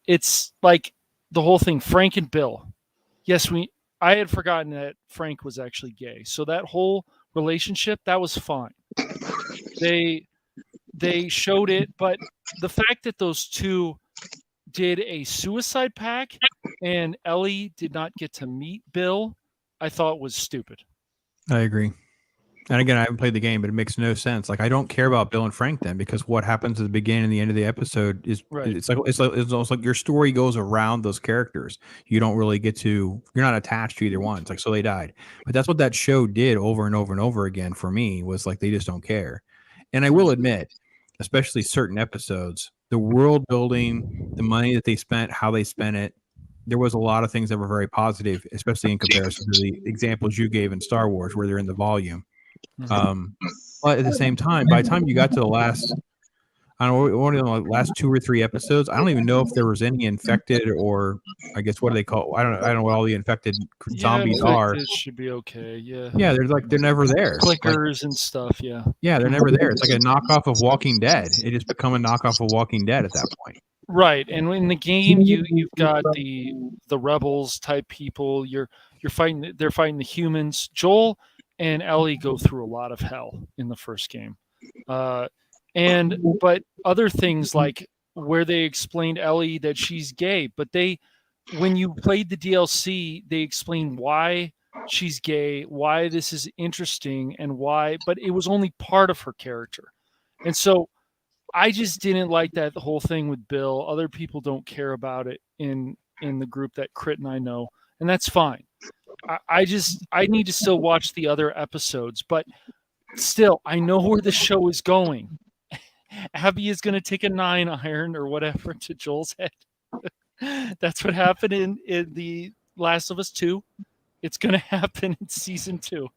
it's like the whole thing, Frank and Bill. Yes, I had forgotten that Frank was actually gay. So that whole relationship, that was fine. They showed it, but the fact that those two did a suicide pact and Ellie did not get to meet Bill, I thought was stupid. I agree. And again, I haven't played the game, but it makes no sense. Like, I don't care about Bill and Frank then, because what happens at the beginning and the end of the episode is right. It's almost like your story goes around those characters. You don't really you're not attached to either one. It's like, so they died. But that's what that show did over and over and over again for me, was like, they just don't care. And I will admit, especially certain episodes, the world building, the money that they spent, how they spent it, there was a lot of things that were very positive, especially in comparison to the examples you gave in Star Wars, where they're in the volume. But at the same time, by the time you got to the last, I don't know, one of the last 2 or 3 episodes, I don't even know if there was any infected, or I guess what do they call? I don't know what all the infected zombies are. It should be okay. Yeah. Yeah, they're never there. Clickers and stuff. Yeah. Yeah, they're never there. It's like a knockoff of Walking Dead. It just become a knockoff of Walking Dead at that point. Right, and in the game, you've got the rebels type people. They're fighting the humans. Joel and Ellie go through a lot of hell in the first game, but other things like where they explained Ellie that she's gay, but when you played the DLC, they explained why she's gay, why this is interesting, and why, but it was only part of her character, and so I just didn't like that whole thing with Bill. Other people don't care about it in the group that Crit and I know, and that's fine. I need to still watch the other episodes, but still, I know where the show is going. Abby is going to take a 9 iron or whatever to Joel's head. That's what happened in the Last of Us 2. It's going to happen in season 2.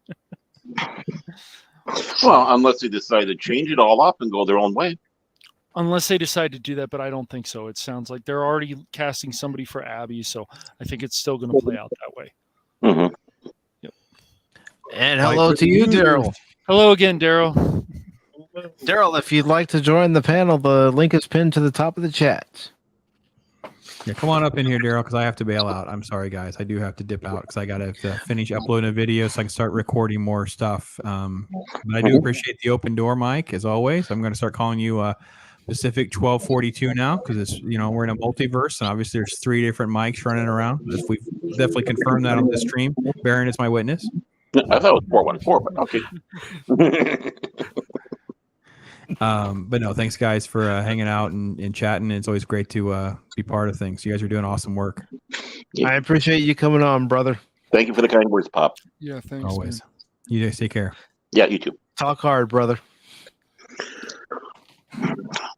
Well, unless they decide to change it all up and go their own way. Unless they decide to do that, but I don't think so. It sounds like they're already casting somebody for Abby, so I think it's still going to play out that way. Mm-hmm. Yep. And hello to you, Daryl. Hello again, Daryl. Daryl, if you'd like to join the panel, the link is pinned to the top of the chat. Yeah, come on up in here, Daryl, because I have to bail out. I'm sorry, guys. I do have to dip out because I got to finish uploading a video so I can start recording more stuff. But I do appreciate the open door, Mike, as always. I'm going to start calling you PACIFIC414 now, because it's, we're in a multiverse, and obviously there's 3 different mics running around. We've definitely confirmed that on the stream. Baron is my witness. I thought it was 414, but okay. But no, thanks guys for hanging out and chatting. It's always great to be part of things. You guys are doing awesome work. I appreciate you coming on, brother. Thank you for the kind words, Pop. Yeah, thanks. Always. Man. You guys take care. Yeah, you too. Talk hard, brother.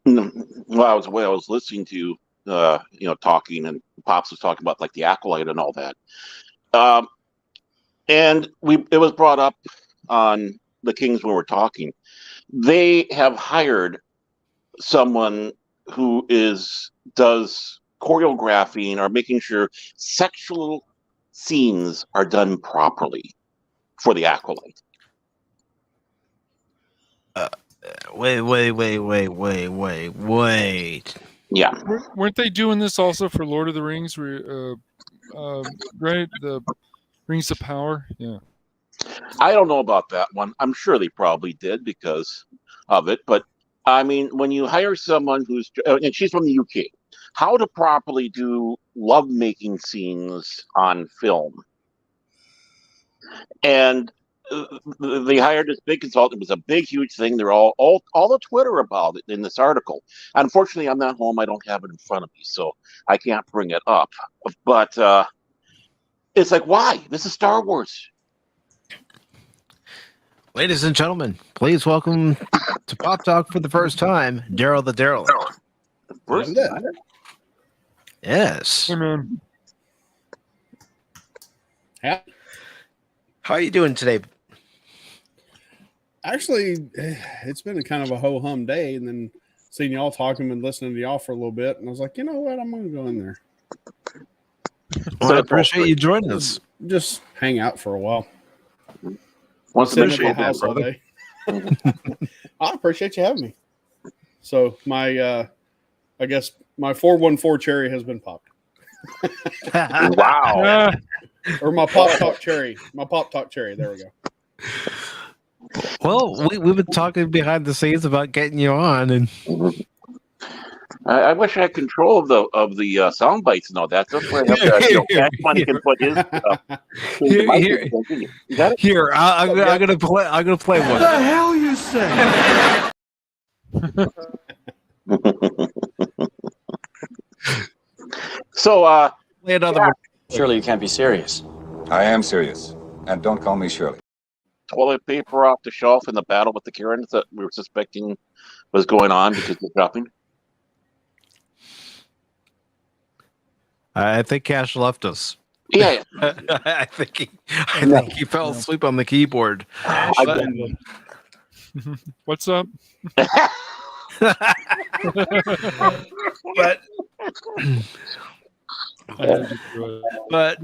Well, I was listening to talking, and Pops was talking about like the acolyte and all that. And it was brought up on the Kings when we're talking. They have hired someone who does choreographing or making sure sexual scenes are done properly for the acolyte. Wait. Yeah. Weren't they doing this also for Lord of the Rings? Right, the Rings of Power. Yeah. I don't know about that one. I'm sure they probably did because of it. But I mean, when you hire someone and she's from the UK, how to properly do lovemaking scenes on film. And they hired this big consultant. It was a big, huge thing. They're all the Twitter about it in this article. Unfortunately, I'm not home. I don't have it in front of me, so I can't bring it up. But it's like, why? This is Star Wars. Ladies and gentlemen, please welcome to Pop Talk for the first time, Daryl the Derelict. First time? Yes. Hey, man. Yeah. How are you doing today? Actually, it's been a kind of a ho-hum day, and then seeing y'all talking and listening to y'all for a little bit, and I was like, you know what, I'm going to go in there. Well, I appreciate you joining us. Just hang out for a while. Once Sit at the house all day. I appreciate you having me. So my, I guess my 414 cherry has been popped. Wow. Or my Pop Talk cherry. My Pop Talk cherry. There we go. Well, we've been talking behind the scenes about getting you on, and I wish I had control of the sound bites and all that. That's where I have to, Cashman can put his. Here, I'm gonna play one. What the hell you say? So, play another one. Surely you can't be serious. I am serious. And don't call me Shirley. Toilet paper off the shelf in the battle with the Karens that we were suspecting was going on because of shopping. I think Cash left us. Yeah. I think he fell asleep on the keyboard. What's up? But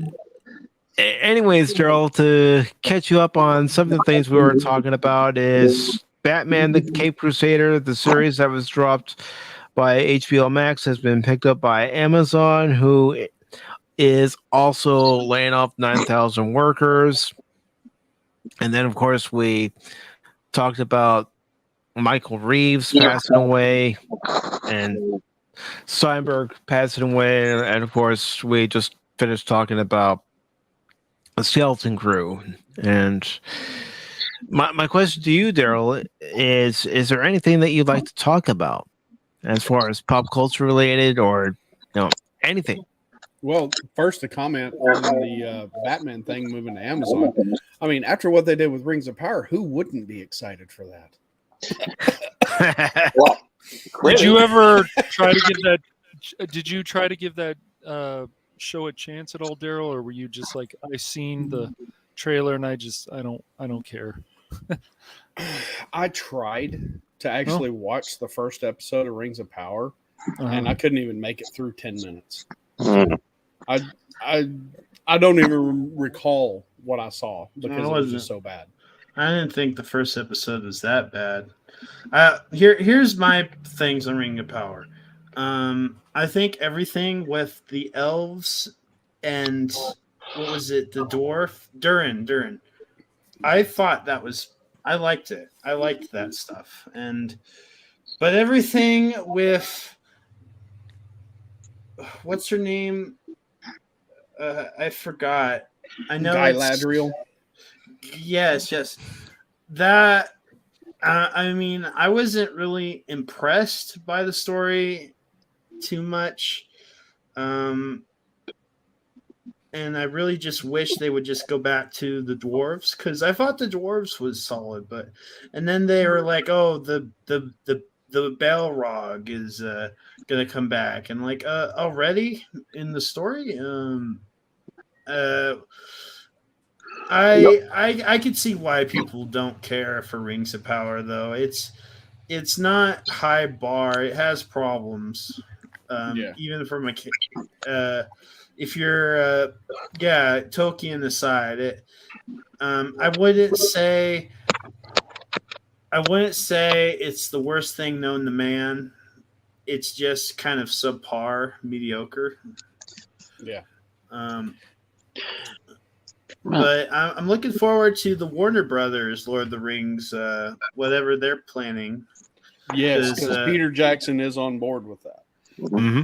anyways, Gerald, to catch you up on some of the things we were talking about is Batman the Cape Crusader, the series that was dropped by HBO Max, has been picked up by Amazon, who is also laying off 9,000 workers. And then, of course, we talked about Michael Reeves passing away and Steinberg passing away. And, of course, we just finished talking about the Skeleton Crew. And my question to you, Daryl, is there anything that you'd like to talk about as far as pop culture related or anything? Well, first, a comment on the Batman thing moving to Amazon. I mean, after what they did with Rings of Power, who wouldn't be excited for that? Well, did you ever try to give that? Did you try to give that show a chance at all, Daryl, or were you just like, I seen the trailer and I don't care? I tried to actually watch the first episode of Rings of Power, and I couldn't even make it through 10 minutes. I don't even recall what I saw because it was just so bad. I didn't think the first episode was that bad. Here's my things on Ring of Power. I think everything with the elves and what was it, the dwarf? Durin. I thought that was, I liked it. I liked that stuff. But everything with, what's her name? I forgot. I know Guy Ladriel. Yes. That I mean, I wasn't really impressed by the story too much. And I really just wish they would just go back to the dwarves, because I thought the dwarves was solid, and then they were like, oh, the Balrog is gonna come back, and like already in the story. I could see why people don't care for Rings of Power, though. It's not high bar. It has problems. Even from if you're Tolkien aside, I wouldn't say it's the worst thing known to man. It's just kind of subpar, mediocre. Yeah. But I'm looking forward to the Warner Brothers Lord of the Rings, whatever they're planning. Yes, because Peter Jackson is on board with that. Mm-hmm.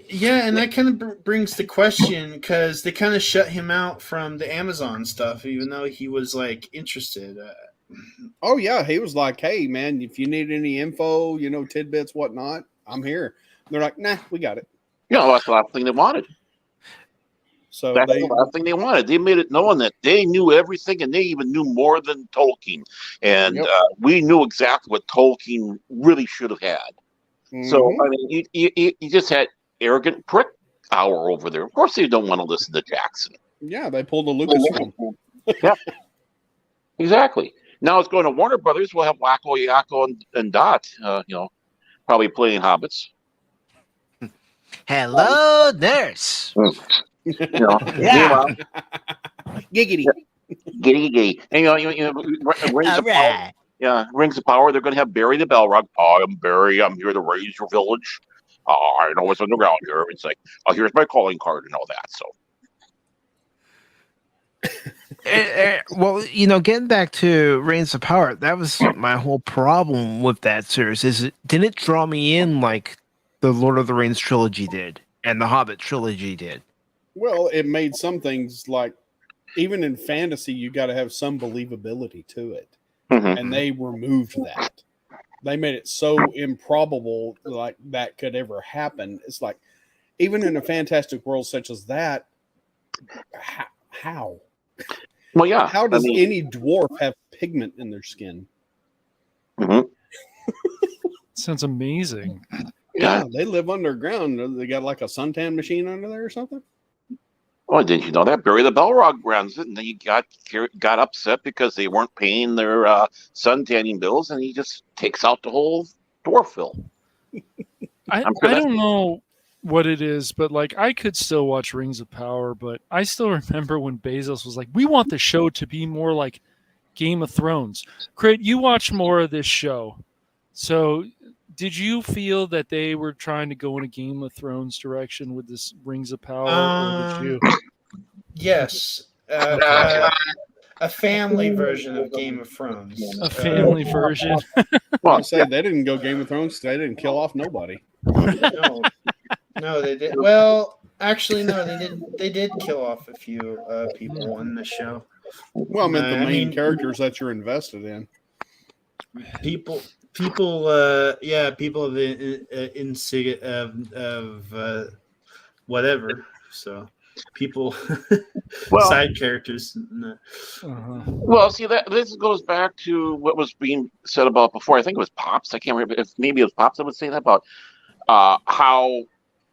Yeah, and that kind of brings the question, because they kind of shut him out from the Amazon stuff, even though he was like interested. Oh yeah, he was like, "Hey man, if you need any info, tidbits, whatnot, I'm here." They're like, "Nah, we got it." Yeah, that's the last thing they wanted. So that's the last thing they wanted. They made it known that they knew everything, and they even knew more than Tolkien. And we knew exactly what Tolkien really should have had. Mm-hmm. So I mean, you just had arrogant prick power over there. Of course, they don't want to listen to Jackson. Yeah, they pulled a Lucasfilm. Yeah, exactly. Now it's going to Warner Brothers. We'll have Wacko, Yakko, and Dot. Probably playing hobbits. Hello, nurse. Yeah. Giggity. Giggity. And Rings of Power. Yeah, Rings of Power. They're going to have Barry the Balrog. Oh, I'm Barry. I'm here to raise your village. I know what's underground here. It's like, oh, here's my calling card and all that. So. Well, getting back to Reigns of Power, that was my whole problem with that series. Is it didn't draw me in like the Lord of the Rings trilogy did and the Hobbit trilogy did. Well, it made some things like, even in fantasy, you got to have some believability to it, and they removed that. They made it so improbable, like that could ever happen. It's like, even in a fantastic world such as that, how? Well, yeah. How does any dwarf have pigment in their skin? Sounds amazing. Yeah, they live underground. They got like a suntan machine under there or something. Oh, didn't you know that? Barry the Balrog runs it, and then he got upset because they weren't paying their sun tanning bills, and he just takes out the whole dwarfville. I don't know what it is, but like I could still watch Rings of Power, but I still remember when Bezos was like, "We want the show to be more like Game of Thrones." Crit, you watch more of this show, so did you feel that they were trying to go in a Game of Thrones direction with this Rings of Power? Or did you? Yes. A family version of Game of Thrones. A family version? Well, I'm saying they didn't go Game of Thrones. They didn't kill off nobody. No, they did. Well, actually, no, they didn't. They did kill off a few people on the show. Well, I meant the main characters that you're invested in. People of whatever. So people, side characters. Well, see that this goes back to what was being said about before. I think it was Pops. I can't remember if maybe it was Pops that would say that about how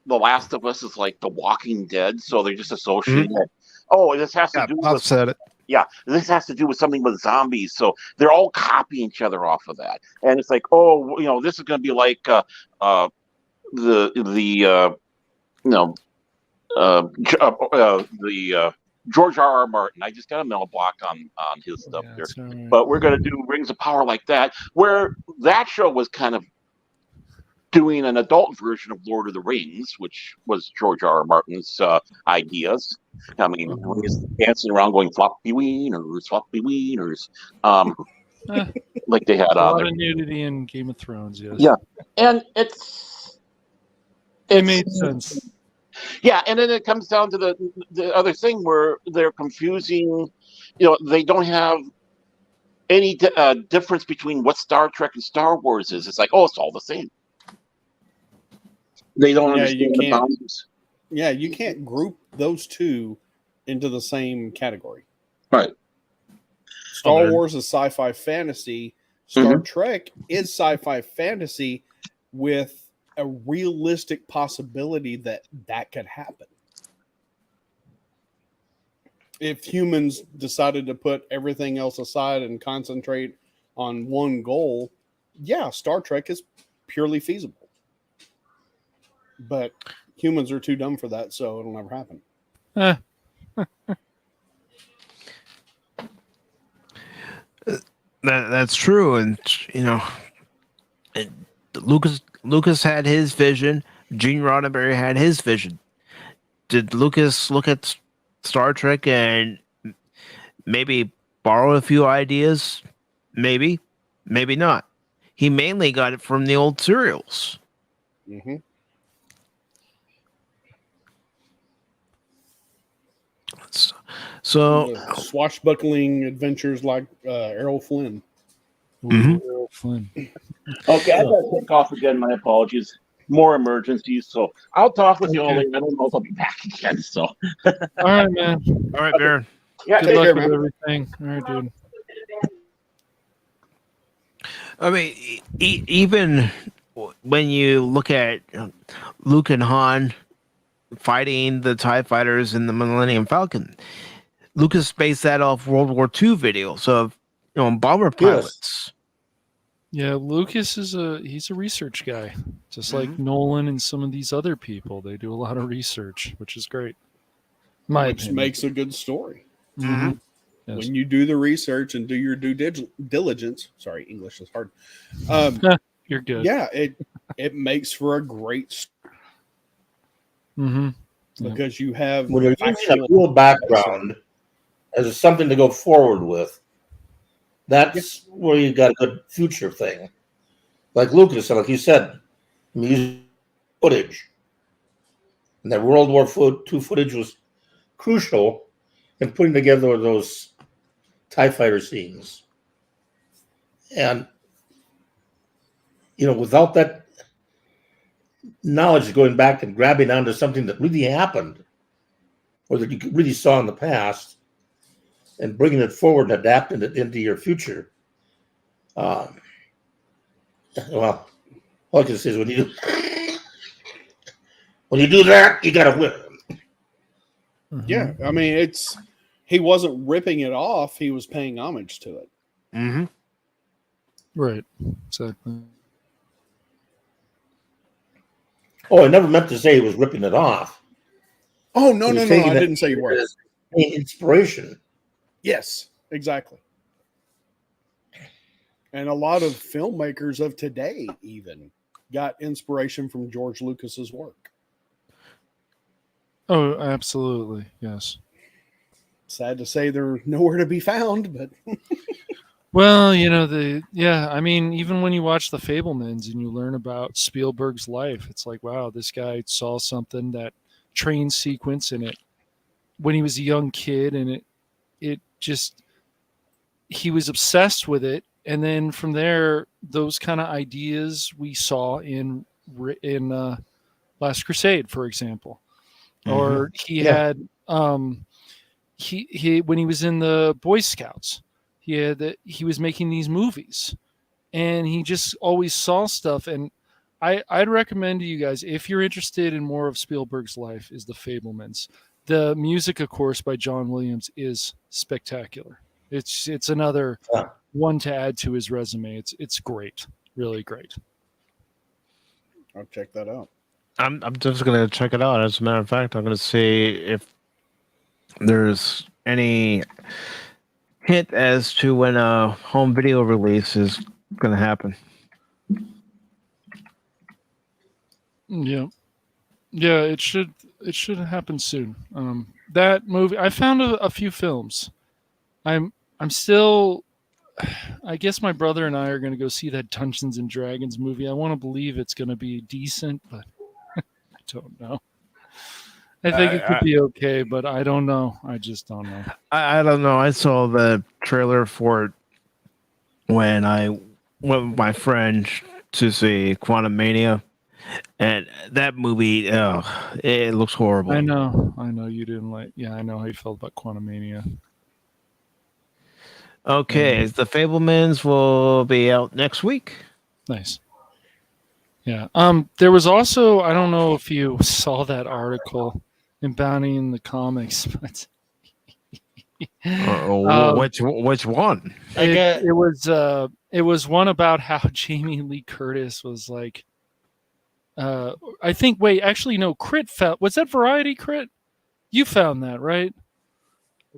The Last of Us is like The Walking Dead. So they're just associating it. Oh, this has to do with. Said it. Yeah, this has to do with something with zombies. So they're all copying each other off of that. And it's like, oh, this is going to be like George R.R. Martin. I just got a mail block on his stuff here. Right. But we're going to do Rings of Power like that, where that show was kind of doing an adult version of Lord of the Rings, which was George R.R. Martin's ideas. I mean, when he's dancing around going floppy wieners, like they had a lot of nudity in Game of Thrones. Yes. Yeah, and it made sense. Yeah, and then it comes down to the other thing where they're confusing. They don't have any difference between what Star Trek and Star Wars is. It's like, oh, it's all the same. They don't understand the boundaries. Yeah, you can't group those two into the same category. Right. Star Wars is sci-fi fantasy. Star Trek is sci-fi fantasy with a realistic possibility that could happen. If humans decided to put everything else aside and concentrate on one goal, yeah, Star Trek is purely feasible. But humans are too dumb for that, so it'll never happen. That's true, and Lucas had his vision. Gene Roddenberry had his vision. Did Lucas look at Star Trek and maybe borrow a few ideas? Maybe, maybe not. He mainly got it from the old serials. Mm-hmm. So swashbuckling adventures like Errol Flynn. Errol Flynn. Okay, I gotta take off again. My apologies. More emergencies, so I'll talk with you only. I don't know if I'll be back again. So, all right, man. All right, Baron. Yeah, good luck care, with man. everything. All right, dude. I mean, even when you look at Luke and Han fighting the TIE fighters in the Millennium Falcon, Lucas based that off World War II videos of bomber pilots. Yeah, Lucas he's a research guy, just like Nolan and some of these other people. They do a lot of research, which is great. Which makes a good story. Mm-hmm. Yes. When you do the research and do your due diligence, sorry, English is hard. You're good. Yeah, it makes for a great story. Because you have when you're using a real background as something to go forward with. That's where you got a good future thing. Like Lucas, like you said, music footage. And that World War II footage was crucial in putting together those TIE fighter scenes. And, without that knowledge going back and grabbing onto something that really happened or that you really saw in the past, and bringing it forward and adapting it into your future. Well, all I can say is when you do that, you got to win. Yeah, I mean, he wasn't ripping it off; he was paying homage to it. Mm-hmm. Right. Exactly. Oh, I never meant to say he was ripping it off. Oh no, I didn't say you were. Inspiration. Yes, exactly. And a lot of filmmakers of today even got inspiration from George Lucas's work. Oh, absolutely. Yes. Sad to say they're nowhere to be found, but well, I mean, even when you watch The Fabelmans and you learn about Spielberg's life, it's like, wow, this guy saw something, that train sequence in it when he was a young kid, and it he was obsessed with it. And then from there, those kind of ideas we saw in Last Crusade, for example, or he had, he when he was in the Boy Scouts, he was making these movies, and he just always saw stuff. And I'd recommend to you guys, if you're interested in more of Spielberg's life, is The Fabelmans. The music, of course, by John Williams is spectacular. It's another one to add to his resume. It's great, really great. I'll check that out. I'm just gonna check it out. As a matter of fact, I'm gonna see if there's any hint as to when a home video release is gonna happen. Yeah, it should happen soon. That movie, I found a few films. I'm still, I guess my brother and I are going to go see that Dungeons and Dragons movie. I want to believe it's going to be decent, but I don't know. I think it could be okay, but I don't know. I just don't know. I don't know. I saw the trailer for it when I went with my friend to see Quantum Mania, and that movie, it looks horrible. I know you didn't like. Yeah, I know how you felt about Quantumania. Okay, the Fablemans will be out next week. Nice. Yeah. There was also, I don't know if you saw that article in Bounty in the Comics, but which one? It was one about how Jamie Lee Curtis was like, I think. Wait, actually, no. Crit found. Was that Variety Crit? You found that, right?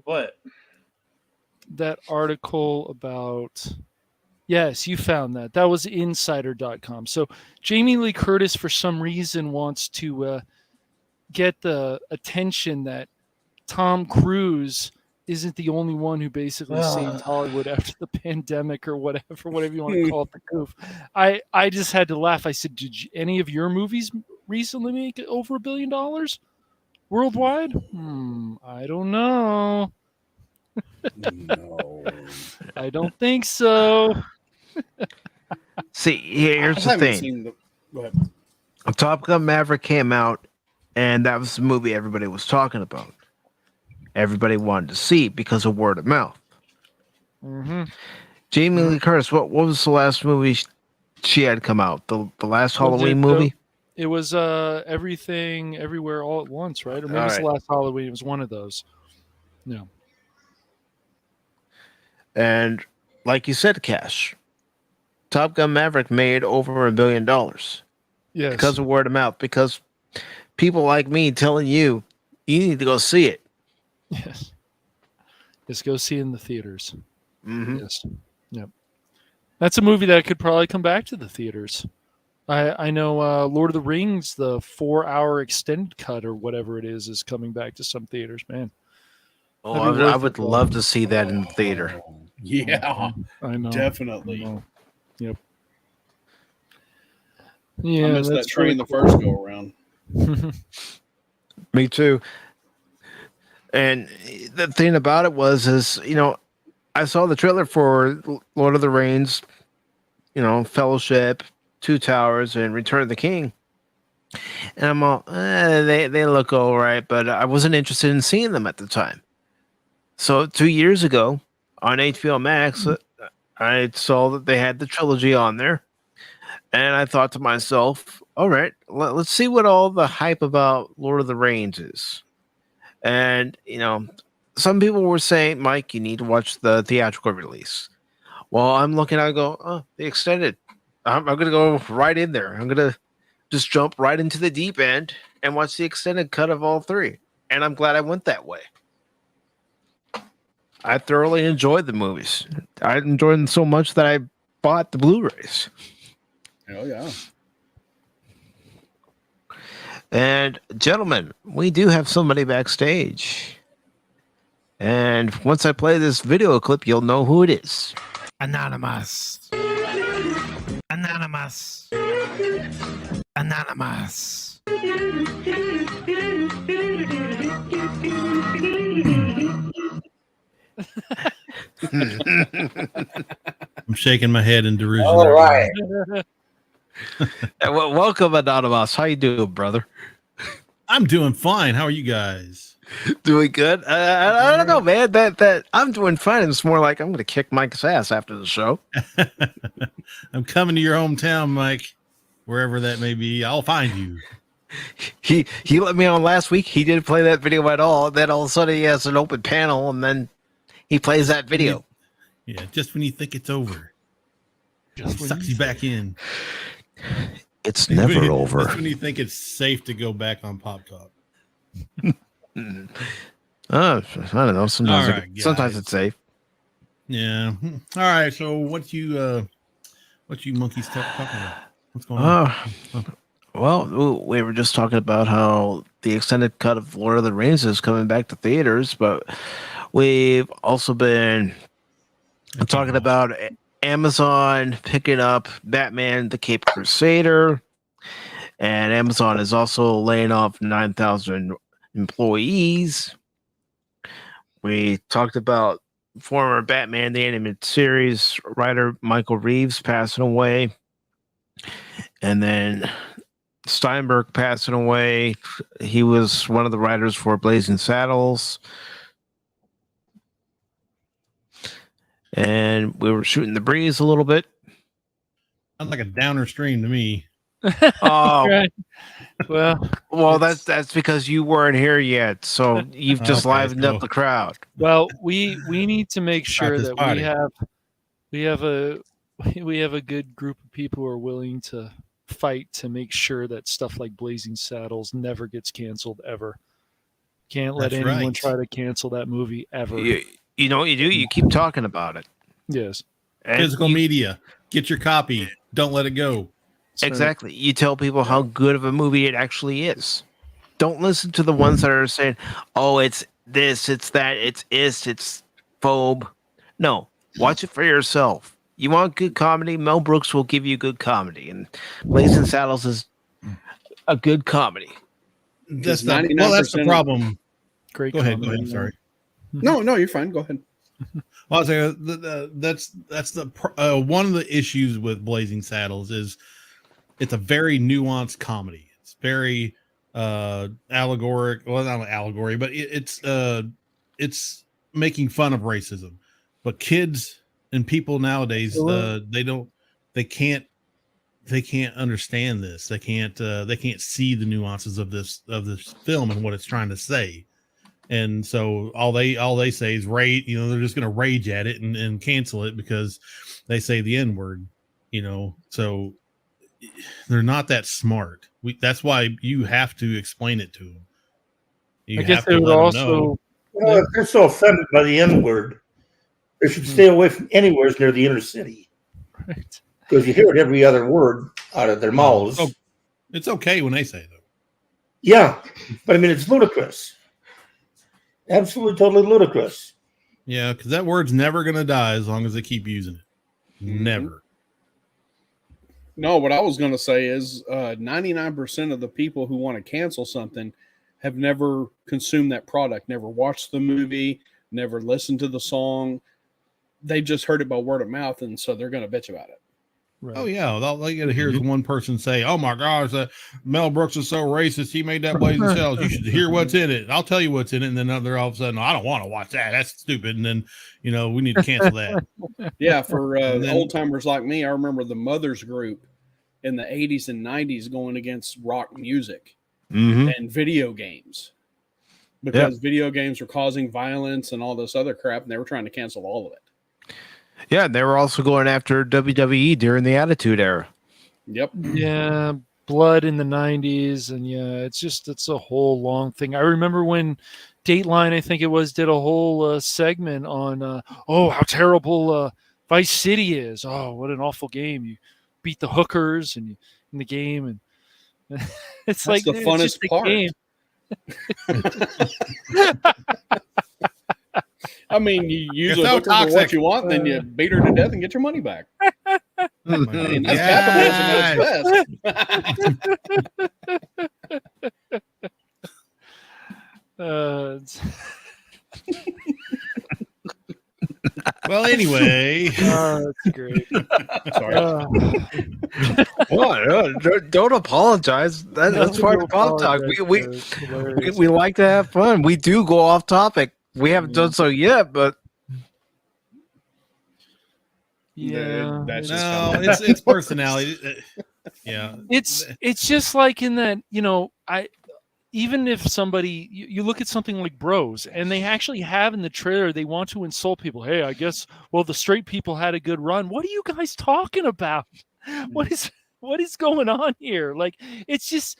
What? That article about. Yes, you found that. That was insider.com. So Jamie Lee Curtis, for some reason, wants to get the attention that Tom Cruise isn't the only one who basically saved Hollywood after the pandemic or whatever you want to call it, the goof. I just had to laugh. I said, did any of your movies recently make over $1 billion worldwide? I don't know. No. I don't think so. See, here's the thing. Go ahead. Top Gun Maverick came out, and that was the movie everybody was talking about. Everybody wanted to see because of word of mouth. Mm-hmm. Jamie Lee Curtis, what was the last movie she had come out? The last Halloween movie? It was Everything, Everywhere, All at Once, right? Or maybe it's the last Halloween. It was one of those. Yeah. And like you said, Cash, Top Gun Maverick made over $1 billion. Yes. Because of word of mouth. Because people like me telling you, you need to go see it. Yes. Just go see it in the theaters. Mm-hmm. Yes. Yep. That's a movie that could probably come back to the theaters. I know Lord of the Rings, the 4-hour extended cut or whatever it is coming back to some theaters, man. Oh, I would love to see that in the theater. Yeah, I know. Definitely. I know. Yep. I Yeah, missed that that's train the pretty first go around. Me too. And the thing about it is, I saw the trailer for Lord of the Rings, Fellowship, Two Towers, and Return of the King. And I'm all, they look all right, but I wasn't interested in seeing them at the time. So 2 years ago on HBO Max, I saw that they had the trilogy on there. And I thought to myself, all right, let's see what all the hype about Lord of the Rings is. And, some people were saying, Mike, you need to watch the theatrical release. Well, I'm looking, I go, oh, the extended. I'm going to go right in there. I'm going to just jump right into the deep end and watch the extended cut of all three. And I'm glad I went that way. I thoroughly enjoyed the movies. I enjoyed them so much that I bought the Blu-rays. Oh, yeah. And gentlemen, we do have somebody backstage. And once I play this video clip, you'll know who it is. Anonymous. Anonymous. Anonymous. I'm shaking my head in derision. All right. Well, welcome, Anonymous. How you doing, brother? I'm doing fine. How are you guys? Doing good. I don't know, man. That I'm doing fine. It's more like I'm going to kick Mike's ass after the show. I'm coming to your hometown, Mike, wherever that may be. I'll find you. He let me on last week. He didn't play that video at all. Then all of a sudden he has an open panel, and then he plays that video. Yeah, just when you think it's over, just sucks you back in. It's never over. Just when you think it's safe to go back on Pop Talk. I don't know. Sometimes it's safe. Yeah. All right. So what you monkeys talking about? What's going on? Well, we were just talking about how the extended cut of Lord of the Rings is coming back to theaters, but we've also been talking about Amazon picking up Batman: The Cape Crusader, and Amazon is also laying off 9,000 employees. We talked about former Batman the Animated Series writer Michael Reeves passing away, and then Steinberg passing away. He was one of the writers for Blazing Saddles. And we were shooting the breeze a little bit. Sounds like a downer stream to me. Oh, Right. well, that's because you weren't here yet, so you've just Okay, livened up the crowd. Well, we need to make sure this that party. we have a good group of people who are willing to fight to make sure that stuff like Blazing Saddles never gets canceled ever. Can't let That's anyone right. try to cancel that movie ever. You know what you do? You keep talking about it. Yes. And Physical media. Get your copy. Don't let it go. Exactly. You tell people how good of a movie it actually is. Don't listen to the ones that are saying, "Oh, it's this, it's that, it's phobe." No, watch it for yourself. You want good comedy? Mel Brooks will give you good comedy, and Blazing Saddles is a good comedy. That's the problem. Great. Go ahead. comedy. Sorry. No, you're fine. Go ahead. Well, I'll say that's one of the issues with Blazing Saddles is it's a very nuanced comedy. It's very allegoric. Well, not allegory, but it's making fun of racism. But kids and people nowadays, they can't understand this. They can't see the nuances of this film and what it's trying to say. And so all they say is rage. You know, they're just going to rage at it and cancel it because they say the N-word. You know, so they're not that smart. That's why you have to explain it to them. I guess they would also. If they're so offended by the N-word, they should stay away from anywhere near the inner city. Right. Because you hear it every other word out of their mouths. Oh, it's okay when they say though. Yeah, but I mean it's ludicrous. Absolutely, totally ludicrous. Yeah, because that word's never going to die as long as they keep using it. Never. No, what I was going to say is 99% of the people who want to cancel something have never consumed that product, never watched the movie, never listened to the song. They just heard it by word of mouth, and so they're going to bitch about it. Right. Oh yeah, all you got to hear is one person say, "Oh my gosh, Mel Brooks is so racist. He made that Blazing Saddles. You should hear what's in it. I'll tell you what's in it." And then they're all of a sudden, "I don't want to watch that. That's stupid." And then we need to cancel that. Yeah, for old timers like me, I remember the Mothers Group in the 80s and 90s going against rock music and video games because video games were causing violence and all this other crap, and they were trying to cancel all of it. Yeah, they were also going after WWE during the Attitude Era. Yep. Yeah, blood in the 90s, and it's a whole long thing. I remember when Dateline, I think it was, did a whole segment on how terrible Vice City is. Oh, what an awful game. You beat the hookers and in the game, and it's That's like the funnest part. Game. I mean, you usually look for what you want, then you beat her to death and get your money back. I mean, that's capitalism at its best. Well, anyway. That's great. Sorry. Don't apologize. That's part of Pop Talk. We like to have fun. We do go off topic. We haven't done so yet, but yeah, it's personality. Yeah, it's just like in that even if somebody you look at something like Bros, and they actually have in the trailer they want to insult people. Hey, I guess the straight people had a good run. What are you guys talking about? What is going on here? Like it's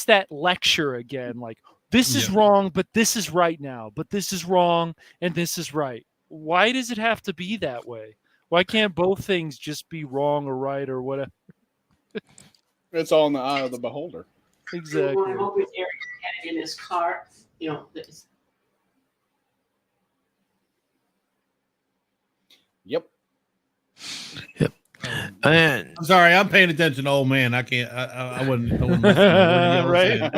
that lecture again. Like this is wrong, but this is right now. But this is wrong and this is right. Why does it have to be that way? Why can't both things just be wrong or right or whatever? It's all in the eye of the beholder. Exactly. I hope with Eric had it in his car. Yep. And I'm sorry, I'm paying attention, old man. I can't. I wouldn't. Right. Wait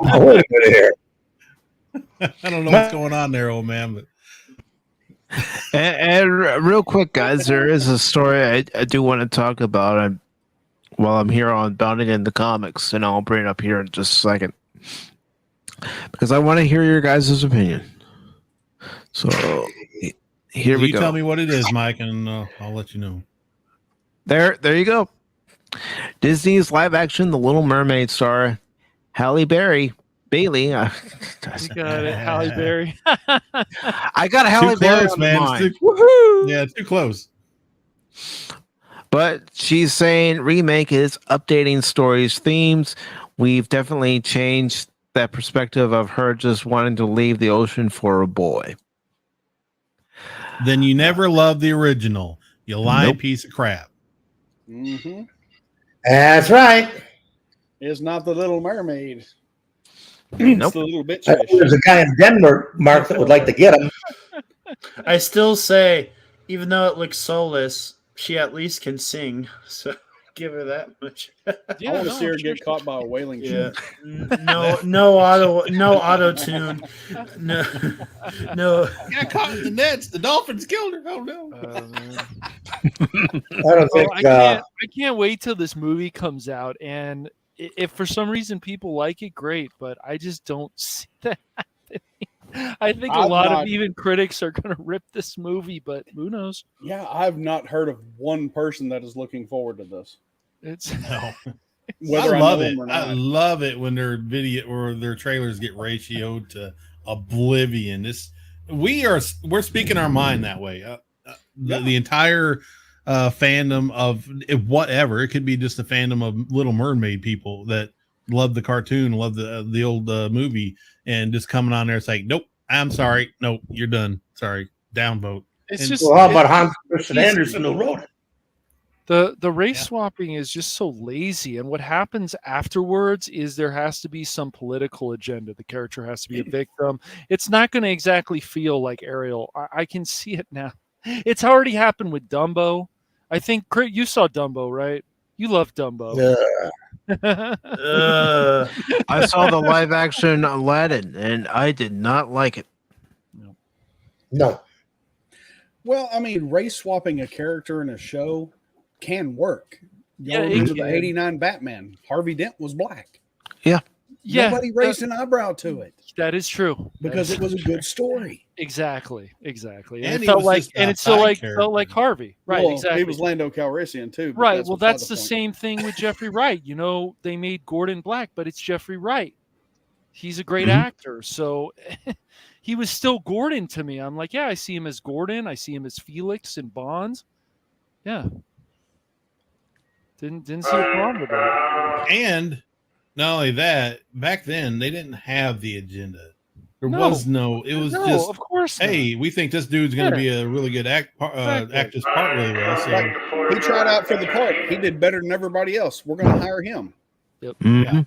a minute here. I don't know what's going on there, old man. But And real quick, guys, there is a story I do want to talk about while I'm here on Bounding in the Comics, and I'll bring it up here in just a second because I want to hear your guys' opinion. So here we go. You tell me what it is, Mike, and I'll let you know. There you go. Disney's live-action The Little Mermaid star Halle Bailey. You got it, Halle Berry. I got Halle Berry on mine. Yeah, too close. But she's saying remake is updating stories, themes. We've definitely changed that perspective of her just wanting to leave the ocean for a boy. Then you never loved the original. You lying piece of crap. Mm-hmm. That's right. It's not the Little Mermaid. Nope. It's the little bitch I fish. think there's a guy in Denver, Mark, that would like to get him. I still say, even though it looks soulless, she at least can sing. So give her that much. I want to see her get caught by a whaling ship. No auto tune. No. Got caught in the nets. The dolphins killed her. Oh no. I don't think. I can't wait till this movie comes out, and if for some reason people like it, great. But I just don't see that happening. I think a lot of even critics are going to rip this movie, but who knows? Yeah, I've not heard of one person that is looking forward to this. It's no. Whether I love it. or not. I love it when their video or their trailers get ratioed to oblivion. We're speaking our mind that way. The entire fandom of whatever. It could be just a fandom of Little Mermaid people that love the cartoon, love the old movie, and just coming on there it's like, nope, I'm sorry, nope, you're done. Sorry, downvote. It's just well, how about Hans Christian Andersen who wrote it? The race swapping is just so lazy, and what happens afterwards is there has to be some political agenda. The character has to be a victim. It's not going to exactly feel like Ariel. I can see it now. It's already happened with Dumbo. I think you saw Dumbo, right? You love Dumbo. I saw the live action Aladdin, and I did not like it. No. Well, I mean, race swapping a character in a show can work. Yeah, Remember the '89 Batman? Harvey Dent was black. Yeah. Nobody raised an eyebrow to it. That is true because it was a good story. Exactly. And And it he felt was like, just and a it still side felt like Harvey, right? Well, exactly. He was Lando Calrissian too. but Right. Well, beside that's the point. same thing with Jeffrey Wright. You know, they made Gordon black, but it's Jeffrey Wright. He's a great actor, so he was still Gordon to me. I'm like, yeah, I see him as Gordon. I see him as Felix and Bonds. Yeah. Didn't see a problem with that. And not only that, back then they didn't have the agenda. It was just, of course. Hey, we think this dude's going to be a really good act this part really well. So He tried out for the part. He did better than everybody else. We're going to hire him. Yep. Yeah.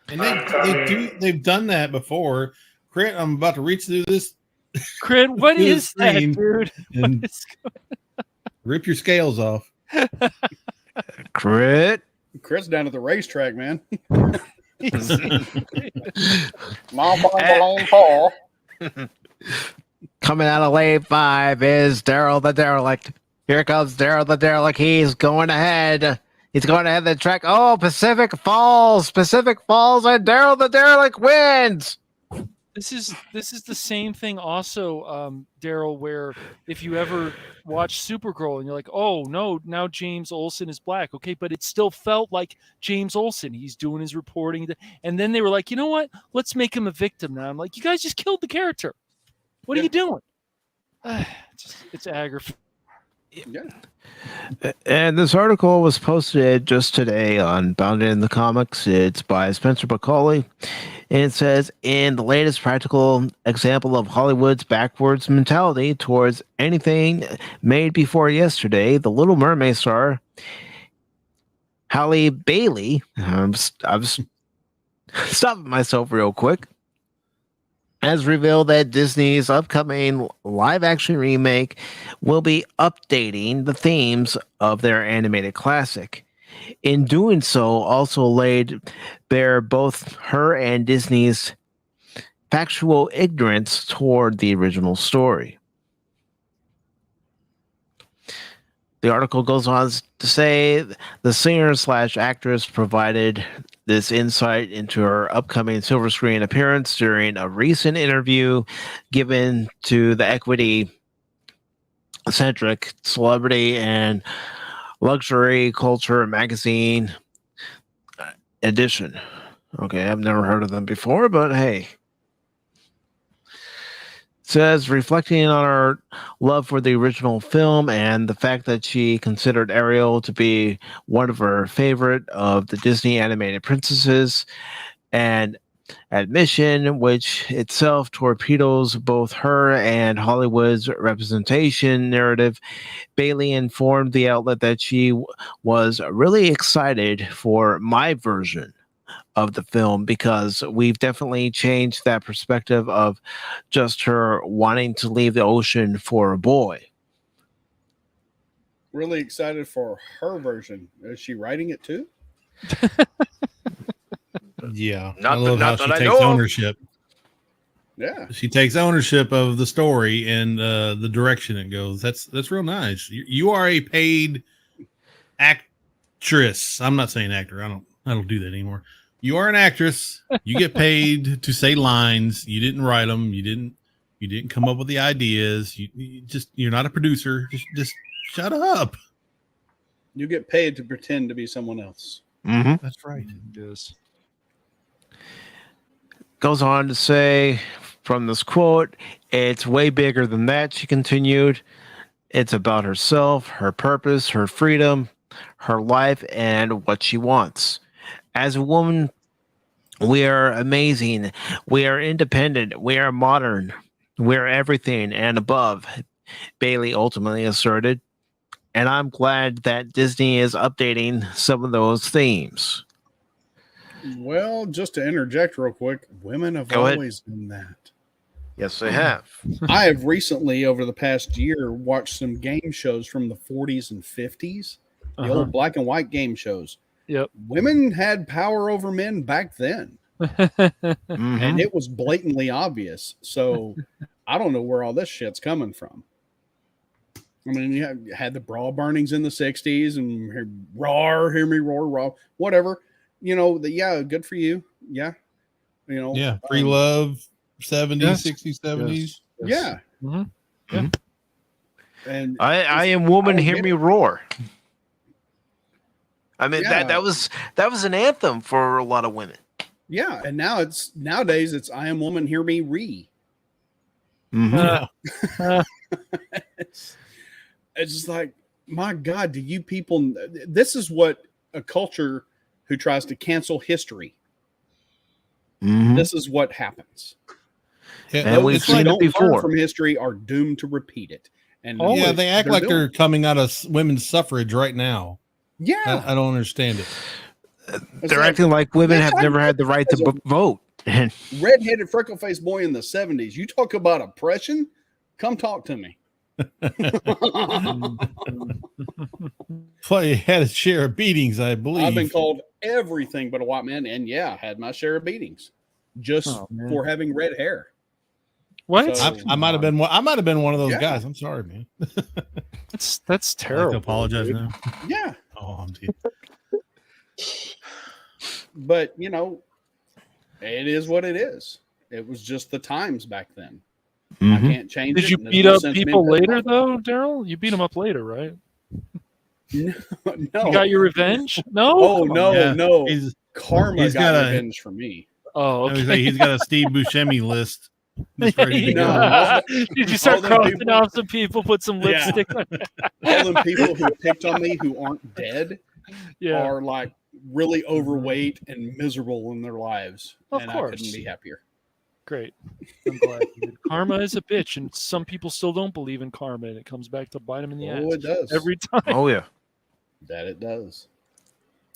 And they've done that before. Crit, I'm about to reach through this. Crit, what is that, dude? And rip your scales off. Crit's down at the racetrack, man. Coming out of lane 5 is Daryl the Derelict. Here comes Daryl the Derelict. He's going ahead. He's going ahead the track. Oh, Pacific Falls, and Daryl the Derelict wins. This is the same thing also, Daryl, where if you ever watch Supergirl and you're like, oh no, now James Olsen is black. Okay, but it still felt like James Olsen. He's doing his reporting. And then they were like, you know what? Let's make him a victim now. I'm like, you guys just killed the character. What are you doing? It's aggravating. Yeah. And this article was posted just today on Bounded in the Comics. It's by Spencer Bacoli. And it says, in the latest practical example of Hollywood's backwards mentality towards anything made before yesterday, the Little Mermaid star Halle Bailey, I'm stopping myself real quick, has revealed that Disney's upcoming live-action remake will be updating the themes of their animated classic. In doing so, also laid bare both her and Disney's factual ignorance toward the original story. The article goes on to say the singer/actress provided this insight into her upcoming silver screen appearance during a recent interview given to the equity-centric celebrity and luxury culture magazine edition. Okay, I've never heard of them before, but hey. Says reflecting on her love for the original film and the fact that she considered Ariel to be one of her favorite of the Disney animated princesses, and admission which itself torpedoes both her and Hollywood's representation narrative. Bailey informed the outlet that she was really excited for my version of the film because we've definitely changed that perspective of just her wanting to leave the ocean for a boy. Really excited for her version. Is she writing it too? Yeah. Not I love that- how not she that I takes know of. ownership. Yeah. She takes ownership of the story and the direction it goes. That's real nice. You are a paid actress. I'm not saying actor. I don't do that anymore. You are an actress. You get paid to say lines. You didn't write them. You didn't come up with the ideas. You're not a producer. Just shut up. You get paid to pretend to be someone else. Mm-hmm. That's right. Yes. Goes on to say from this quote, it's way bigger than that, she continued. It's about herself, her purpose, her freedom, her life, and what she wants. As a woman, we are amazing. We are independent. We are modern. We are everything and above, Bailey ultimately asserted. And I'm glad that Disney is updating some of those themes. Well, just to interject real quick, women have Go ahead. always done that. Yes, they have. I have recently, over the past year, watched some game shows from the 40s and 50s, the old black and white game shows. Yep. Women had power over men back then, and it was blatantly obvious. So I don't know where all this shit's coming from. I mean, you had the bra burnings in the 60s and roar, hear me roar, roar, whatever. You know, yeah, good for you. Yeah. You know, Yeah. Free love, 70s, Yes. 60s, 70s. Yeah. Mm-hmm. Yeah. And I am woman, hear me roar. I mean, Yeah. that was an anthem for a lot of women. yeah. And nowadays it's I am woman, hear me re. It's just like, my God, do you people, this is what a culture who tries to cancel history. This is what happens. Yeah, And we've Those who seen it don't learn before. from history are doomed to repeat it. And Yeah, they act like doing they're it. coming out of women's suffrage right now. Yeah. I don't understand it. It's They're like, acting like women yeah, have never had the right to vote. redheaded freckle-faced boy in the 70s. You talk about oppression? Come talk to me. Well, you had a share of beatings, I believe. I've been called everything but a white man, and yeah, I had my share of beatings just for having red hair. What? So- I might have been one. I might have been one of those Yeah. guys. I'm sorry, man. That's I have to terrible. apologize dude. now. Yeah. Oh, I'm kidding. But, you know, it is what it is. It was just the times back then. I can't change Did it. you and there's beat no up sense in me people being later pissed though, Daryl? You beat them up later, right? off. No. You got your revenge? No. Oh, Come on. no, Yeah. no. He's Karma he's got got a- revenge for me. Oh, I was okay. like, he's got a Steve Buscemi list. Just ready to No, go. all Did you start them crossing people- off some people? Put some Yeah. lipstick on? All them people who picked on me who aren't dead Yeah. are like really overweight and miserable in their lives. Of and course. I couldn't be happier. Great. I'm glad. Dude. Karma is a bitch, and some people still don't believe in karma, and it comes back to bite them in the ass. Oh, it does. Every time. Oh yeah. That it does.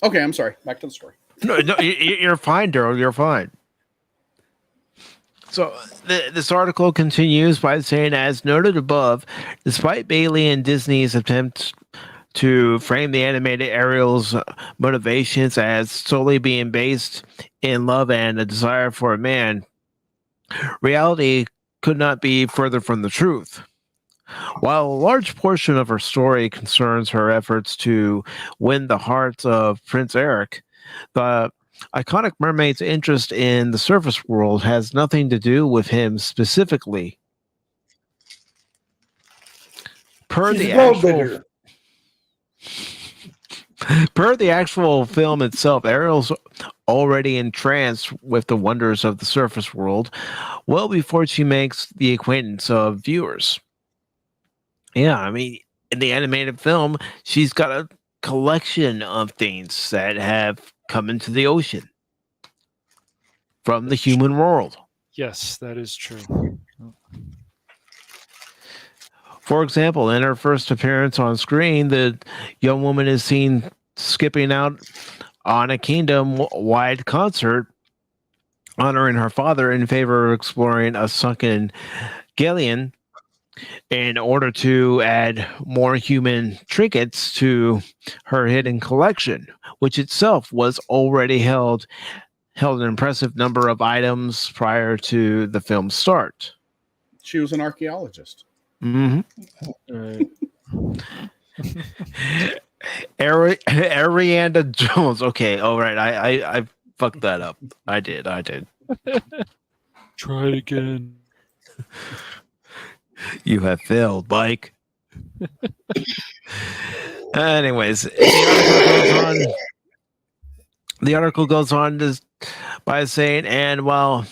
Okay, I'm sorry. Back to the story. No, you're fine, Daryl. You're fine. So this article continues by saying, as noted above, despite Bailey and Disney's attempts to frame the animated Ariel's motivations as solely being based in love and a desire for a man, Reality could not be further from the truth. While a large portion of her story concerns her efforts to win the hearts of Prince Eric, the iconic mermaid's interest in the surface world has nothing to do with him specifically. Per She's the a gold actual digger. Per the actual film itself, Ariel's already entranced with the wonders of the surface world well before she makes the acquaintance of viewers. Yeah, I mean, in the animated film, she's got a collection of things that have come into the ocean from the human world. Yes, that is true. For example, in her first appearance on screen, the young woman is seen skipping out on a kingdom-wide concert honoring her father in favor of exploring a sunken galleon in order to add more human trinkets to her hidden collection, which itself was already held an impressive number of items prior to the film's start. She was an archaeologist. Mm-hmm. Arianda Jones. Okay, all right. I fucked that up. I did. Try it again. You have failed, Mike. Anyways, the article goes on by saying, and while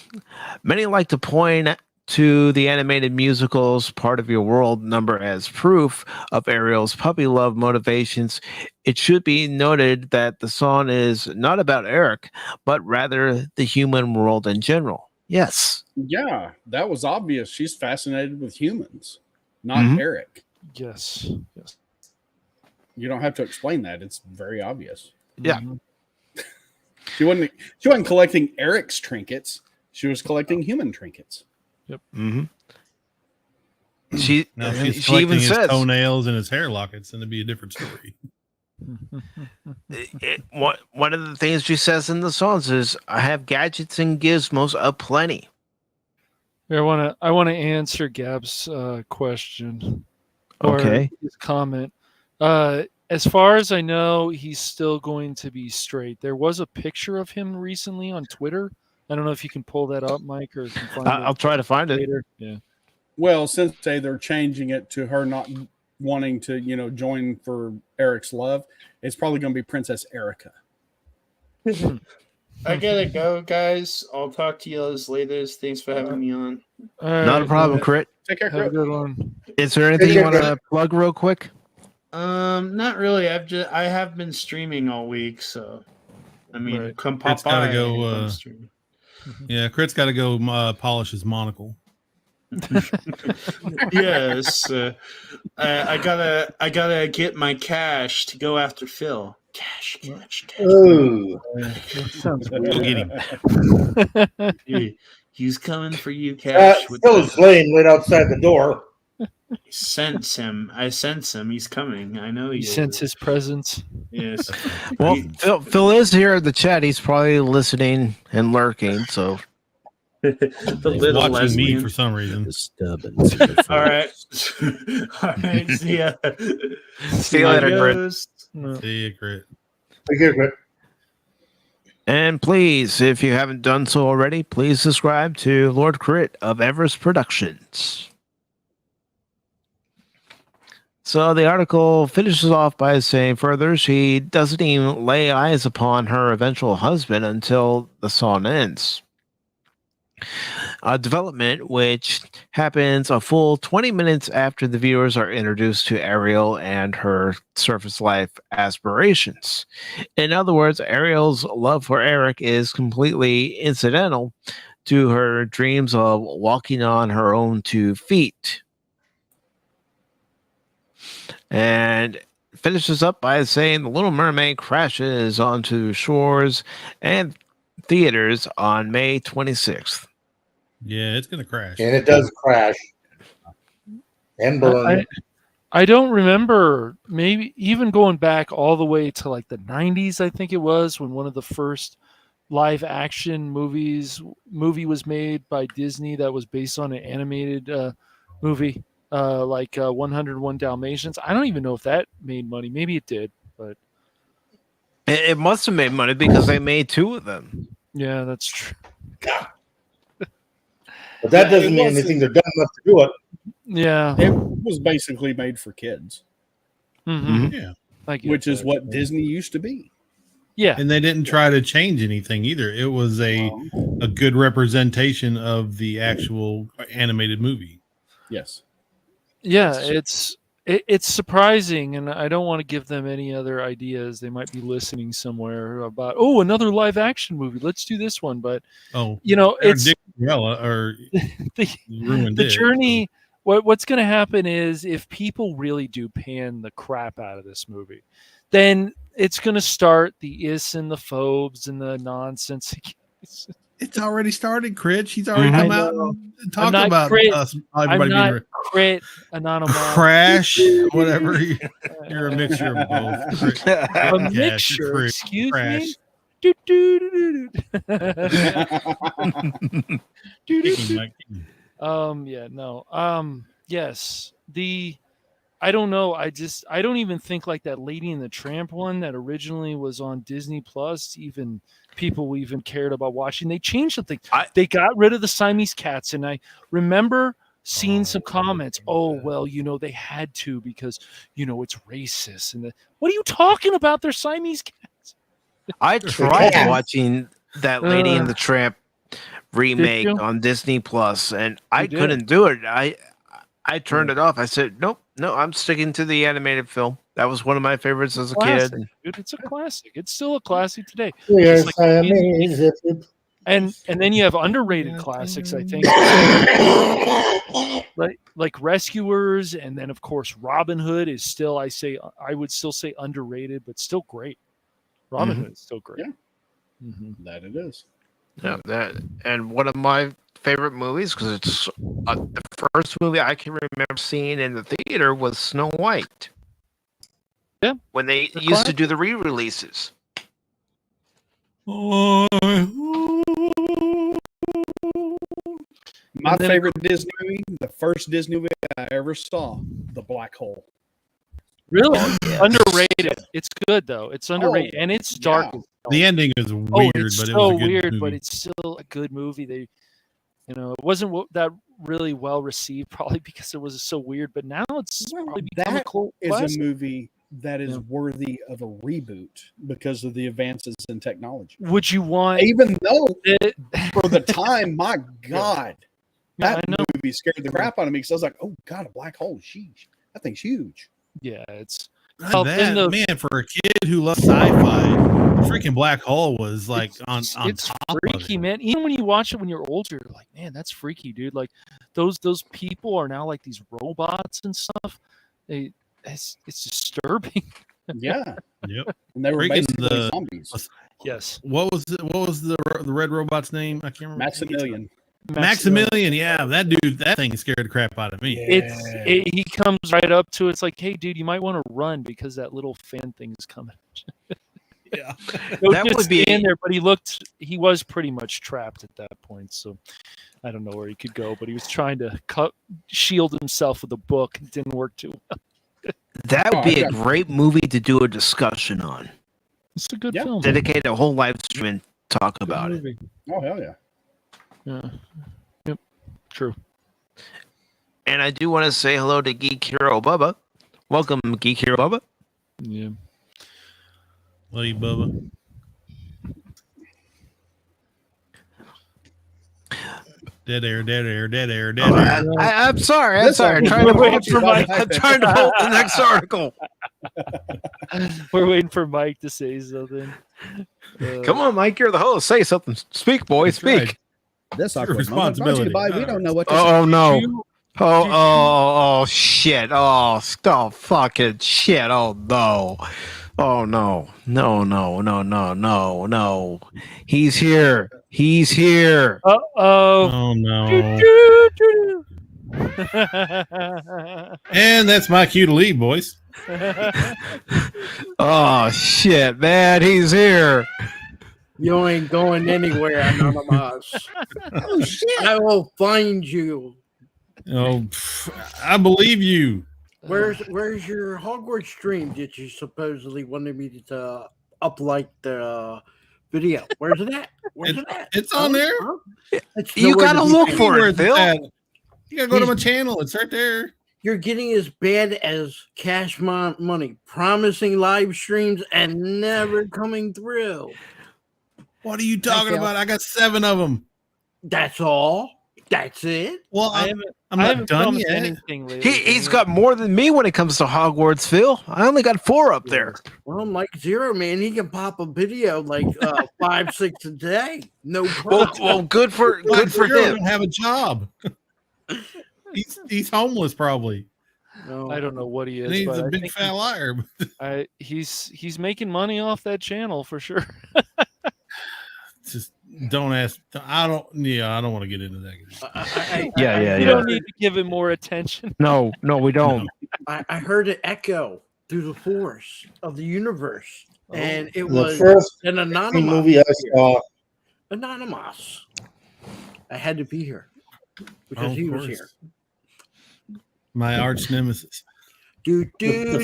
many like to point to the animated musical's Part of Your World number as proof of Ariel's puppy love motivations, it should be noted that the song is not about Eric, but rather the human world in general. Yes. Yeah, that was obvious. She's fascinated with humans, not Eric. Yes. You don't have to explain that. It's very obvious. Yeah. She wasn't collecting Eric's trinkets. She was collecting human trinkets. Yep. She collecting even his says toenails and his hair lockets, and it'd be a different story. One of the things she says in the songs is, "I have gadgets and gizmos aplenty." I want to answer Gab's question. Or Okay. his comment. As far as I know, he's still going to be straight. There was a picture of him recently on Twitter. I don't know if you can pull that up, Mike, or if you can find I'll try to find it. later. Yeah. Well, since they're changing it to her not wanting to, join for Eric's love, it's probably going to be Princess Erica. I gotta go, guys. I'll talk to you later. Thanks for having me on. Not a problem, Crit. Take care, Have a Crit. good one. Is there anything you want to plug real quick? Not really. I have been streaming all week, so I mean, come pop Crit's gotta by. go. I'm streaming. Yeah, Crit's got to go polish his monocle. Yes, I gotta get my cash to go after Phil. Cash. Ooh. Sounds Go get him. He's coming for you, Cash. Phil's laying right outside the door. I sense him. He's coming. I know You sense his presence. Yes. Well, Phil is here in the chat. He's probably listening and lurking. So the He's little watching lesbian. me for some reason. Disturbance. All right. All right. See ya. see you later, Crit. Adios. See you, Crit. Take care, Crit. And please, if you haven't done so already, please subscribe to Lord Crit of Everest Productions. So the article finishes off by saying further, she doesn't even lay eyes upon her eventual husband until the song ends. A development which happens a full 20 minutes after the viewers are introduced to Ariel and her surface life aspirations. In other words, Ariel's love for Eric is completely incidental to her dreams of walking on her own 2 feet. And finishes up by saying The Little Mermaid crashes onto shores and theaters on May 26th. Yeah, it's gonna crash. And it does crash and burn. I don't remember, maybe even going back all the way to like the 90s, I think it was, when one of the first live action movie was made by Disney that was based on an animated movie, like 101 Dalmatians. I don't even know if that made money. Maybe it did, but It must have made money because they made 2 of them. yeah, that's true. But that doesn't mean anything. They're dumb enough to do it. Yeah. It was basically made for kids. Mm-hmm. Yeah. Which is what Disney used to be. Yeah. And they didn't try to change anything either. It was a good representation of the actual animated movie. Yes. Yeah, it's surprising, and I don't want to give them any other ideas. They might be listening somewhere about, another live action movie. Let's do this one. But it's Dick or ruined the it. journey. What's going to happen is if people really do pan the crap out of this movie, then it's going to start the is and the phobes and the nonsense. It's already started, Crit. She's already come out and talked about us. I'm not Crit, Anonymous. Crash, whatever. You're a mixture of both. A mixture, Crit, excuse Crash. me? Do, do, do, do, do. Yeah, no. Yes. I don't know. I don't even think like that Lady and the Tramp one that originally was on Disney Plus, even people even cared about watching. They changed something. They got rid of the Siamese cats, and I remember seeing some comments. Oh, well, they had to because it's racist. And what are you talking about? They're Siamese cats. I tried watching that Lady and the Tramp remake on Disney Plus, and I couldn't do it. I turned it off. I said, nope, no, I'm sticking to the animated film. That was one of my favorites as a kid. Dude, it's a classic. It's still a classic today. Yes, Like, and then you have underrated classics, I think. like Rescuers, and then of course Robin Hood is still, I would still say underrated, but still great. Robin Hood is still great. Yeah. That it is. Yeah, and one of my favorite movies, because it's the first movie I can remember seeing in the theater was Snow White. Yeah, when they used to do the re-releases. My favorite Disney movie, the first Disney movie I ever saw, The Black Hole. Really? Underrated. It's good though. It's underrated, and it's dark. Yeah. The ending is weird, it's but it so was a good weird, movie. but it's still a good movie. It wasn't that really well received, probably because it was so weird. But now it's probably become a cult classic. A movie that is worthy of a reboot because of the advances in technology. Would you want? Even though for the time, my God, that movie scared the crap out of me because I was like, "Oh God, a black hole! Sheesh, that thing's huge." Yeah, it's man, for a kid who loves sci-fi, freaking black hole was like on it's top freaky, man. Even when you watch it when you're older, you're like, man, that's freaky, dude. Like those people are now like these robots and stuff. It's disturbing. Yeah. Yep. And they were Freaking basically zombies. Yes. What was the red robot's name? I can't remember. Maximilian. Yeah, that thing scared the crap out of me. He comes right up to it. It's like, hey, dude, you might want to run because that little fan thing is coming. Yeah, that would be in there, but he was pretty much trapped at that point. So I don't know where he could go, but he was trying to shield himself with a book. It didn't work too well. That would be a great movie to do a discussion on. It's a good film. Dedicate a whole live stream and talk about it. Oh hell yeah. Yeah. Yep. True. And I do want to say hello to Geek Hero Bubba. Welcome, Geek Hero Bubba. Yeah. Love you, Bubba. Dead air. I'm sorry. I'm trying to wait for Mike. I'm trying to hold the next article. We're waiting for Mike to say something. Come on, Mike. You're the host. Say something. Speak, boy. Speak. Right. This awkward responsibility. We don't know what to say. Oh no. Oh shit. Oh fucking shit. Oh no. Oh no. No. He's here. Oh no. And that's my cue to leave, boys. Oh shit, man. He's here. You ain't going anywhere, Anonymous. Oh shit! I will find you. Oh, I believe you. Where's your Hogwarts stream that you supposedly wanted me to up like the video? Where's it at? Where's it at? It's on there. It's You nowhere gotta to be look found. for Where it, it's Phil. at. You gotta go to my channel. It's right there. You're getting as bad as Cash Money, promising live streams and never coming through. What are you talking about? I got 7 of them. That's all. That's it. Well, I I'm haven't not done promised yet. anything lately. He's got more than me when it comes to Hogwarts, Phil. I only got 4 up there. Well, Mike Zero, man, he can pop a video like 5, 6 a day. No Well, problem. good for Don't him. have a job. He's homeless probably. I don't know what he is. And he's but a I big think fat liar. he's making money off that channel for sure. Just don't ask. I don't want to get into that. You don't need to give it more attention. No, we don't. I heard it echo through the force of the universe, and it The was first an anonymous movie I saw. Anonymous. I had to be here because Oh, he of was course. here. My arch nemesis. The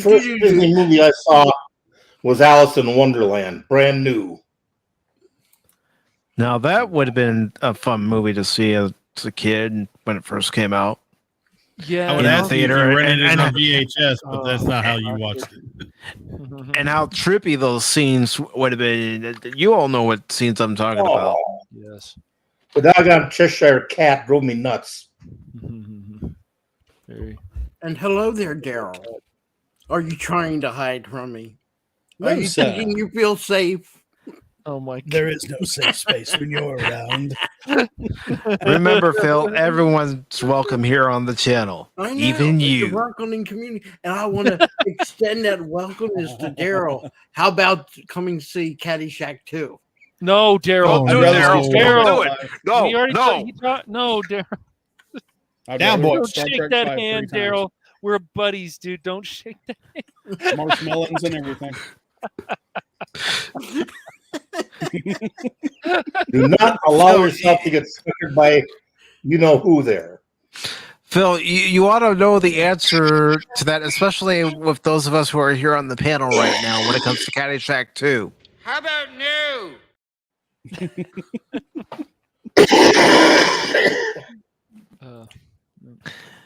first Disney movie I saw was Alice in Wonderland, brand new. Now that would have been a fun movie to see as a kid when it first came out. Yeah, I would in the ask you if you theater, rented it and- on VHS, but that's not how you watched it. And how trippy those scenes would have been. You all know what scenes I'm talking about. Yes. The doggone Cheshire Cat drove me nuts. Very. And hello there, Daryl. Are you trying to hide from me? No, Are you sir. thinking you feel safe? Oh my! There is no safe space when you're around. Remember, Phil, everyone's welcome here on the channel, I know, even it's you. a welcoming community, and I want to extend that welcomeness to Daryl. How about coming see Caddyshack 2? No, Daryl. Don't do it, Daryl. Daryl. Don't do it. No, We already no. no, Daryl. I'd Down, rather boy. watch Don't Star shake Trek that 5 hand, 3 times. Daryl. We're buddies, dude. Don't shake that hand. Marshmallows and everything. Do not allow yourself to get suckered by you know who there. Phil, you ought to know the answer to that, especially with those of us who are here on the panel right now when it comes to Caddyshack 2. How about no?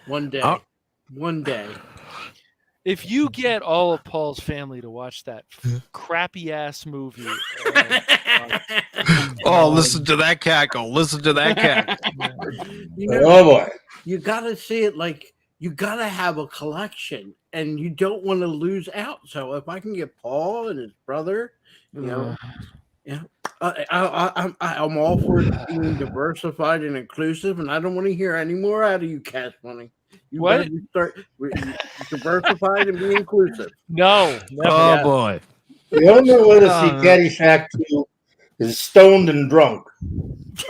One day. Oh. One day. If you get all of Paul's family to watch that crappy ass movie, Oh, listen to that cackle. Listen to that cackle. You know, Oh boy. you gotta see it like you gotta have a collection, and you don't want to lose out. So if I can get Paul and his brother, you know, yeah, I'm all for being diversified and inclusive, and I don't want to hear any more out of you, Cash Money. You What? better start diversified and be inclusive. no, never. Oh, Yeah. boy. The only way to see Caddyshack 2 is stoned and drunk.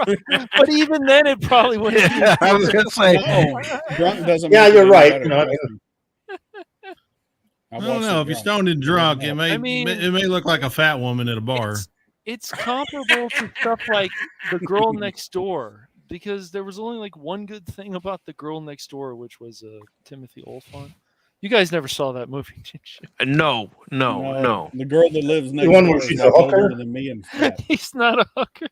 But even then, it probably wouldn't. be I was going to say, No, drunk doesn't. Yeah, make it you're any right. better. You know, I don't know. If you're stoned and drunk, it may I mean- it may look like a fat woman at a bar. It's comparable to stuff like The Girl Next Door, because there was only like one good thing about The Girl Next Door, which was Timothy Olyphant. You guys never saw that movie, did you? no. The girl that lives next one door where is she's like a hooker? older than me and fat. He's not a hooker.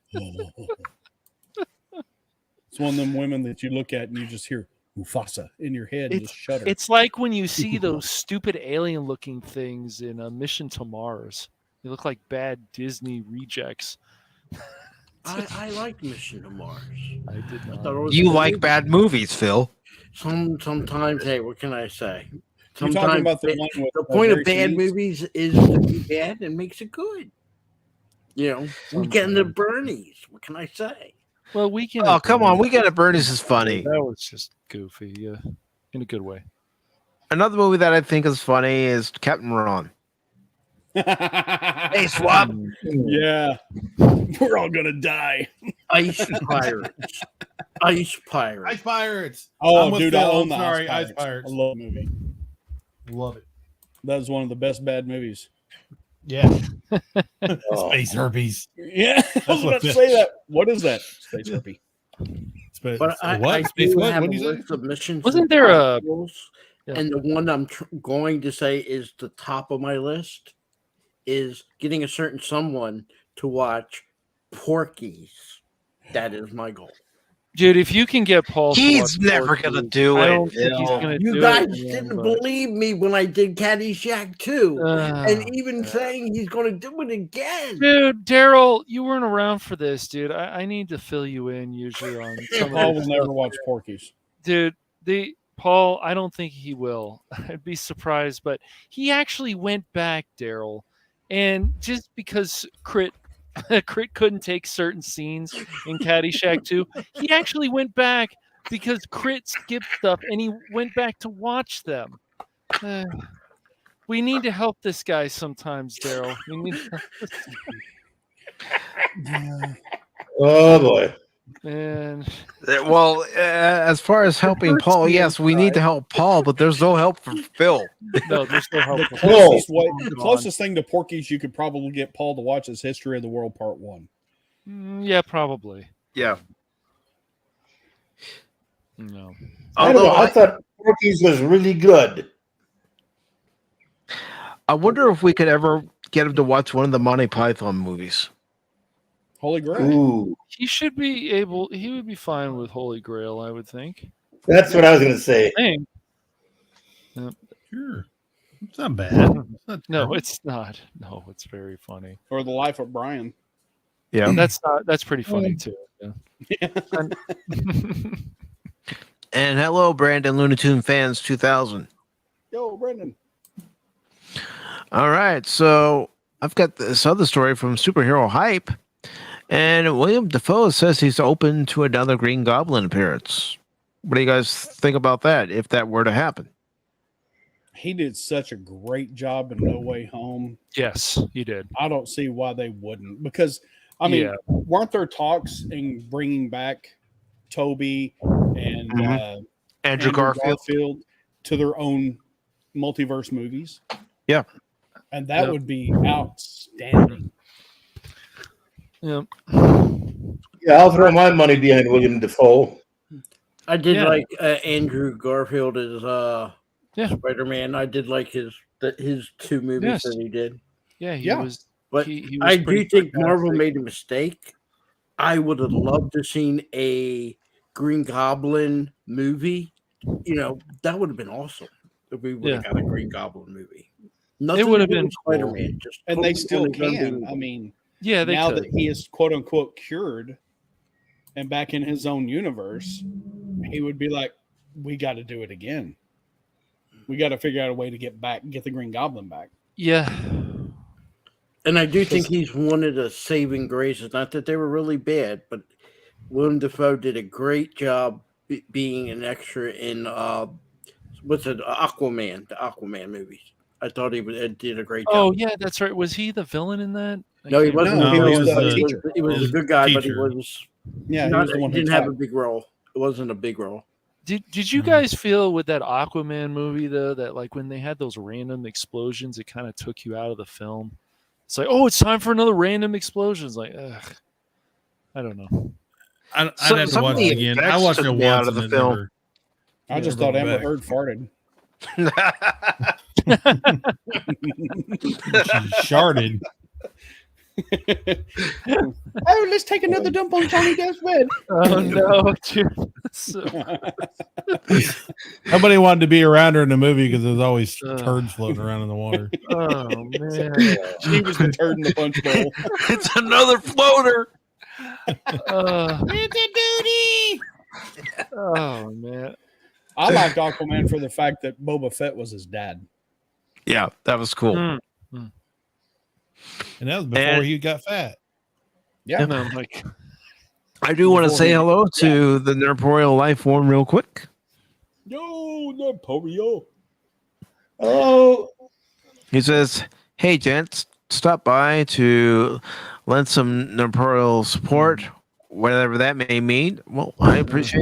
It's one of them women that you look at and you just hear Mufasa in your head and just shudder. It's like when you see those stupid alien-looking things in Mission to Mars. They look like bad Disney rejects. I like Mission to Mars. I did I not. thought it was You a like movie. bad movies, Phil. Sometimes, hey, what can I say? You're talking about the one with the point of Barry bad Sanders? movies is to be bad and makes it good. You know, Weekend at Bernie's. What can I say? Well, Weekend. Oh, at come on. Bernie's- Weekend at Bernie's is funny. That was just goofy, yeah, in a good way. Another movie that I think is funny is Captain Ron. Hey, Swap. Yeah. We're all going to die. Ice Pirates. Ice Pirates. Ice Pirates. Oh, I'm with dude, Phil. I own I'm the sorry, Ice Ice Pirates. Pirates. I love the movie. Love it. That was one of the best bad movies. Yeah. Oh. Space herpes. Yeah, I was about to say that. What is that? Space herpes. But I what? Space do what? have What a do you say? list of missions. Wasn't there a- rules, Yeah. and the one I'm going to say is the top of my list is getting a certain someone to watch Porky's. That is my goal. Dude, if you can get Paul, to He's watch never Porky's, gonna do I it, don't think he's Phil. gonna You do guys it, man, didn't but- believe me when I did Caddyshack 2, and Oh, even saying he's going to do it again. Dude, Daryl, you weren't around for this, dude. I need to fill you in usually on some Paul of will this never stuff. watch Porky's. Dude, Paul, I don't think he will. I'd be surprised, but he actually went back, Daryl, and just because Crit couldn't take certain scenes in Caddyshack 2, he actually went back because Crit skipped stuff, and he went back to watch them. We need to help this guy sometimes, Daryl. We need to help this guy. Oh boy. Man. Well, as far as helping Paul, yes, we need to help Paul, but there's no help for Phil. No, there's no help. The closest thing to Porky's you could probably get Paul to watch is History of the World Part 1. Yeah, probably. Yeah. No. I don't know. I thought Porky's was really good. I wonder if we could ever get him to watch one of the Monty Python movies. Holy Grail. Ooh. He should be able. He would be fine with Holy Grail, I would think. That's what I was going to say. Yeah. Sure. It's not bad. It's not No, terrible. it's not. No, it's very funny. Or The Life of Brian. Yeah. That's pretty funny too. Yeah. And hello, Brandon Looney Tune fans 2000. Yo, Brendan. All right, so I've got this other story from Superhero Hype, and William Dafoe says he's open to another Green Goblin appearance. What do you guys think about that, if that were to happen? He did such a great job in No Way Home. Yes, he did. I don't see why they wouldn't. Because, I mean, Yeah. weren't there talks in bringing back Toby and Andrew Garfield to their own multiverse movies? Yeah. And that would be outstanding. Yeah. Yeah, I'll throw my money behind William Dafoe. I did like Andrew Garfield as Spider-Man. I did like his two movies Yes. that he did. Yeah, he was. But he was I do pretty think Marvel fantastic. made a mistake. I would have loved to seen a Green Goblin movie. You know, that would have been awesome if we would have got a Green Goblin movie. Nothing would have to do been with cool. Spider-Man. Just And they focus still on the gun can. being- I mean, Yeah, they now could. that he is quote unquote cured and back in his own universe, he would be like, we got to do it again. We got to figure out a way to get the Green Goblin back. Yeah. And I do think he's one of the saving graces. Not that they were really bad, but Willem Dafoe did a great job being an extra in what's it, Aquaman, the Aquaman movies. I thought he did a great job. Oh yeah, that's right. Was he the villain in that? I No, he can't wasn't. remember. He the was a good guy, but he teacher. was Yeah, he not, was the one he who didn't have a taught. big role. It wasn't a big role. Did you guys feel with that Aquaman movie though that like when they had those random explosions, it kind of took you out of the film? It's like, oh, it's time for another random explosion. It's like, ugh, I don't know. I'd have to watch it again. I watched it once out of and the it film. never- I just never thought Amber back. Heard farted. She sharded. Oh, let's take another dump on Johnny Depp's bed. Oh no, dude. So- Nobody wanted to be around her in the movie because there's always turds floating around in the water. oh man, She was the turd in the punch bowl. It's another floater. Oh man. I liked Aquaman for the fact that Boba Fett was his dad. Yeah, that was cool. Mm. And that was before And- he got fat. Yeah. And I'm like, I do want to Before say he- hello to the Nerporeal Life Form real quick. Yo, Napoleon. Oh, He says, "Hey, gents, stop by to lend some Nerporeal support, whatever that may mean. Well, I appreciate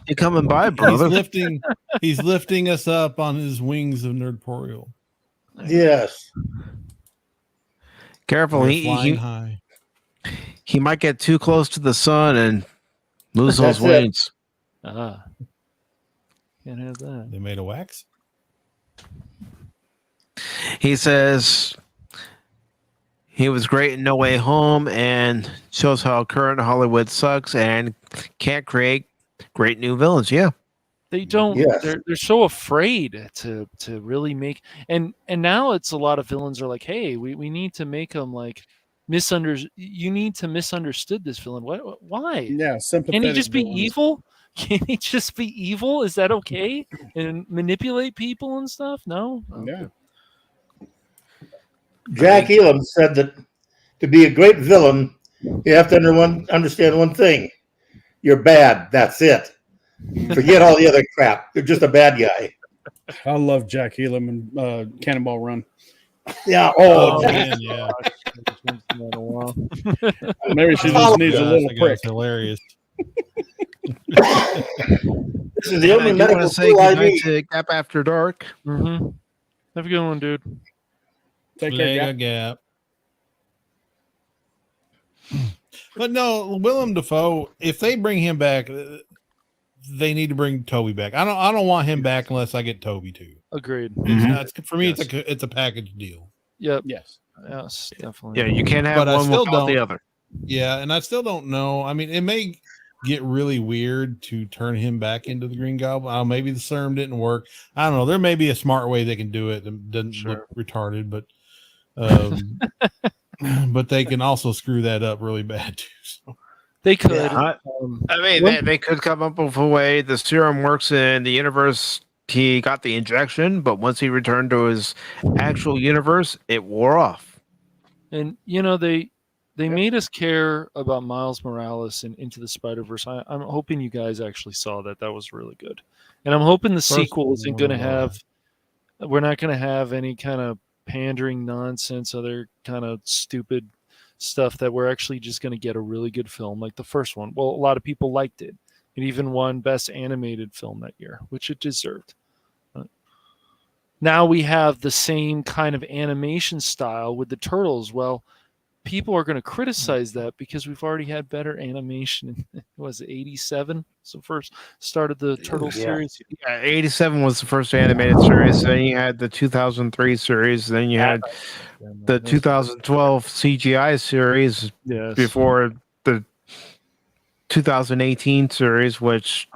you coming by, brother." He's lifting. He's lifting us up on his wings of Nerdporial. yes. Careful, They're flying high. He might get too close to the sun and lose those That's it. wings. Can't have that. They made of wax. He says he was great in No Way Home and shows how current Hollywood sucks and can't create great new villains. Yeah. They don't. Yes. They're so afraid to really make and now it's a lot of villains are like, hey, we need to make them like You need to misunderstood this villain. What? Why? Yeah, sympathetic. Can he just be villains. evil? Can he just be evil? Is that okay? And manipulate people and stuff? No. Yeah. Jack Elam said that to be a great villain, you have to understand one thing: you're bad. That's it. Forget all the other crap. You're just a bad guy. I love Jack Elam and Cannonball Run. Yeah. Oh man, yeah. Maybe she just needs a little prick. Hilarious. This is the only I do medical want to say tool I goodnight need. to Gap After Dark. Mm-hmm. Have a good one, dude. Take care, Lega Gap. But no, Willem Dafoe. If they bring him back, they need to bring Toby back. I don't want him back unless I get Toby too. Agreed. For me, it's a package deal. Yep. Yes. Yes, definitely. Yeah, you can't have But I one still without the don't- other. Yeah, and I still don't know. I mean, it may get really weird to turn him back into the Green Goblin. Maybe the serum didn't work. I don't know. There may be a smart way they can do it that doesn't look retarded, but but they can also screw that up really bad too. So. They could. Yeah, I mean, they could come up with a way. The serum works in the universe. He got the injection, but once he returned to his actual universe, it wore off. And they made us care about Miles Morales and Into the Spider-Verse. I'm hoping you guys actually saw that. That was really good. And I'm hoping the sequel isn't going to have. We're not going to have any kind of pandering nonsense, other kind of stupid stuff. That we're actually just going to get a really good film like the first one. Well, a lot of people liked it. It even won Best Animated Film that year, which it deserved. Now we have the same kind of animation style with the Turtles. Well, people are going to criticize that because we've already had better animation. Was it 87? So first started the Turtle series. Yeah, 87 was the first animated series. Then you had the 2003 series. Then you had the 2012 CGI series before the 2018 series, which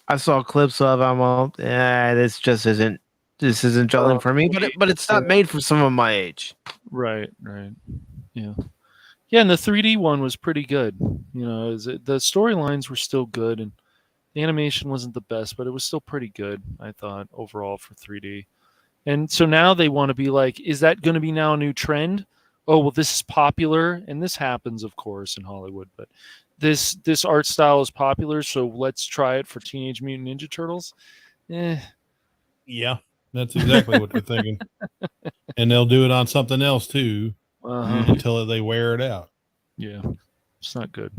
I saw clips of. I'm all, this isn't gelling for me. But it's not made for someone my age. Right. Yeah. Yeah, and the 3D one was pretty good. The storylines were still good, and the animation wasn't the best, but it was still pretty good, I thought, overall for 3D. And so now they want to be like, is that going to be now a new trend? Oh, well, this is popular, and this happens, of course, in Hollywood, but this art style is popular, so let's try it for Teenage Mutant Ninja Turtles. Yeah, that's exactly what they're thinking. And they'll do it on something else, too. Until they wear it out. Yeah, it's not good.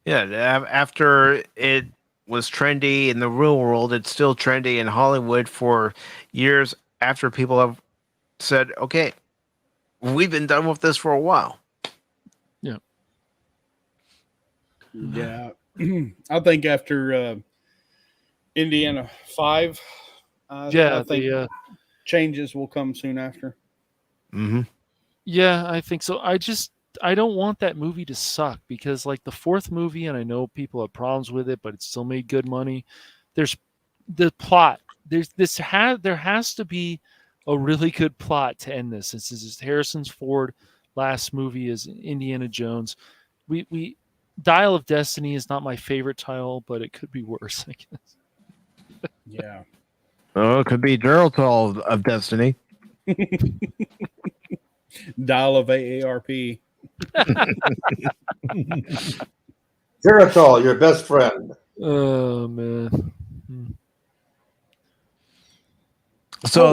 Yeah, after it was trendy in the real world, it's still trendy in Hollywood for years after people have said, okay, we've been done with this for a while. Yeah. I think after Indiana 5, I think changes will come soon after. Mm-hmm. Yeah, I think so. I don't want that movie to suck because like the fourth movie, and I know people have problems with it, but it still made good money. There's the plot. There has to be a really good plot to end this. This is Harrison Ford last movie is Indiana Jones. We Dial of Destiny is not my favorite title, but it could be worse, I guess. Yeah. Oh, it could be Dial of Destiny. Dial of AARP. Geritol, your best friend. Oh man. So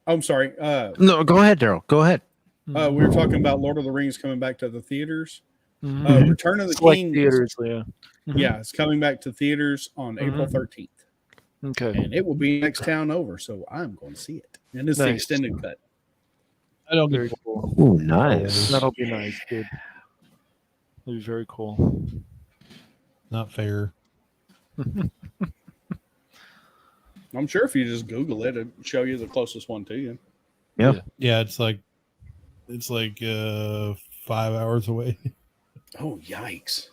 I'm sorry. No, go ahead, Daryl. Go ahead. We were talking about Lord of the Rings coming back to the theaters. Mm-hmm. Return of the Select King. theaters, yeah. Yeah, it's coming back to theaters on April 13th. Okay. And it will be next town over, so I'm going to see it. And it's the Nice. extended cut. I don't Very get cool. Ooh, nice. That'll be nice, dude. That'll be very cool. not fair. I'm sure if you just Google it, it'll show you the closest one to you. Yeah. Yeah, it's like 5 hours away. Oh, yikes.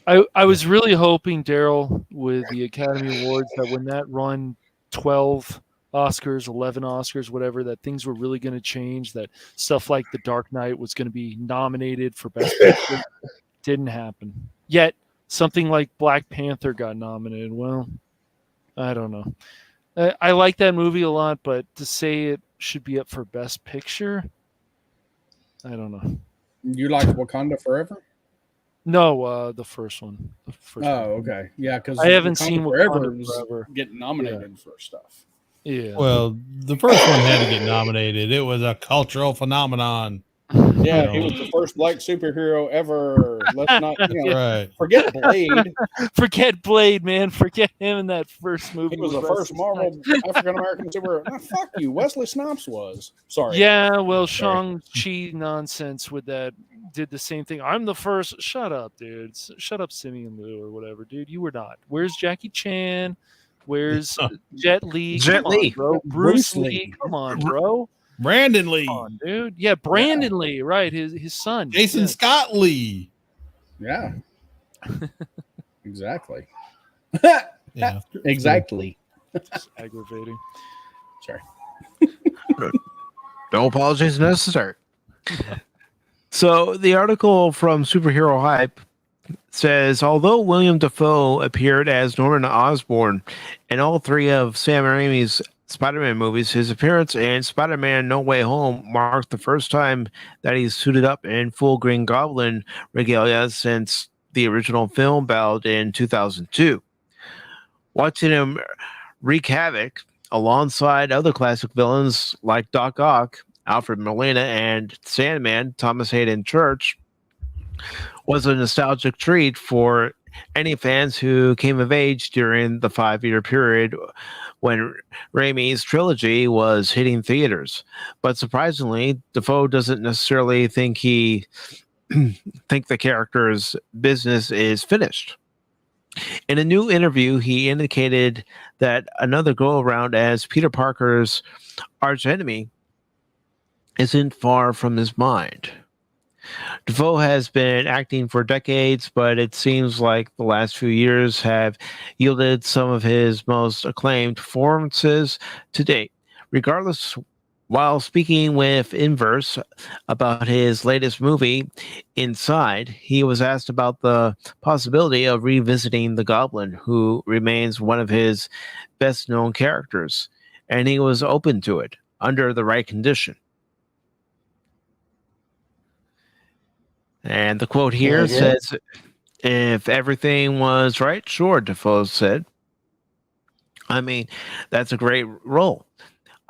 I was really hoping, Daryl, with the Academy Awards, that when that run 12 Oscars, 11 Oscars, whatever, that things were really going to change, that stuff like The Dark Knight was going to be nominated for Best Picture. Didn't happen. Yet, something like Black Panther got nominated. Well, I don't know. I like that movie a lot, but to say it should be up for Best Picture, I don't know. You like Wakanda Forever? No, the first one. Okay. Yeah, because I haven't seen Forever Wakanda was Forever. getting nominated for stuff. Yeah. Well, the first one had to get nominated. It was a cultural phenomenon. Yeah, he was the first black superhero ever. Let's not, Right. forget Blade. Forget Blade, man. Forget him in that first movie. He was the first Marvel African American superhero. No, fuck you. Wesley Snipes was. Sorry. Yeah, well, Shang-Chi nonsense with that did the same thing. I'm the first. Shut up, dude. Shut up, Simeon Liu or whatever, dude. You were not. Where's Jackie Chan? Where's Jet Li? Jet Come Li. on, bro. Bruce Lee. Come on, bro. Brandon Lee. Come on, dude. Yeah, Brandon Lee, right. His son. Jason Scott Lee. Yeah. Exactly. Yeah. Exactly. Just aggravating. Sorry. No apologies necessary. So the article from Superhero Hype says, although William Dafoe appeared as Norman Osborn in all three of Sam Raimi's Spider-Man movies, his appearance in Spider-Man No Way Home marked the first time that he's suited up in full Green Goblin regalia since the original film ballad in 2002. Watching him wreak havoc alongside other classic villains like Doc Ock, Alfred Molina, and Sandman, Thomas Hayden Church, was a nostalgic treat for any fans who came of age during the 5-year period when Raimi's trilogy was hitting theaters. But surprisingly, Dafoe doesn't necessarily think the character's business is finished. In a new interview, he indicated that another go-around as Peter Parker's archenemy isn't far from his mind. Dafoe has been acting for decades, but it seems like the last few years have yielded some of his most acclaimed performances to date. Regardless, while speaking with Inverse about his latest movie, Inside, he was asked about the possibility of revisiting the Goblin, who remains one of his best-known characters, and he was open to it, under the right condition. And the quote here says, if everything was right, sure, Dafoe said. I mean, that's a great role.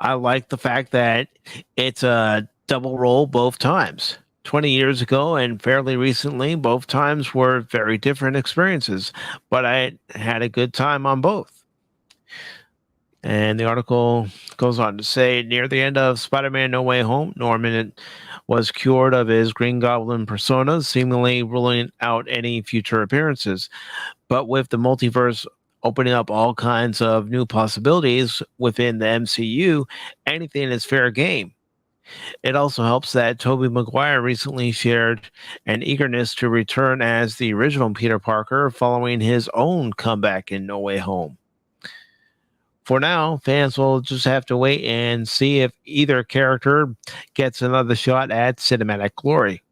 I like the fact that it's a double role both times. 20 years ago and fairly recently, both times were very different experiences, but I had a good time on both. And the article goes on to say, near the end of Spider-Man No Way Home, Norman was cured of his Green Goblin persona, seemingly ruling out any future appearances. But with the multiverse opening up all kinds of new possibilities within the MCU, anything is fair game. It also helps that Tobey Maguire recently shared an eagerness to return as the original Peter Parker following his own comeback in No Way Home. For now, fans will just have to wait and see if either character gets another shot at cinematic glory.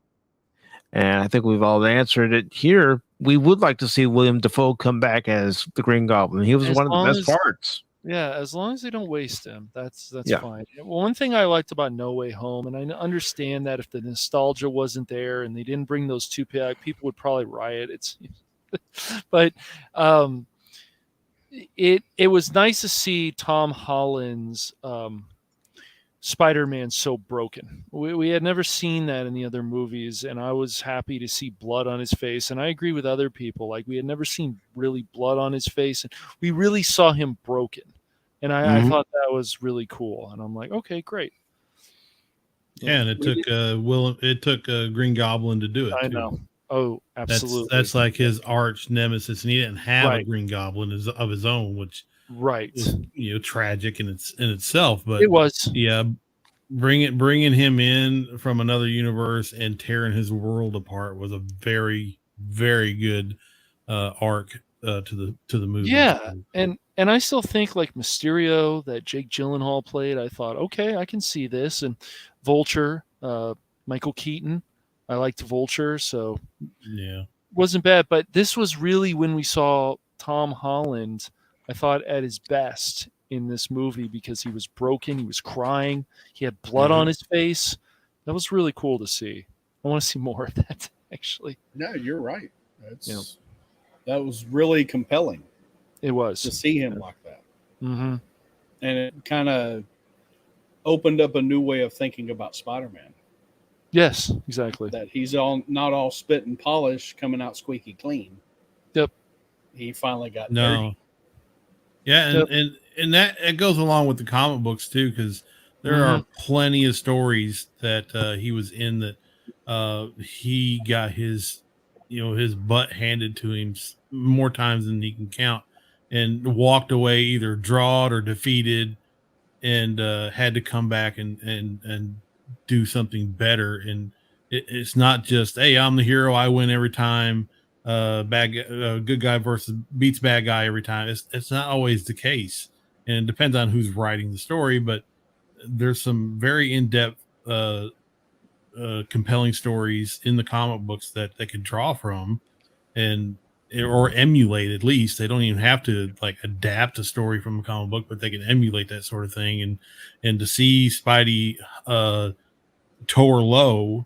And I think we've all answered it here. We would like to see William Dafoe come back as the Green Goblin. He was one of the best parts. Yeah, as long as they don't waste him, that's Yeah. fine. Well, one thing I liked about No Way Home, and I understand that if the nostalgia wasn't there and they didn't bring those two back, people would probably riot. But it was nice to see Tom Holland's Spider-Man so broken. We had never seen that in the other movies, and I was happy to see blood on his face. And I agree with other people, like we had never seen really blood on his face, and we really saw him broken. And I thought that was really cool. And I'm like, okay, great. Yeah, and it took Green Goblin to do it. I too. know. Oh, absolutely. That's like his arch nemesis, and he didn't have a Right. Green Goblin of his own, which Right. was tragic in itself. But It was. yeah, bringing him in from another universe and tearing his world apart was a very, very good arc to the movie. Yeah, and I still think like Mysterio that Jake Gyllenhaal played. I thought, okay, I can see this. And Vulture, Michael Keaton, I liked Vulture, so yeah, wasn't bad. But this was really when we saw Tom Holland, I thought, at his best in this movie because he was broken, he was crying, he had blood on his face. That was really cool to see. I want to see more of that, actually. No, you're right. That was really compelling. It was to see him like that. Mm-hmm. And it kind of opened up a new way of thinking about Spider-Man. Yes, exactly. That he's not all spit and polish, coming out squeaky clean. Yep. He finally got dirty. Yeah, and that it goes along with the comic books too, because there are plenty of stories that he was in that he got his his butt handed to him more times than he can count, and walked away either drawed or defeated, and had to come back and do something better. And it's not just, hey, I'm the hero, I win every time. Good guy versus beats bad guy every time. It's not always the case, and it depends on who's writing the story. But there's some very in-depth, compelling stories in the comic books that they could draw from, or emulate. At least they don't even have to like adapt a story from a comic book, but they can emulate that sort of thing. And to see Spidey tower low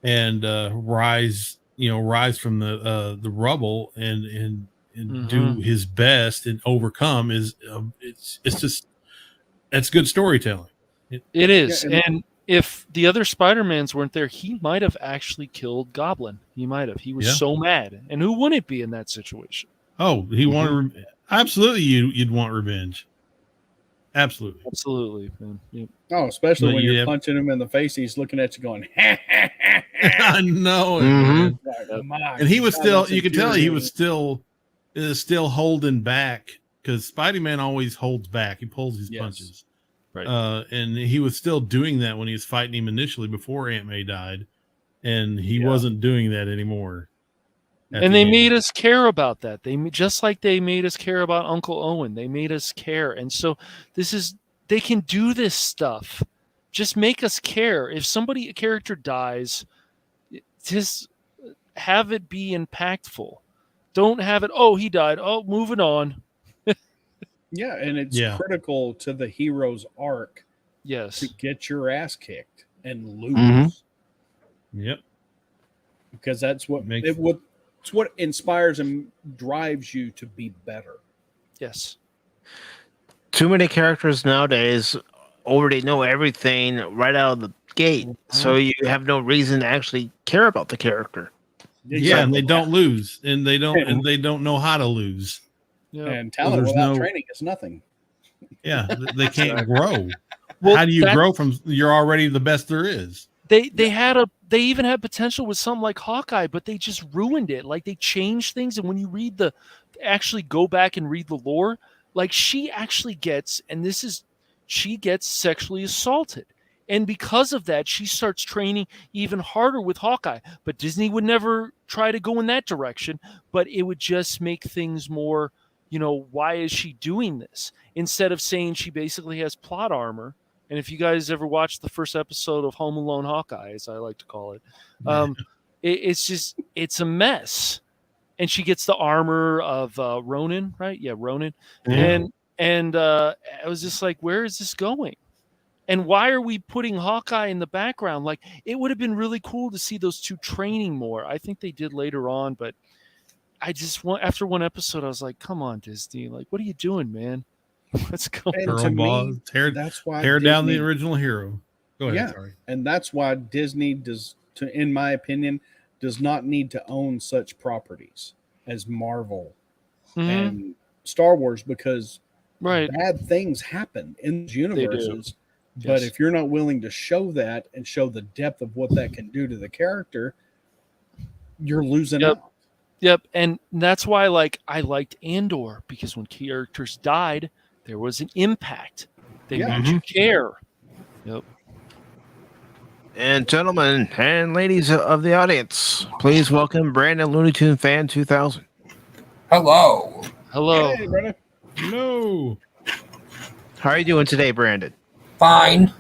and rise from the rubble and do his best and overcome it's good storytelling. It is. And if the other Spider-Mans weren't there, he might have actually killed Goblin. He might have. He was so mad. And who wouldn't be in that situation? Oh, he wanted absolutely. You'd want revenge. Absolutely, man. Yep. Oh, especially when you're punching him in the face, he's looking at you going, I know. And he was still, you could tell he was still holding back, because Spidey-Man always holds back. He pulls his punches. Right. And he was still doing that when he was fighting him initially before Aunt May died. And he wasn't doing that anymore. And they made us care about that. Just like they made us care about Uncle Owen. They made us care. And so they can do this stuff. Just make us care. If a character dies, just have it be impactful. Don't have it, oh, he died. Oh, moving on. Yeah, and it's critical to the hero's arc. Yes. To get your ass kicked and lose. Mm-hmm. Yep. Because that's what it's what inspires and drives you to be better. Yes. Too many characters nowadays already know everything right out of the gate, so you have no reason to actually care about the character. Yeah, and they don't lose, and they don't know how to lose. Yeah. And talent without training is nothing. Yeah, they can't grow. Well, how do you grow from you're already the best there is? They even had potential with something like Hawkeye, but they just ruined it. Like they changed things, and when you actually go back and read the lore, like she actually gets, she gets sexually assaulted. And because of that, she starts training even harder with Hawkeye. But Disney would never try to go in that direction, but it would just make things more, why is she doing this? Instead of saying she basically has plot armor. And if you guys ever watched the first episode of Home Alone Hawkeye, as I like to call it, it's a mess. And she gets the armor of Ronin, right? Yeah, Ronin. Yeah. And I was just like, where is this going? And why are we putting Hawkeye in the background? Like, it would have been really cool to see those two training more. I think they did later on, but after one episode, I was like, come on, Disney. Like, what are you doing, man? What's going on? Tear down the original hero. Go ahead. Yeah. Sorry. And that's why Disney in my opinion, does not need to own such properties as Marvel and Star Wars, because bad things happen in these universes But Yes. if you're not willing to show that and show the depth of what that can do to the character, you're losing Yep. out. Yep, and that's why I liked Andor, because when characters died, there was an impact. They made you care. Yep. And gentlemen and ladies of the audience, please welcome Brandon Looney Tune Fan 2000. Hello. Hello. Hey, brother. No. How are you doing today, Brandon? Fine.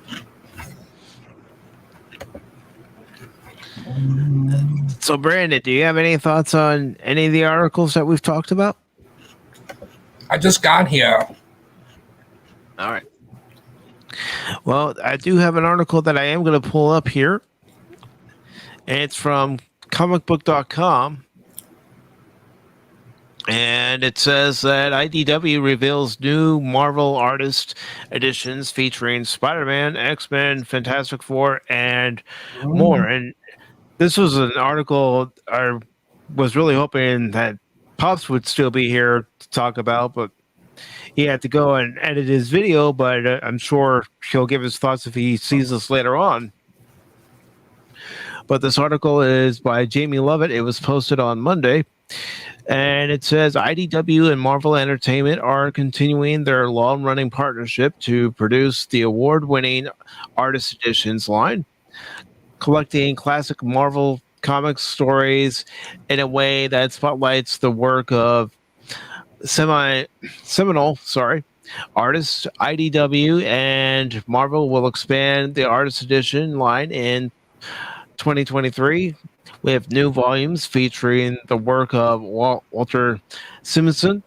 So, Brandon, do you have any thoughts on any of the articles that we've talked about? I just got here. All right. Well, I do have an article that I am going to pull up here. And it's from comicbook.com. And it says that IDW reveals new Marvel artist editions featuring Spider-Man, X-Men, Fantastic Four, and more. And this was an article I was really hoping that Pops would still be here to talk about, but he had to go and edit his video, but I'm sure he'll give his thoughts if he sees this later on. But this article is by Jamie Lovett. It was posted on Monday. And it says IDW and Marvel Entertainment are continuing their long-running partnership to produce the award-winning Artist Editions line, collecting classic Marvel comics stories in a way that spotlights the work of seminal artists. IDW and Marvel will expand the Artist Edition line in 2023 with new volumes featuring the work of Walter Simonson,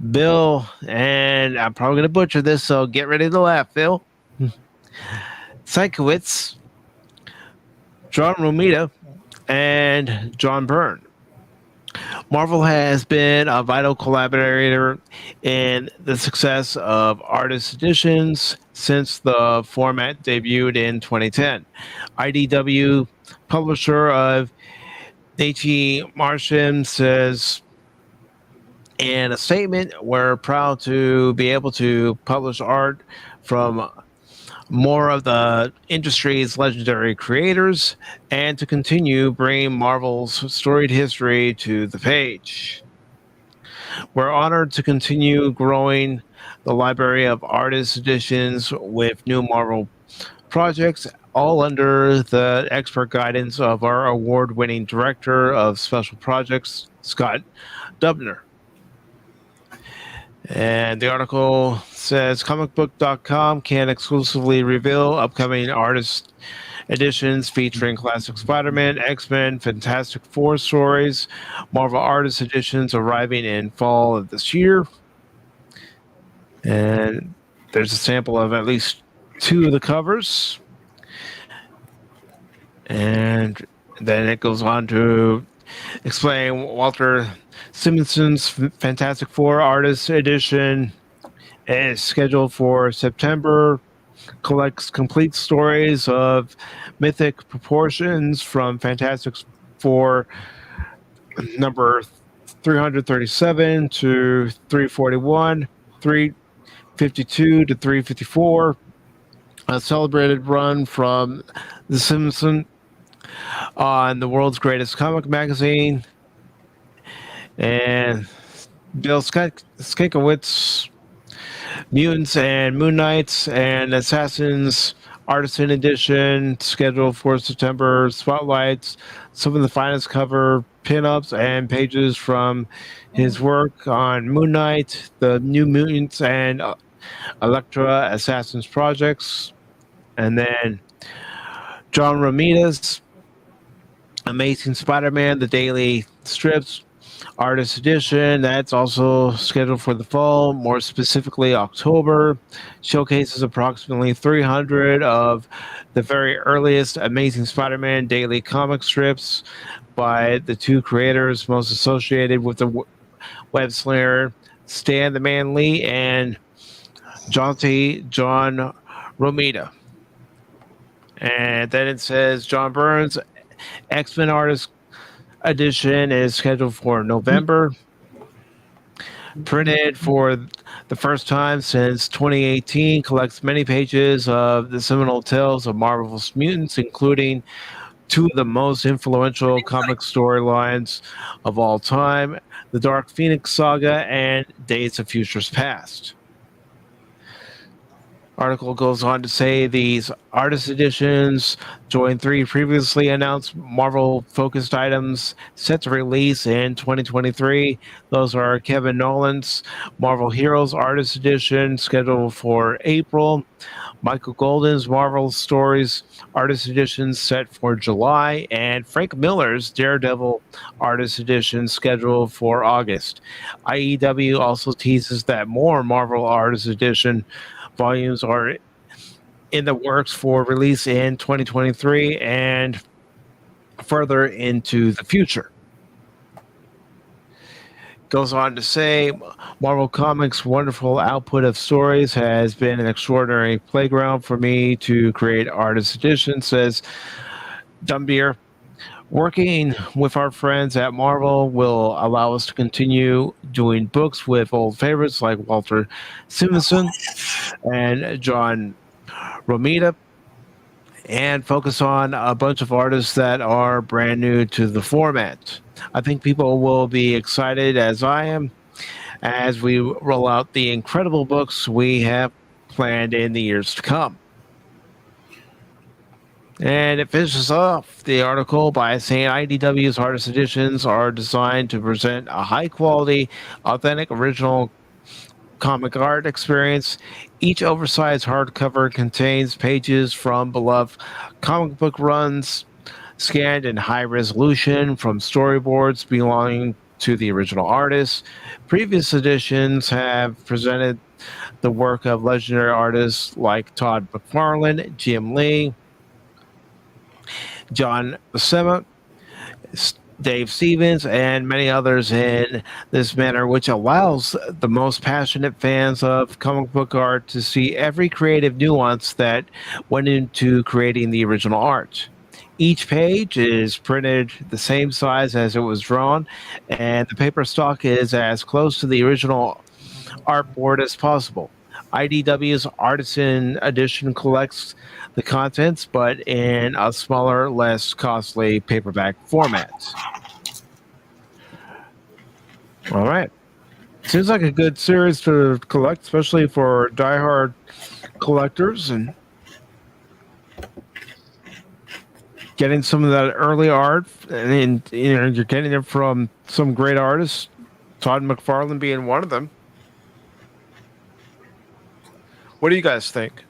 Bill, and I'm probably going to butcher this, so get ready to laugh, Phil. Sikowitz, John Romita, and John Byrne. Marvel has been a vital collaborator in the success of Artist Editions since the format debuted in 2010. IDW, publisher of H.E. Martian, says in a statement, "We're proud to be able to publish art from more of the industry's legendary creators and to continue bringing Marvel's storied history to the page. We're honored to continue growing the library of artist editions with new Marvel projects, all under the expert guidance of our award-winning director of special projects, Scott Dubner." And the article says comicbook.com can exclusively reveal upcoming artist editions featuring classic Spider-Man, X-Men, Fantastic Four stories, Marvel artist editions arriving in fall of this year. And there's a sample of at least two of the covers. And then it goes on to explain Walter Simonson's Fantastic Four Artist Edition is scheduled for September. Collects complete stories of mythic proportions from Fantastic Four number 337 to 341, 352 to 354. A celebrated run from The Simpsons on the world's greatest comic magazine. And Bill Skankowitz, Mutants and Moon Knights and Assassins Artisan Edition, scheduled for September, spotlights some of the finest cover pinups and pages from his work on Moon Knight, the New Mutants, and Elektra Assassins projects. And then John Romita's Amazing Spider-Man, the daily strips, Artist Edition, that's also scheduled for the fall, more specifically October. Showcases approximately 300 of the very earliest Amazing Spider-Man daily comic strips by the two creators most associated with the web slinger, Stan the Man Lee and John Romita. And then it says John Byrne's X-Men Artist Edition is scheduled for November. Printed for the first time since 2018, collects many pages of the seminal tales of Marvel's mutants, including two of the most influential comic storylines of all time, the Dark Phoenix Saga and Days of Futures Past. Article goes on to say these artist editions join 3 previously announced Marvel-focused items set to release in 2023. Those are Kevin Nolan's Marvel Heroes Artist Edition, scheduled for April, Michael Golden's Marvel Stories Artist Edition set for July, and Frank Miller's Daredevil Artist Edition scheduled for August. IEW also teases that more Marvel Artist Edition volumes are in the works for release in 2023 and further into the future. Goes on to say, Marvel Comics' wonderful output of stories has been an extraordinary playground for me to create artist editions, says Dumbier. Working with our friends at Marvel will allow us to continue doing books with old favorites like Walter Simonson and John Romita, and focus on a bunch of artists that are brand new to the format. I think people will be excited, as I am, as we roll out the incredible books we have planned in the years to come. And it finishes off the article by saying IDW's artist editions are designed to present a high-quality, authentic, original comic art experience. Each oversized hardcover contains pages from beloved comic book runs, scanned in high resolution from storyboards belonging to the original artists. Previous editions have presented the work of legendary artists like Todd McFarlane, Jim Lee, John Buscema, Dave Stevens, and many others in this manner, which allows the most passionate fans of comic book art to see every creative nuance that went into creating the original art. Each page is printed the same size as it was drawn, and the paper stock is as close to the original artboard as possible. IDW's Artisan Edition collects the contents, but in a smaller, less costly paperback format. All right. Seems like a good series to collect, especially for diehard collectors, and getting some of that early art, and you're getting it from some great artists, Todd McFarlane being one of them. What do you guys think?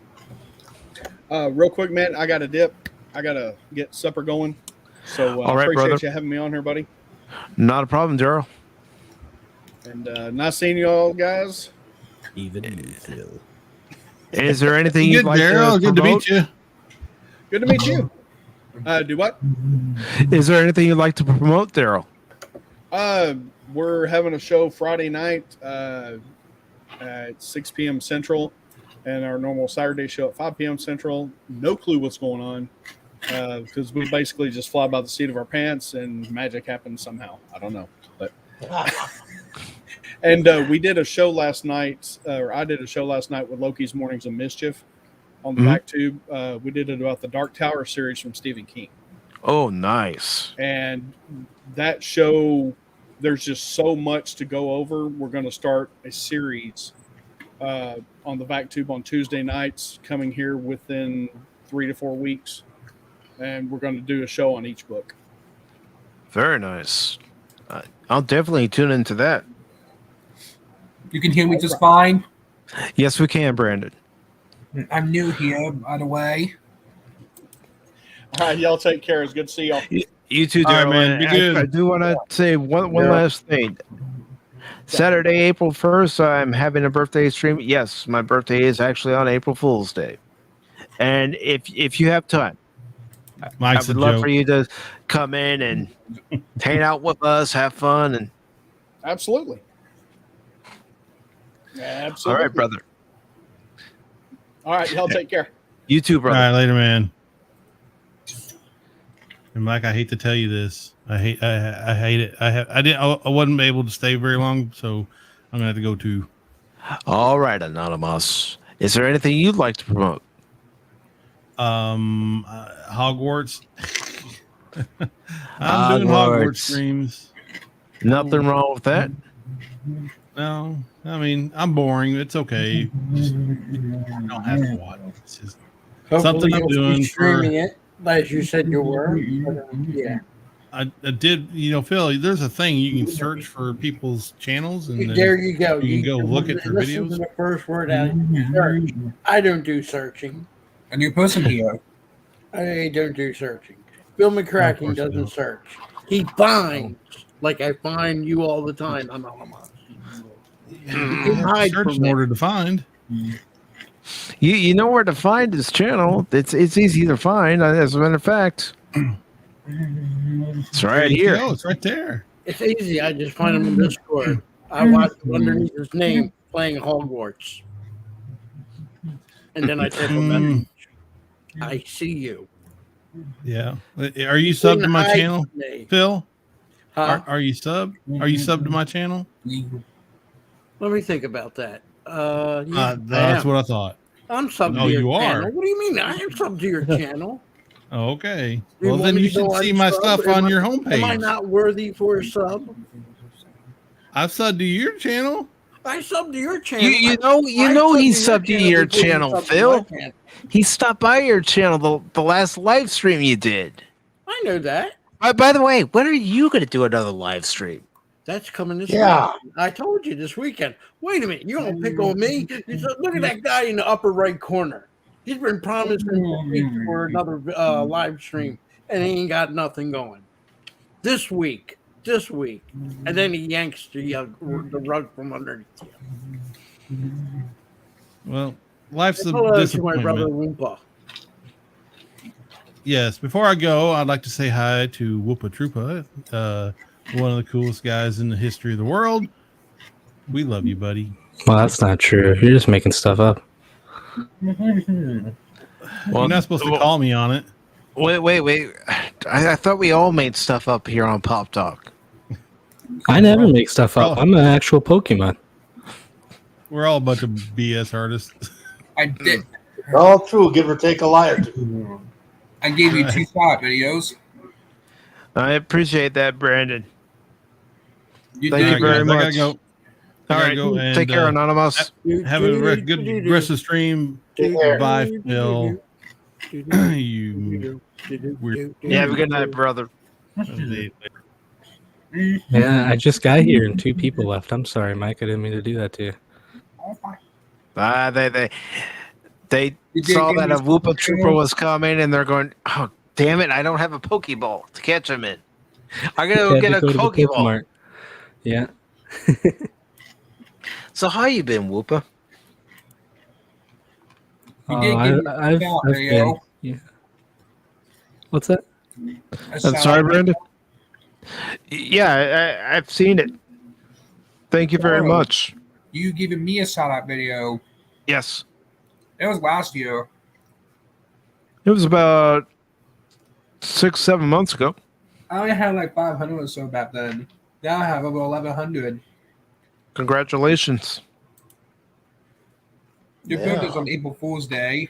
Real quick, man, I got to dip. I got to get supper going. So All right, appreciate brother. you having me on here, buddy. Not a problem, Daryl. And nice seeing you all, guys. Even you, Phil. Is there anything Good, you'd like Daryl. to Good to promote? meet you. Good to meet you. Do what? Is there anything you'd like to promote, Daryl? We're having a show Friday night at 6 p.m. Central, and our normal Saturday show at 5 p.m. Central. No clue what's going on because we basically just fly by the seat of our pants and magic happens somehow. I don't know. But and we did a show last night, or I did a show last night with Loki's Mornings of Mischief on the back tube. We did it about the Dark Tower series from Stephen King. Oh, nice. And that show, there's just so much to go over. We're going to start a series on the back tube on Tuesday nights coming here within 3 to 4 weeks. And we're going to do a show on each book. Very nice. I'll definitely tune into that. You can hear me just fine. Yes, we can, Brandon. I'm new here, by the way. All right, y'all take care. It's good to see y'all. You too, All right, Daryl. man. Be And good. I do want to say one last thing. Saturday, April 1st, I'm having a birthday stream. Yes, my birthday is actually on April Fool's Day. And if you have time, Mike's I would a love joke. for you to come in and hang out with us, have fun, and Absolutely. all Absolutely. right, brother. All right, y'all take care. You too, All brother. right, later, man. And Mike, I hate to tell you this. I hate it. I wasn't able to stay very long, so I'm gonna have to go too. All right, Anonymous. Is there anything you'd like to promote? Hogwarts. I'm doing Hogwarts streams. Nothing wrong with that. No, I mean, I'm boring. It's okay. Just, you don't have to watch. It's just something I'm doing streaming it, as you said you were. Yeah. I did, Phil, there's a thing you can search for people's channels, and there you go. You can go look at their listen videos. To the first word out. Search. I don't do searching. A new person here. I don't do searching. Phil McCracken doesn't search. He finds, like I find you all the time. Anonymous. Search in order to find. You know where to find his channel. It's easy to find. As a matter of fact, it's right here. It's right there. It's easy. I just find him in Discord. I watch him underneath his name playing Hogwarts, and then I type a message. I see you. Yeah. Are you subbed to my channel, Phil? Huh? Are you subbed? Are you subbed to my channel? Let me think about that. That's what I thought. I'm subbed to your channel. What do you mean? I am subbed to your channel. Okay. Well, then you should see my stuff on your homepage. Am I not worthy for a sub? I've subbed to your channel. I subbed to your channel. You know he's subbed to your channel, Phil. He stopped by your channel the last live stream you did. I know that. By the way, when are you going to do another live stream? That's coming this weekend. I told you this weekend. Wait a minute. You're going to pick on me? Look at that guy in the upper right corner. He's been promising for another live stream, and he ain't got nothing going. This week. And then he yanks the rug from underneath you. Well, life's a Hello to disappointment. my brother Woompa. Yes, before I go, I'd like to say hi to Whoopa Troopa, one of the coolest guys in the history of the world. We love you, buddy. Well, that's not true. You're just making stuff up. You're not supposed to call me on it. Wait. I thought we all made stuff up here on Pop Talk. I never make stuff up. I'm an actual Pokemon. We're all a bunch of BS artists. I did. All true, give or take a lie or two. I gave you 2 spot videos. I appreciate that, Brandon. Thank you very much. I gotta go. All right, go and, take care, Anonymous. Have a good rest of the stream. Bye, Phil. You weird. Yeah, have a good night, brother. Yeah, I just got here and 2 people left. I'm sorry, Mike. I didn't mean to do that to you. They saw that a Whoopa Trooper was coming, and they're going, "Oh, damn it! I don't have a Pokeball to catch him in. I gotta go get a Pokeball." Yeah. So how you been, Whoopa? I've been. Yeah. What's that? I'm sorry, Brandon. Yeah, I've seen it. Thank you very much. You giving me a shout out video? Yes. It was last year. It was about 6-7 months ago. I only had like 500 or so back then. Now I have over 1,100. Congratulations. Your birthday's on April Fool's Day.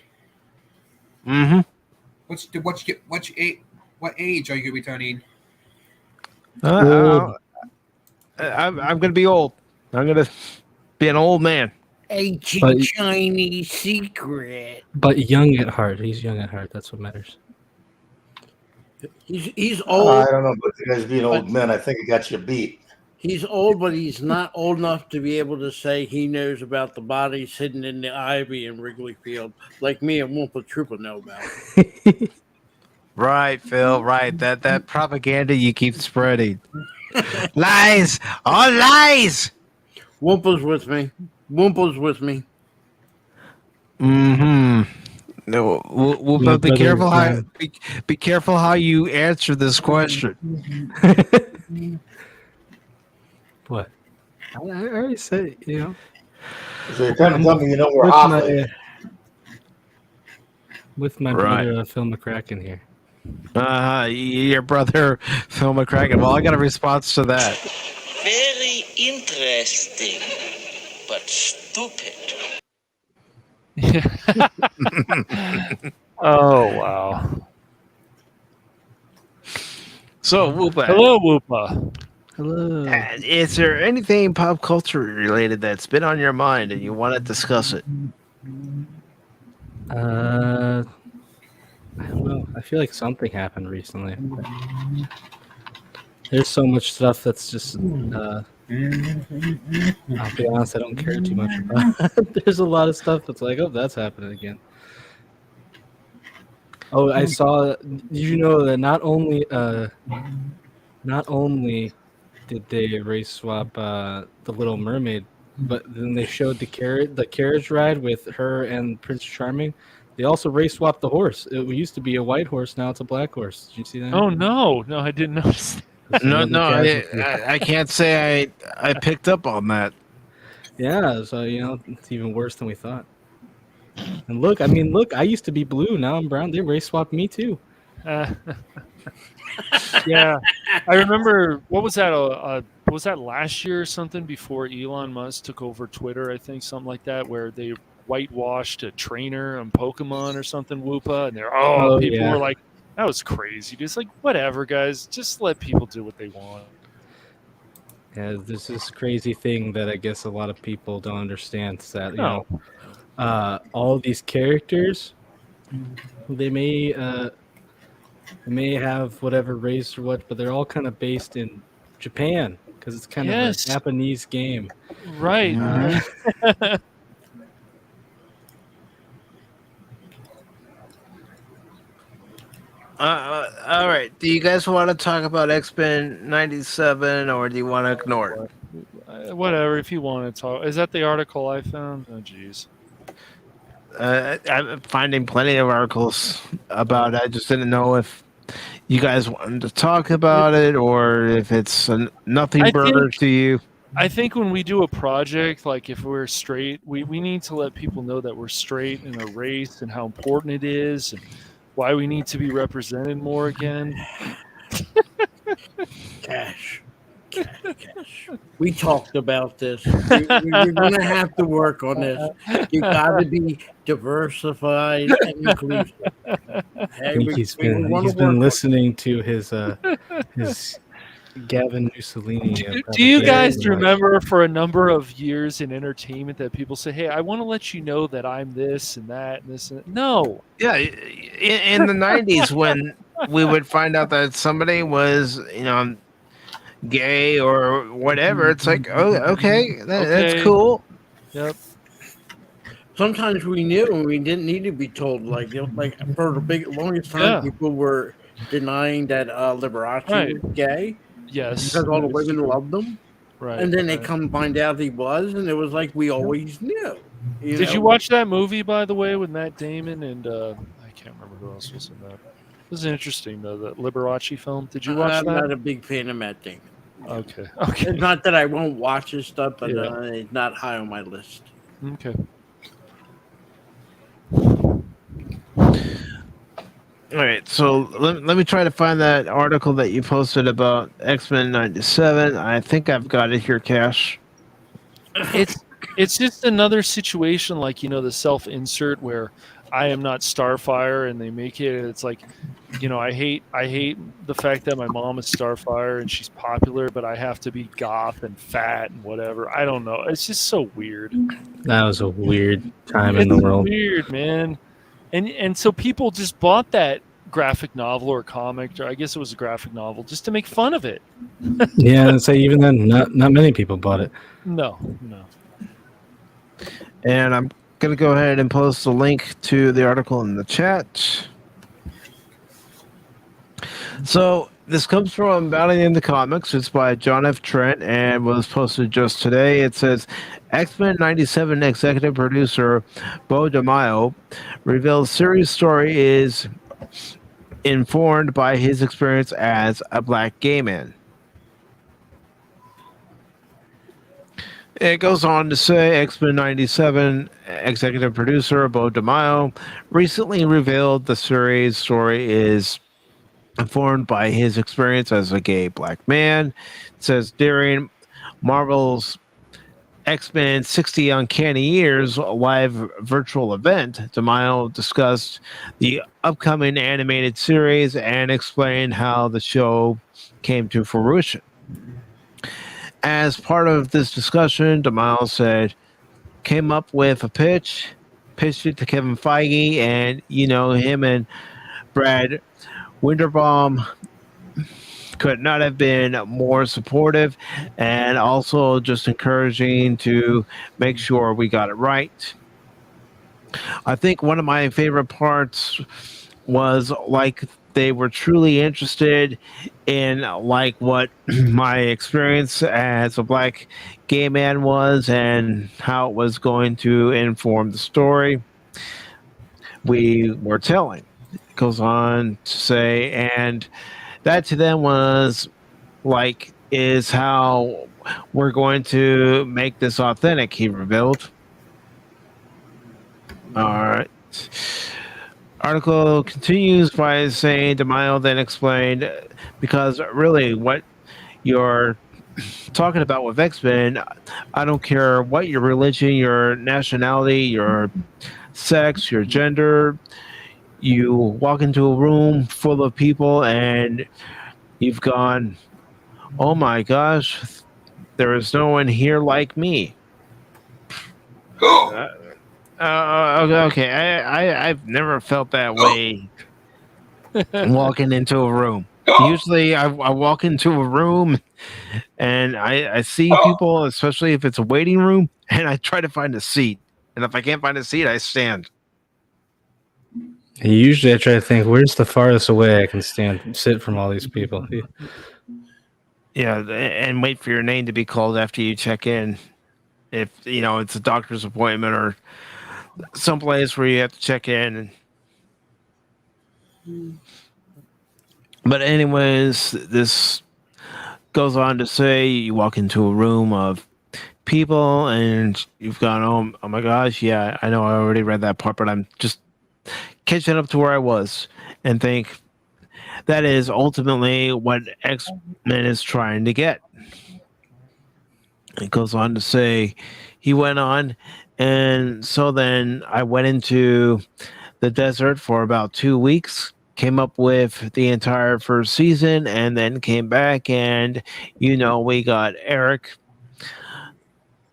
Mm-hmm. What age are you gonna be turning? I'm gonna be old. I'm gonna be an old man. Ancient Chinese secret. But young at heart. He's young at heart. That's what matters. He's old. I don't know about you guys being old men. I think it got you beat. He's old, but he's not old enough to be able to say he knows about the bodies hidden in the ivy in Wrigley Field, like me and Whoopa Troopa know about. Right, Phil. Right. That propaganda you keep spreading. Lies. All lies. Whoopa's with me. Whoopa's with me. Mm-hmm. No, Whoopa, be careful how be careful how you answer this question. What? I already said, So you're kind of telling me you know we're off. With my brother Phil McCracken here. Your brother Phil McCracken. Well, I got a response to that. Very interesting, but stupid. Oh wow. So Whoopa. Hello, Whoopa. Hello. Is there anything pop culture related that's been on your mind and you want to discuss it? I don't know. I feel like something happened recently. There's so much stuff that's just. I'll be honest, I don't care too much about. There's a lot of stuff that's like, oh, that's happening again. Oh, I saw. Did you know that not only did they race swap the Little Mermaid, but then they showed the carriage ride with her and Prince Charming. They also race swapped the horse. It used to be a white horse, now it's a black horse. Did you see that? Oh no, I didn't notice. No, I can't say I picked up on that. Yeah, so it's even worse than we thought. And look, I used to be blue, now I'm brown. They race swapped me too. Yeah, I remember. What was that? Was that last year or something before Elon Musk took over Twitter? I think something like that, where they whitewashed a trainer on Pokemon or something. Whoopa, and people were like, "That was crazy." Just like, whatever, guys. Just let people do what they want. Yeah, there's this crazy thing that I guess a lot of people don't understand. Is that all these characters, they may have whatever race or what, but they're all kind of based in Japan because it's kind of a Japanese game, right? All right. Do you guys want to talk about X-Men 97 or do you want to ignore it? Whatever. If you want to talk, is that the article I found? Oh, jeez. I'm finding plenty of articles about it. I just didn't know if you guys wanted to talk about it or if it's a nothing burger to you. I think when we do a project, like if we're straight, we need to let people know that we're straight in a race and how important it is and why we need to be represented more again. Cash. We talked about this. We're going to have to work on this. You got to be diversified and inclusive. He's been listening to his Gavin Mussolini. Do you guys remember for a number of years in entertainment that people say, "Hey, I want to let you know that I'm this and that and this"? No. Yeah, in the 90s when we would find out that somebody was, gay or whatever, it's like, oh, okay, that's cool. Yep. Sometimes we knew and we didn't need to be told. Like for the longest time, people were denying that Liberace was gay. Yes. Because all the women loved him. Right. And then they come find out he was, and it was like we always knew. Did you watch that movie, by the way, with Matt Damon and I can't remember who else was in that? It was interesting, though, the Liberace film. Did you watch that? I'm not a big fan of Matt Damon. Okay. It's not that I won't watch his stuff, but it's not high on my list. Okay. All right, so let me try to find that article that you posted about X-Men 97. I think I've got it here, Cash. It's just another situation like, the self-insert where I am not Starfire and they make it, it's like, I hate the fact that my mom is Starfire and she's popular, but I have to be goth and fat and whatever. I don't know. It's just so weird. That was a weird time in the world. Weird, man. And so people just bought that graphic novel or comic, or I guess it was a graphic novel, just to make fun of it. Yeah, and so even then, not many people bought it. No. And I'm going to go ahead and post a link to the article in the chat. So this comes from Bounty in the Comics. It's by John F. Trent and was posted just today. It says, X-Men 97 executive producer Bo DeMaio reveals series story is informed by his experience as a black gay man. It goes on to say X-Men 97 executive producer Bo DeMaio recently revealed the series story is informed by his experience as a gay black man. It says during Marvel's X-Men 60 Uncanny Years live virtual event, DeMille discussed the upcoming animated series and explained how the show came to fruition. As part of this discussion, DeMille said, came up with a pitched it to Kevin Feige, and him and Brad Winderbaum could not have been more supportive and also just encouraging to make sure we got it right. I think one of my favorite parts was like they were truly interested in like what my experience as a black gay man was and how it was going to inform the story we were telling. It goes on to say, and that to them was like is how we're going to make this authentic, he revealed. All right. Article continues by saying DeMille then explained, because really what you're talking about with X-Men, I don't care what your religion, your nationality, your sex, your gender, you walk into a room full of people and you've gone, oh my gosh, there is no one here like me. Okay, I've never felt that way walking into a room. Usually I walk into a room and I see people, especially if it's a waiting room, and I try to find a seat. And if I can't find a seat, I stand. Usually I try to think, where's the farthest away I can sit from all these people? Yeah, and wait for your name to be called after you check in. If, it's a doctor's appointment or someplace where you have to check in. But anyways, this goes on to say you walk into a room of people and you've gone, oh my gosh, yeah, I know I already read that part, but I'm just catching up to where I was and think that is ultimately what X-Men is trying to get. It goes on to say, he went on, and so then I went into the desert for about 2 weeks, came up with the entire first season, and then came back, and we got Eric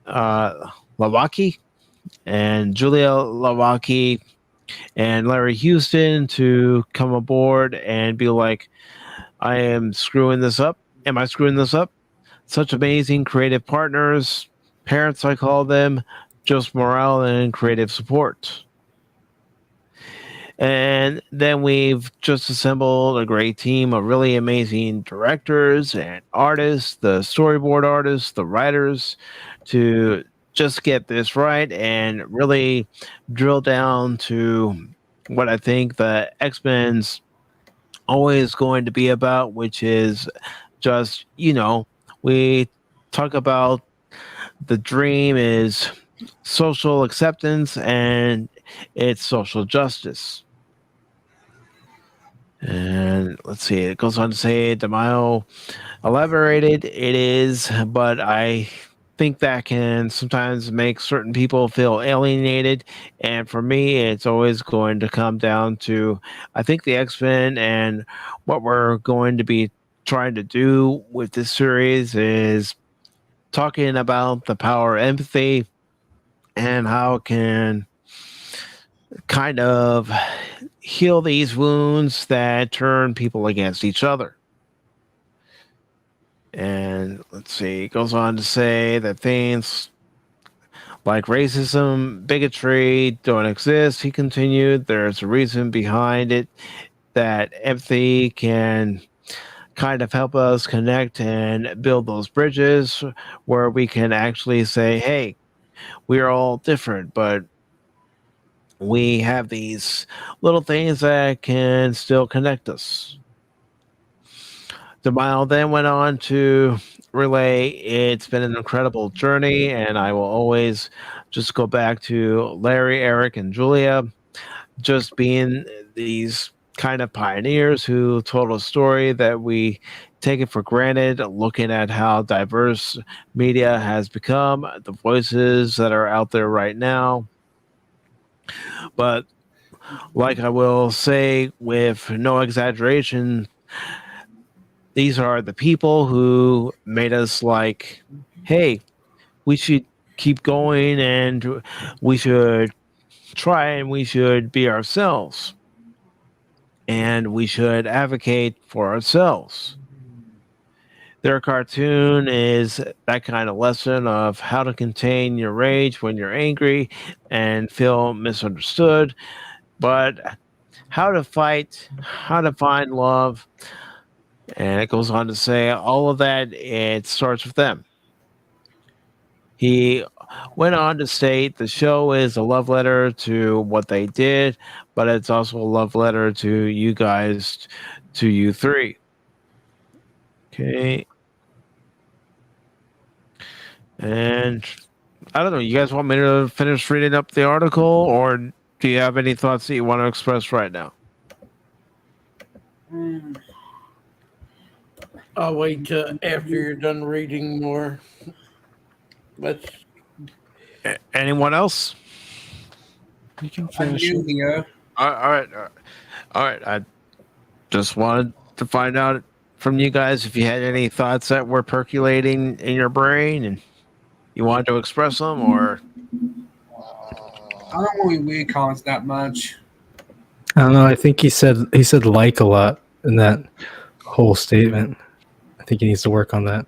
Lawaki and Julia Lawaki and Larry Houston to come aboard and be like, I am screwing this up. Am I screwing this up? Such amazing creative partners, parents I call them, just morale and creative support. And then we've just assembled a great team of really amazing directors and artists, the storyboard artists, the writers, to just get this right and really drill down to what I think the X-Men's always going to be about, which is just, we talk about the dream is social acceptance and it's social justice. And let's see, it goes on to say DeMille elaborated, it is, but I think that can sometimes make certain people feel alienated. And for me, it's always going to come down to, I think the X-Men and what we're going to be trying to do with this series is talking about the power of empathy and how it can kind of heal these wounds that turn people against each other. And let's see, it goes on to say that things like racism, bigotry don't exist. He continued, there's a reason behind it, that empathy can kind of help us connect and build those bridges where we can actually say, hey, we're all different, but we have these little things that can still connect us. DeMille then went on to relay, it's been an incredible journey, and I will always just go back to Larry, Eric, and Julia just being these kind of pioneers who told a story that we take it for granted, looking at how diverse media has become, the voices that are out there right now. But like I will say with no exaggeration, these are the people who made us like, hey, we should keep going and we should try and we should be ourselves and we should advocate for ourselves. Their cartoon is that kind of lesson of how to contain your rage when you're angry and feel misunderstood, but how to fight, how to find love. And it goes on to say all of that, it starts with them. He went on to state the show is a love letter to what they did, but it's also a love letter to you guys, to you three. Okay. And I don't know, you guys want me to finish reading up the article, or do you have any thoughts that you want to express right now? I'll wait till after you're done reading more. Let's. Anyone else? You can finish it. Here. All right. I just wanted to find out from you guys if you had any thoughts that were percolating in your brain and you wanted to express them, or I don't really read comments that much. I don't know. I think he said like a lot in that whole statement. I think he needs to work on that.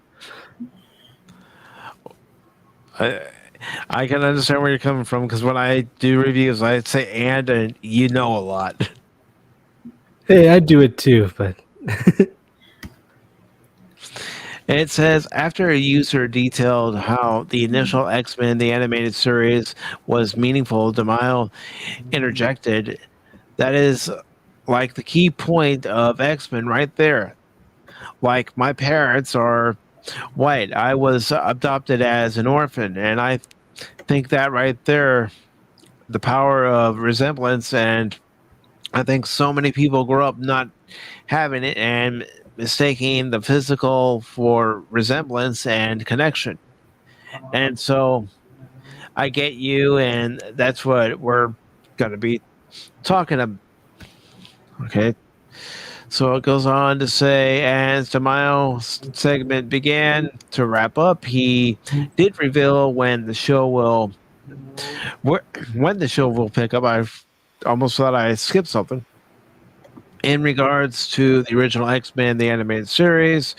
I can understand where you're coming from, because when I do reviews, I say and you know a lot. Hey, I do it too, but It says, after a user detailed how the initial X-Men, the animated series, was meaningful, DeMille interjected, that is like the key point of X-Men right there. Like, my parents are white. I was adopted as an orphan, and I think that right there, the power of resemblance, and I think so many people grow up not having it and mistaking the physical for resemblance and connection. And so I get you, and that's what we're going to be talking about. Okay. So it goes on to say, as the Miles segment began to wrap up, he did reveal when the show will pick up. I almost thought I skipped something. In regards to the original X-Men, the animated series,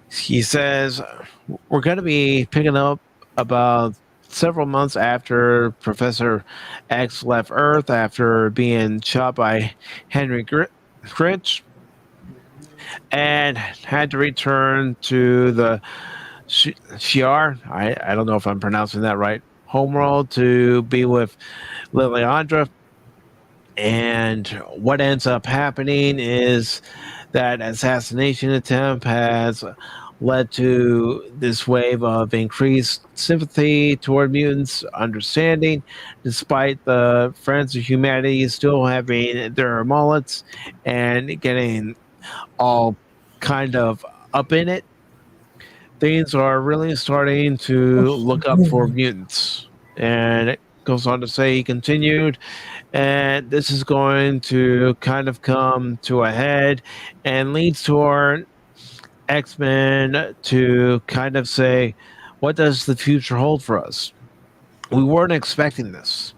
he says, we're going to be picking up about several months after Professor X left Earth after being shot by Henry Critch and had to return to the Shi'ar, I don't know if I'm pronouncing that right, homeworld to be with Liliandra. And what ends up happening is that assassination attempt has led to this wave of increased sympathy toward mutants, understanding, despite the Friends of Humanity still having their mullets and getting all kind of up in it. Things are really starting to look up for mutants. And it goes on to say, he continued, and this is going to kind of come to a head and leads to our X-Men to kind of say, what does the future hold for us? We weren't expecting this.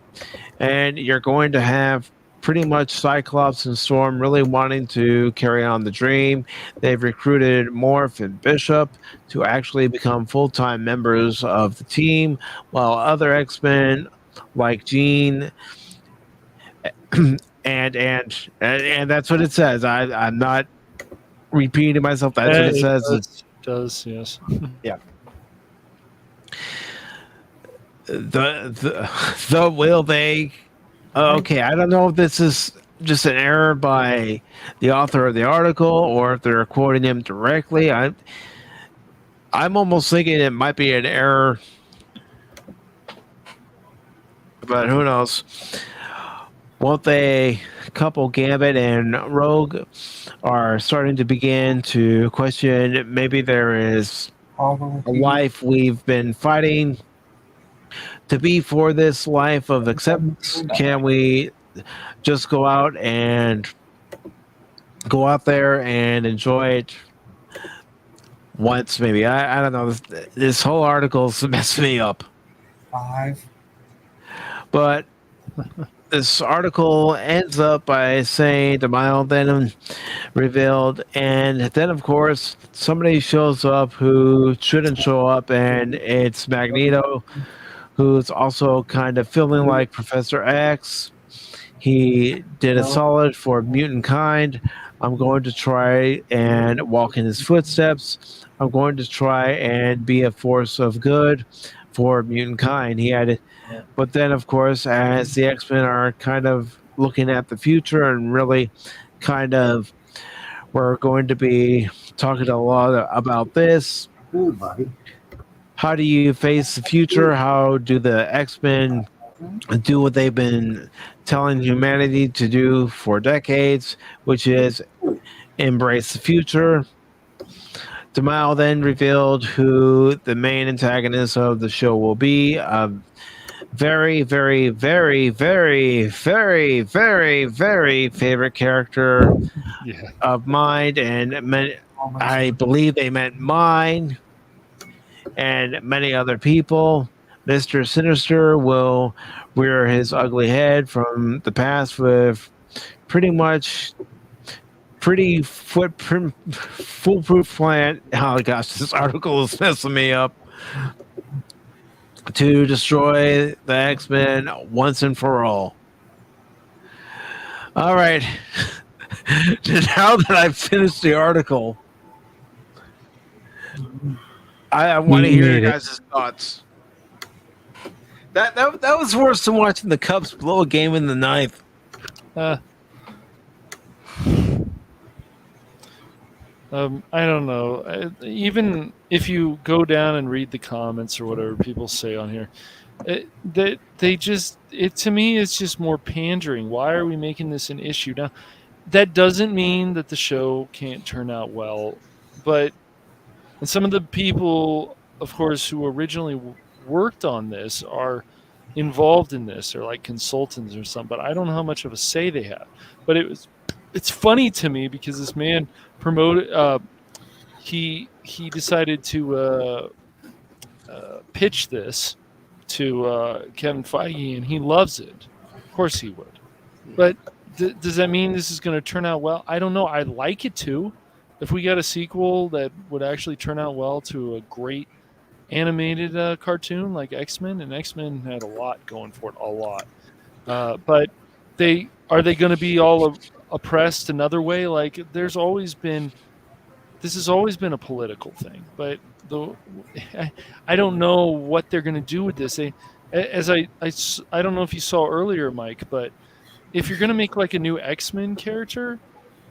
And you're going to have pretty much Cyclops and Storm really wanting to carry on the dream. They've recruited Morph and Bishop to actually become full-time members of the team, while other X-Men like Jean and that's what it says. I'm not repeating myself. That's what it says. It does, yes. Yeah. The will they? Okay, I don't know if this is just an error by the author of the article or if they're quoting him directly. I'm almost thinking it might be an error, but who knows? Won't they couple, Gambit and Rogue, are starting to begin to question maybe there is a life we've been fighting to be for this life of acceptance. Can we just go out there and enjoy it once, maybe? I don't know. This whole article's messed me up. 5. But this article ends up by saying the mild venom revealed, and then of course somebody shows up who shouldn't show up, and it's Magneto, who's also kind of feeling like Professor X. He did a solid for mutant kind. I'm going to try and walk in his footsteps. I'm going to try and be a force of good for mutant kind. He had it. But then, of course, as the X-Men are kind of looking at the future and really kind of, we're going to be talking a lot about this. Ooh, buddy. How do you face the future? How do the X-Men do what they've been telling humanity to do for decades, which is embrace the future? Demal then revealed who the main antagonist of the show will be. Very, very, very, very, very, very, very favorite character of mine, and I believe they meant mine and many other people. Mr. Sinister will rear his ugly head from the past with pretty foolproof plan. Oh gosh, this article is messing me up. To destroy the X-Men once and for all. All right. Now that I've finished the article, I want to hear your guys' thoughts. That was worse than watching the Cubs blow a game in the ninth. I don't know. Even if you go down and read the comments or whatever people say on here, to me, it's just more pandering. Why are we making this an issue now? That doesn't mean that the show can't turn out well, and some of the people, of course, who originally worked on this are involved in this. They're like consultants or something, but I don't know how much of a say they have. But it's funny to me because this man promoted. He decided to pitch this to Kevin Feige, and he loves it. Of course, he would. But does that mean this is going to turn out well? I don't know. I'd like it to. If we got a sequel that would actually turn out well to a great animated cartoon like X-Men, and X-Men had a lot going for it, a lot. But are they going to be all oppressed another way? Like this has always been a political thing, but I don't know what they're going to do with this. I don't know if you saw earlier, Mike, but if you're going to make like a new X-Men character,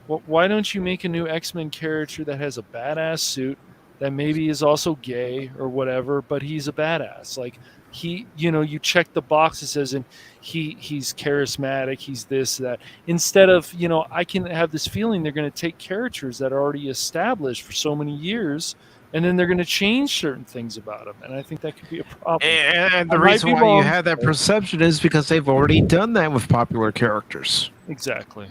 why don't you make a new X-Men character that has a badass suit that maybe is also gay or whatever, but he's a badass. Like you check the box that says, and he's charismatic, he's this, that. Instead of, I can have this feeling they're going to take characters that are already established for so many years, and then they're going to change certain things about them. And I think that could be a problem. And the reason why you have that perception is because they've already done that with popular characters. Exactly.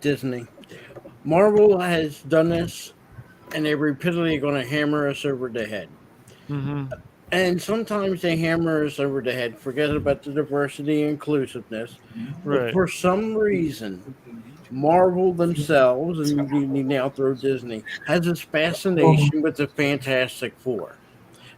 Disney. Marvel has done this, and they're repeatedly going to hammer us over the head. Mm-hmm. And sometimes they hammer us over the head, forget about the diversity and inclusiveness. Right. But for some reason, Marvel themselves, and you now throw Disney, has this fascination with the Fantastic Four.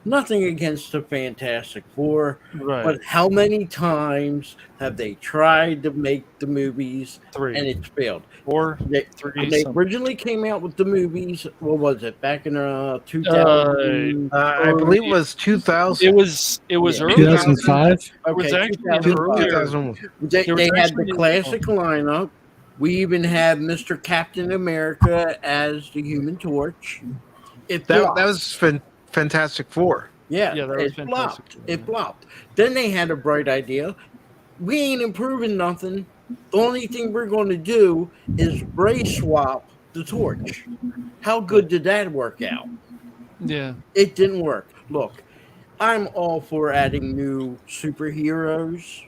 Nothing against the Fantastic Four, right. But how many times have they tried to make the movies 3 and it's failed? 4, They 3. They originally came out with the movies. What was it? Back in 2000? I believe it was 2000. It was early. 2005. Okay, It was actually 2000. They had the classic lineup. We even had Mr. Captain America as the Human Torch. That was Fantastic Four. Yeah, that was it Fantastic flopped. It flopped. Then they had a bright idea. we ain't improving nothing. The only thing we're going to do is race swap the torch. How good did that work out? Yeah. It didn't work. Look, I'm all for adding new superheroes.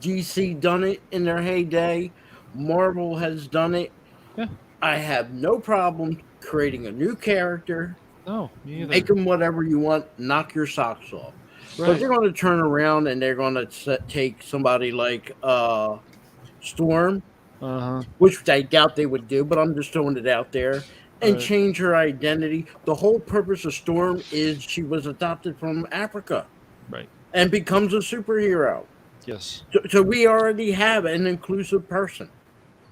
DC done it in their heyday. Marvel has done it. Yeah. I have no problem creating a new character. No, me either. Make them whatever you want. Knock your socks off. But Right. they're going to turn around and they're going to take somebody like Storm, which I doubt they would do, but I'm just throwing it out there, and Right. change her identity. The whole purpose of Storm is she was adopted from Africa. Right. And becomes a superhero. Yes. So we already have an inclusive person.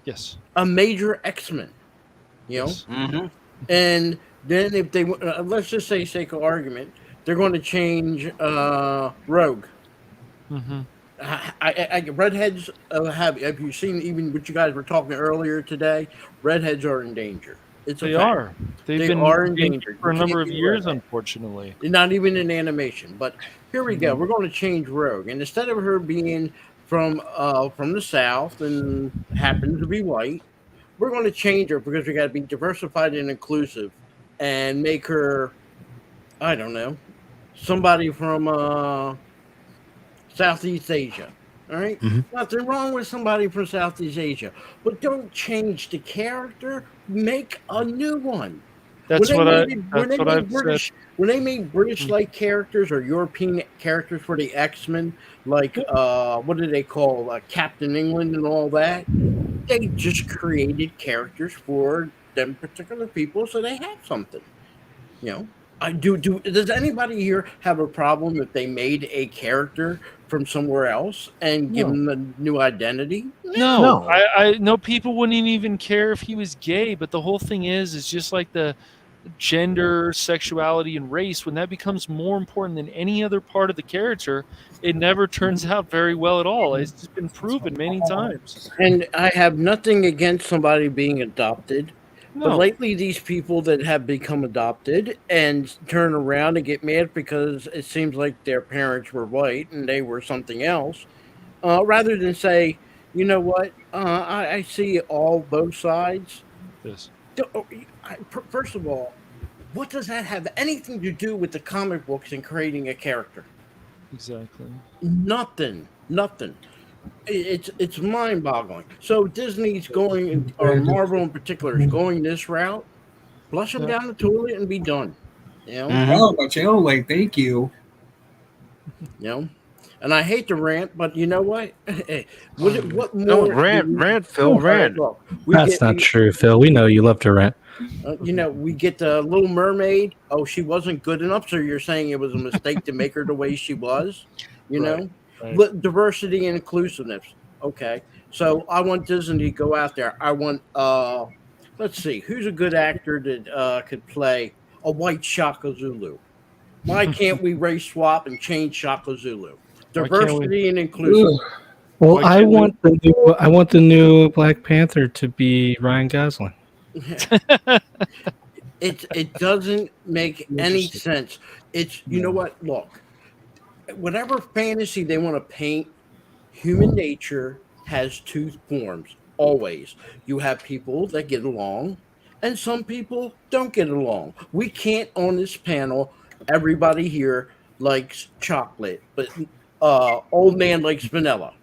Yes. A major X-Men. You know? Yes. And then if they, let's just say, sake of argument, they're going to change Rogue. Mm-hmm. Redheads have you seen even what you guys were talking earlier today? Redheads are in danger. They are. They are in been danger for a You number can't of be years, redhead. unfortunately. Not even in animation. But here we go. We're going to change Rogue, and instead of her being from the South and happens to be white, we're going to change her because we got to be diversified and inclusive, and make her, I don't know, somebody from Southeast Asia. All right? Nothing wrong with somebody from Southeast Asia, but don't change the character. Make a new one. That's what I've said. When they made British-like characters or European characters for the X-Men, like what do they call Captain England and all that, they just created characters for them particular people, so they have something. You know, does anybody here have a problem if they made a character from somewhere else and give them a new identity? No. I know people wouldn't even care if he was gay, but the whole thing is just like the gender, sexuality, and race. When that becomes more important than any other part of the character, it never turns out very well at all. It's just been proven many times. And I have nothing against somebody being adopted. No. But lately, these people that have become adopted and turn around and get mad because it seems like their parents were white and they were something else, rather than say, you know what, I see both sides. Yes. First of all, what does that have anything to do with the comic books and creating a character? Exactly. Nothing. It's mind-boggling. So Disney's going, or Marvel in particular, is going this route. Flush them down the toilet and be done. You know? Oh, my channel, like, thank you. You know? And I hate to rant, but you know what? What more? No, rant, Phil, rant. That's not true, Phil. We know you love to rant. You know, we get the Little Mermaid. Oh, she wasn't good enough, so you're saying it was a mistake to make her the way she was? You know? Right. Diversity and inclusiveness. Okay. So I want Disney to go out there. I want, let's see, who's a good actor that could play a white Shaka Zulu? Why can't we race swap and change Shaka Zulu? Diversity and inclusion. Well, I want the new Black Panther to be Ryan Gosling. It doesn't make any sense. It's, you know what? Look, whatever fantasy they want to paint, human nature has two forms. Always. You have people that get along, and some people don't get along. We can't, on this panel, everybody here likes chocolate, but old man likes vanilla.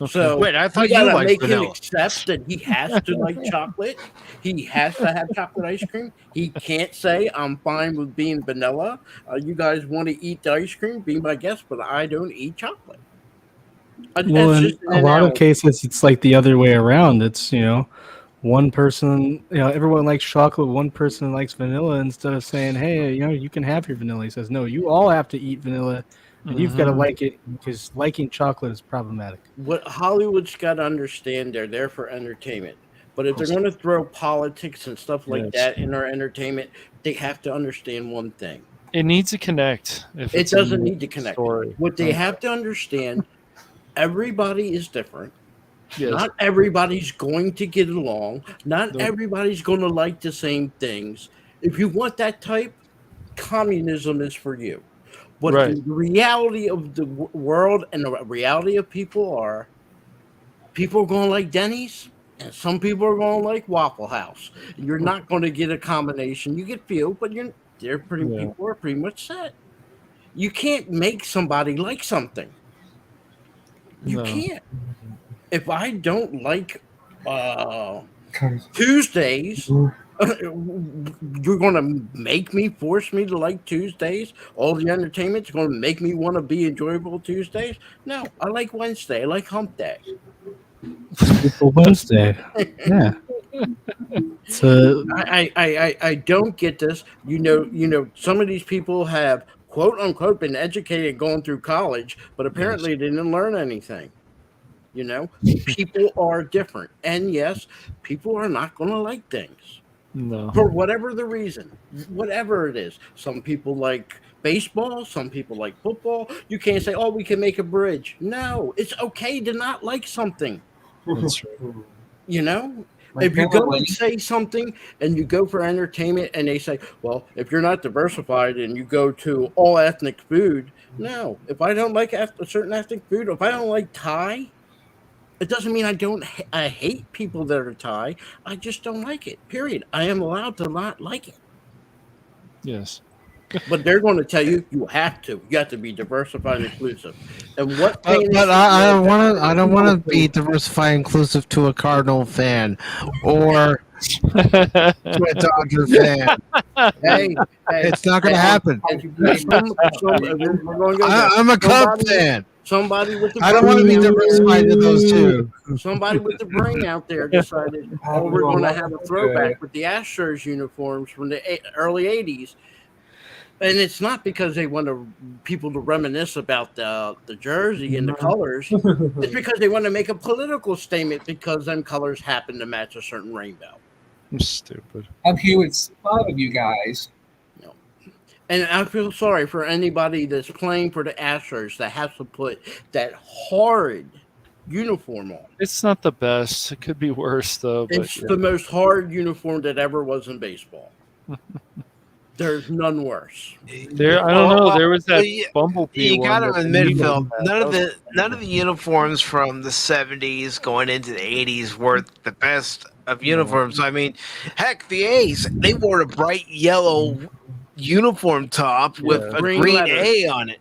So wait, I thought you gotta liked make vanilla. him accept that he has to like chocolate. He has to have chocolate ice cream. He can't say I'm fine with being vanilla. You guys want to eat the ice cream? Be my guest, but I don't eat chocolate. Well, in a lot of cases, it's like the other way around. It's, one person, everyone likes chocolate, one person likes vanilla. Instead of saying, hey, you can have your vanilla, he says, no, you all have to eat vanilla, and you've got to like it, because liking chocolate is problematic. What Hollywood's got to understand, they're there for entertainment. But if they're going to throw politics and stuff like that in our entertainment, they have to understand one thing. It needs to connect. It doesn't need to connect. What they have to understand, everybody is different. Yes. Not everybody's going to get along. Not everybody's going to like the same things. If you want that type, communism is for you. What Right. the reality of the world and the reality of people are, people are going to like Denny's, and some people are going to like Waffle House. You're not going to get a combination. You get few, but people are pretty much set. You can't make somebody like something. You No. can't. If I don't like Tuesdays, you're going to force me to like Tuesdays? All the entertainment's going to make me want to be enjoyable Tuesdays? No, I like Wednesday. I like Hump Day. Super Wednesday. Yeah. So I don't get this. You know, some of these people have quote unquote been educated going through college, but apparently they didn't learn anything. You know, people are different, and yes, people are not going to like things No. for whatever the reason, whatever it is. Some people like baseball, some people like football. You can't say, "Oh, we can make a bridge." No, it's okay to not like something. That's true. You know, My if you go family- and say something and you go for entertainment and they say, well, if you're not diversified and you go to all ethnic food, no. If I don't like a certain ethnic food, if I don't like Thai, it doesn't mean I hate people that are Thai. I just don't like it. Period. I am allowed to not like it. Yes. But they're going to tell you have to. You have to be diversified and inclusive. And what? But I don't want to. I don't want to be diversified, inclusive to a Cardinal fan or to a Dodger fan. Hey, It's not going to happen. I'm a Cub fan. Somebody with the I don't want to be diversified to those two. Somebody with the brain out there decided, oh, we're going to have a throwback with the Astros uniforms from the early '80s. And it's not because they want people to reminisce about the jersey and the colors. It's because they want to make a political statement because them colors happen to match a certain rainbow. I'm stupid. I'm here with 5 of you guys. No. And I feel sorry for anybody that's playing for the Astros that has to put that horrid uniform on. It's not the best. It could be worse, though. But It's the most hard uniform that ever was in baseball. There's none worse. I don't know. There was that bumblebee. You got one them in that- midfield. None of the uniforms from the '70s going into the '80s were the best of uniforms. I mean, heck, the A's, they wore a bright yellow uniform top with a green A on it.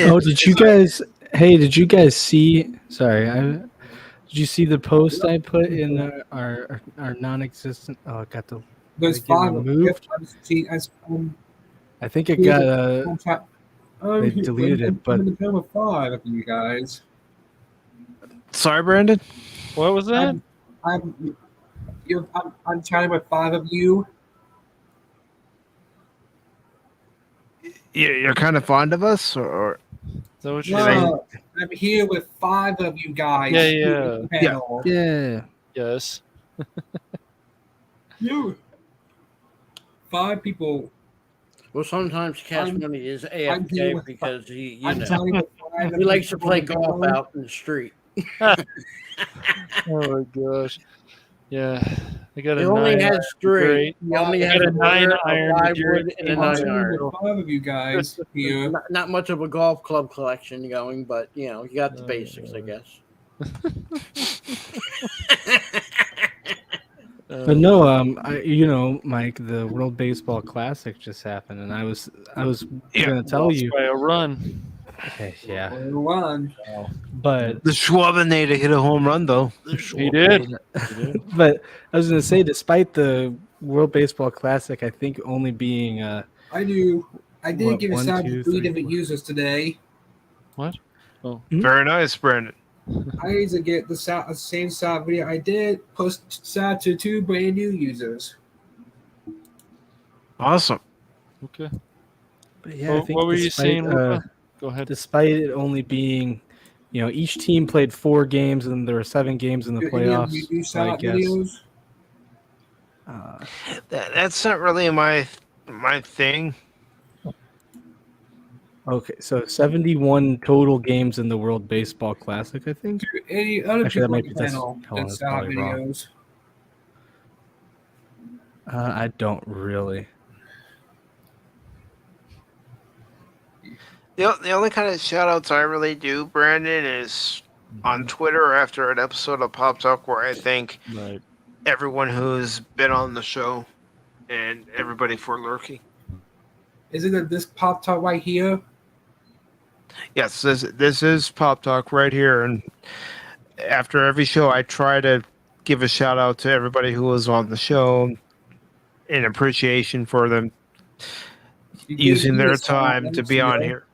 Oh, did you guys? Hey, did you guys see? Sorry, did you see the post I put in our non-existent? Oh, it got the. There's did it get 5 removed. I think it got they deleted it, but I'm with 5 of you guys. Sorry, Brandon. What was that? I'm chatting with 5 of you. You're kind of fond of us, or is that what you're saying? No, I'm here with 5 of you guys. Yeah. Yes. You. 5 people. Well, sometimes Cash Money is AFK because he likes to play golf out in the street. Oh my gosh. Yeah. I got a He 9 only has iron. 3. Great. He only I has got a 9 a iron. 5-wood and a 9 iron. 5 of you guys here. Not much of a golf club collection going, but you know, you got the basics, I guess. But no, Mike, the World Baseball Classic just happened, and I was gonna tell you by a run. Okay, yeah, run. But the Schwabinator hit a home run, though. He did. But I was gonna say, despite the World Baseball Classic, I think only being I did give us out to 3 different users today. What? Oh, very nice, Brandon. I need to get the same sound video I did post out to 2 brand new users. Awesome. Okay. But yeah, I think what were you despite, saying? Luca? Go ahead. Despite it only being, each team played 4 games and there were 7 games in the playoffs. So I guess that's not really my thing. Okay, so 71 total games in the World Baseball Classic, I think. Any other Actually, that people might on be the that's panel hold on, that that's saw probably wrong. videos? I don't really. The only kind of shout outs I really do, Brandon, is on Twitter after an episode of Pop Talk where I thank everyone who's been on the show and everybody for lurking. Isn't it this Pop Talk right here? Yes, this is Pop Talk right here, and after every show, I try to give a shout out to everybody who was on the show in appreciation for them using their time to be on here.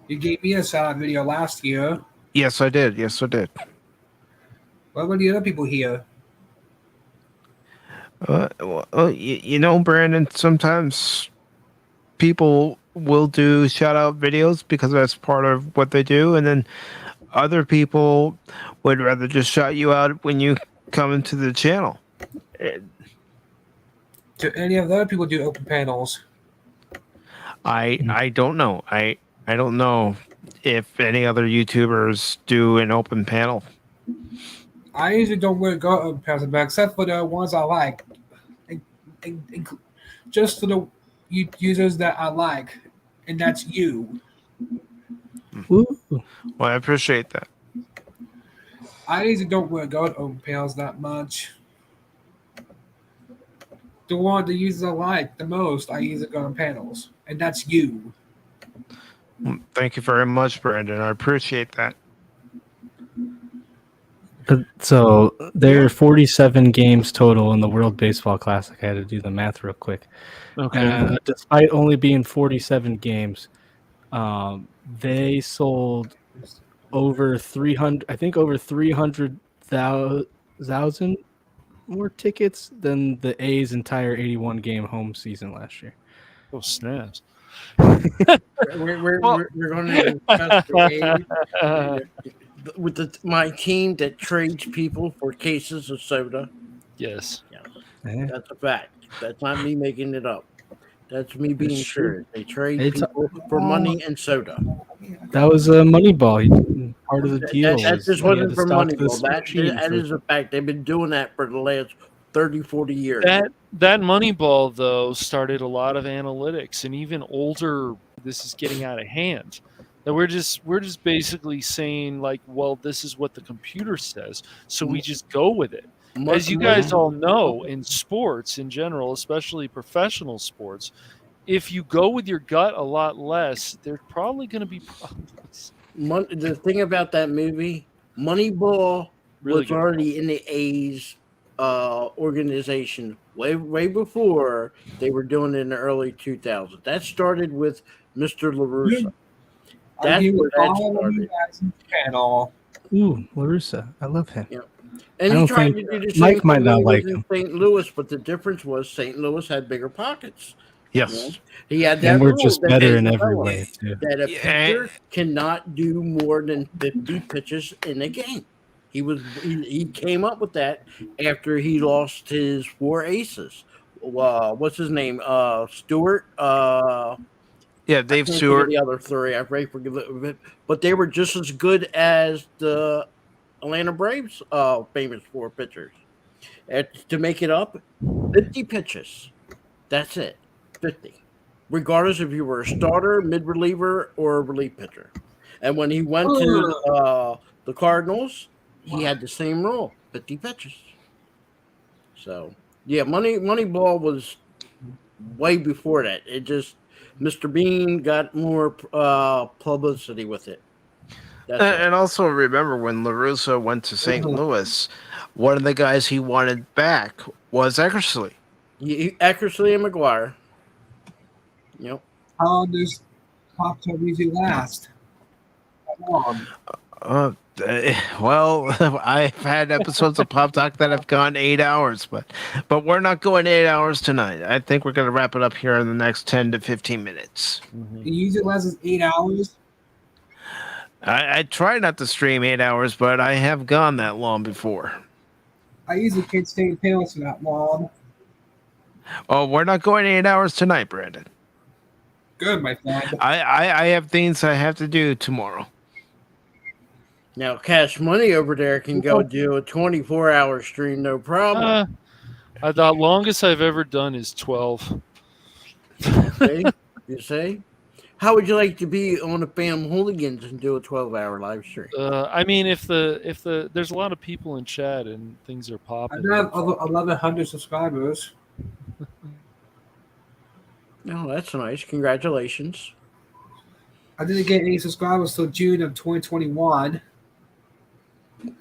You gave me a shout out video last year. Yes, I did. Yes, I did. What were the other people here? Well, you know, Brandon, sometimes people will do shout out videos because that's part of what they do, and then other people would rather just shout you out when you come into the channel. Do any of the other people do open panels? I don't know. I don't know if any other YouTubers do an open panel. I usually don't really go open panels, but except for the ones I like. Just for the users that I like, and that's you. Well, I appreciate that. I usually don't really go to open panels that much. The one the users I like the most, I usually go on panels, and that's you. Thank you very much, Brandon. I appreciate that. So there are 47 games total in the World Baseball Classic. I had to do the math real quick. Okay. Despite only being 47 games, they sold over 300. I think over 300,000 more tickets than the A's entire 81 game home season last year. Oh snaps! We're going to discuss the with my team that trades people for cases of soda. Yes. That's a fact. That's not me making it up. That's me being It's sure. true. They trade It's- people for money and soda. That was a Moneyball. Part of the deal. That just wasn't for money. Moneyball. That is a fact. They've been doing that for the last 30, 40 years. That Moneyball though started a lot of analytics, and even older. This is getting out of hand. That we're just basically saying like, well, this is what the computer says, so we just go with it. As you guys all know, in sports in general, especially professional sports, if you go with your gut a lot less, there's probably going to be problems. The thing about that movie, Moneyball Really was good. already in the A's organization way before they were doing it in the early 2000s. That started with Mr. LaRussa. That's where that started. Panel. Ooh, LaRussa. I love him. Yeah. I And he don't tried to think do the same Mike thing might when not he like was in him. St. Louis, but the difference was St. Louis had bigger pockets. Yes. You know? He had that And we're rule just that better they in every developed, way, too. that a pitcher cannot do more than 50 pitches in a game. He came up with that after he lost his 4 aces. What's his name? Stewart. Yeah, Dave I can't Stewart. think of the other 3. I forget it, but they were just as good as the Atlanta Braves famous 4 pitchers. To make it up, 50 pitches. That's it. 50. Regardless if you were a starter, mid-reliever, or a relief pitcher. And when he went to the Cardinals, he had the same rule, 50 pitches. So, yeah, Moneyball was way before that. It just, Mr. Bean got more publicity with it. And also remember when LaRussa went to St. Louis, one of the guys he wanted back was Eckersley. Eckersley and McGuire. Yep. How long does Pop Talk usually last? How long? Well, I've had episodes of Pop Talk that have gone 8 hours, but we're not going 8 hours tonight. I think we're going to wrap it up here in the next 10 to 15 minutes. It usually lasts 8 hours. I try not to stream 8 hours, but I have gone that long before. I usually can't stay in panels for that long. Oh, we're not going 8 hours tonight, Brandon. Good, my friend. I have things I have to do tomorrow. Now, Cash Money over there can go do a 24-hour stream, no problem. The longest I've ever done is 12. See? You see? How would you like to be on a Fam Hooligans and do a 12-hour live stream? I mean, if the there's a lot of people in chat and things are I popping. do have 1,100 subscribers. No, that's nice. Congratulations. I didn't get any subscribers till June of 2021.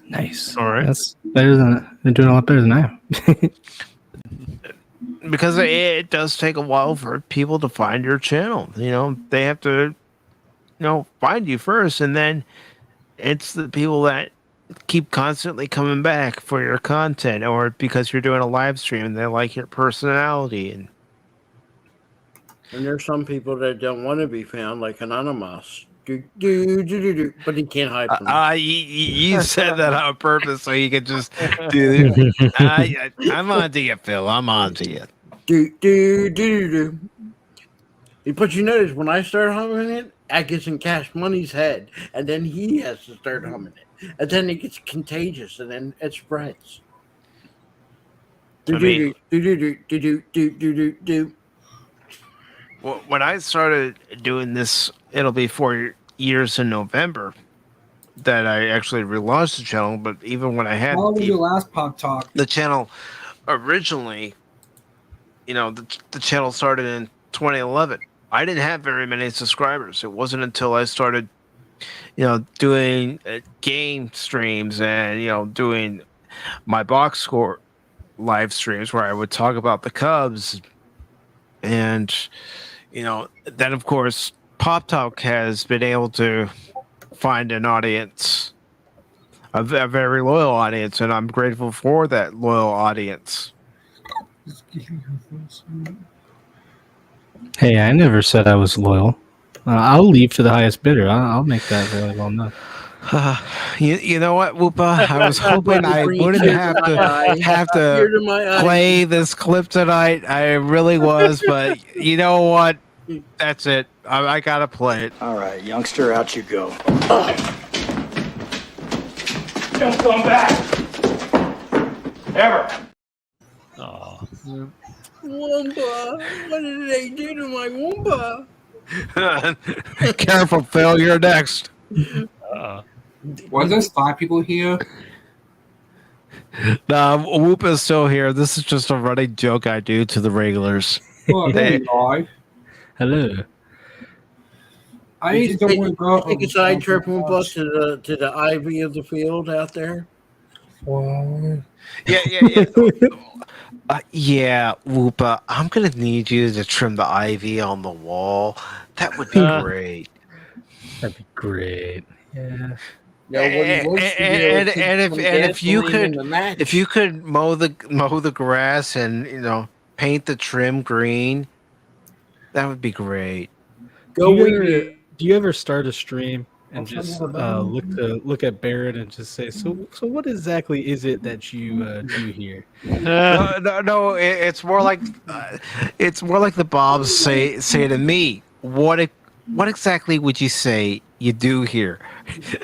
Nice. All right. That's better than they're doing a lot better than I am. Because it does take a while for people to find your channel. You know, they have to, find you first, and then it's the people that keep constantly coming back for your content, or because you're doing a live stream and they like your personality. And there's some people that don't want to be found, like Anonymous. But he can't hide from it. You said that on purpose so you could just do it. I'm on to you, Phil. I'm on to you. But you notice when I start humming it, I gets in Cash Money's head, and then he has to start humming it, and then it gets contagious, and then it spreads. When I started doing this, it'll be 4 years in November that I actually relaunched the channel. But even when I had How long was your last Pop Talk? the channel originally, the channel started in 2011. I didn't have very many subscribers. It wasn't until I started, doing game streams and, doing my box score live streams where I would talk about the Cubs. And, then, of course, Pop Talk has been able to find an audience, a very loyal audience, and I'm grateful for that loyal audience. Hey, I never said I was loyal. I'll leave to the highest bidder. I'll make that very well known. You know what, Whoopa? I was hoping I wouldn't have to play this clip tonight. I really was, but you know what? That's it. I gotta play it. All right, youngster, out you go. Don't come back. Ever. Oh. Wumpa, what did they do to my Wumpa? Careful, Phil. You're next. Was there 5 people here? Nah, Whoop is still here. This is just a running joke I do to the regulars. Oh, hello. I need to go and go. Take a side trip, Wumpa, to the ivy of the field out there. Yeah. Yeah, Whoopa, I'm gonna need you to trim the ivy on the wall. That would be great. That'd be great. Yeah. And if you could mow the grass and paint the trim green, that would be great. Do you ever start a stream and just look at Barrett and just say, so what exactly is it that you do here? No, it's more like the Bobs say to me. What exactly would you say you do here?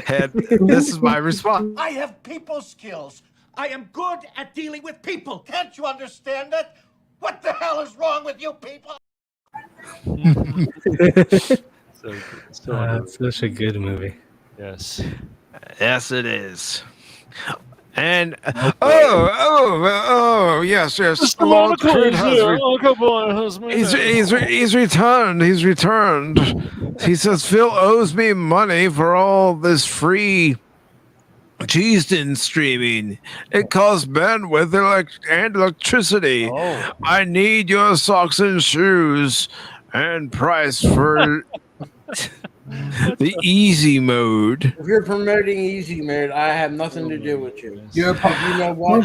And this is my response. I have people skills. I am good at dealing with people. Can't you understand that? What the hell is wrong with you people? It's such a good movie. Yes. Yes, it is. And yes. Lord Kurt he's returned. He's returned. He says Phil owes me money for all this free cheese-tin streaming. It costs bandwidth and electricity. I need your socks and shoes and price for the easy mode. If you're promoting easy mode, I have nothing to do with you. You know what?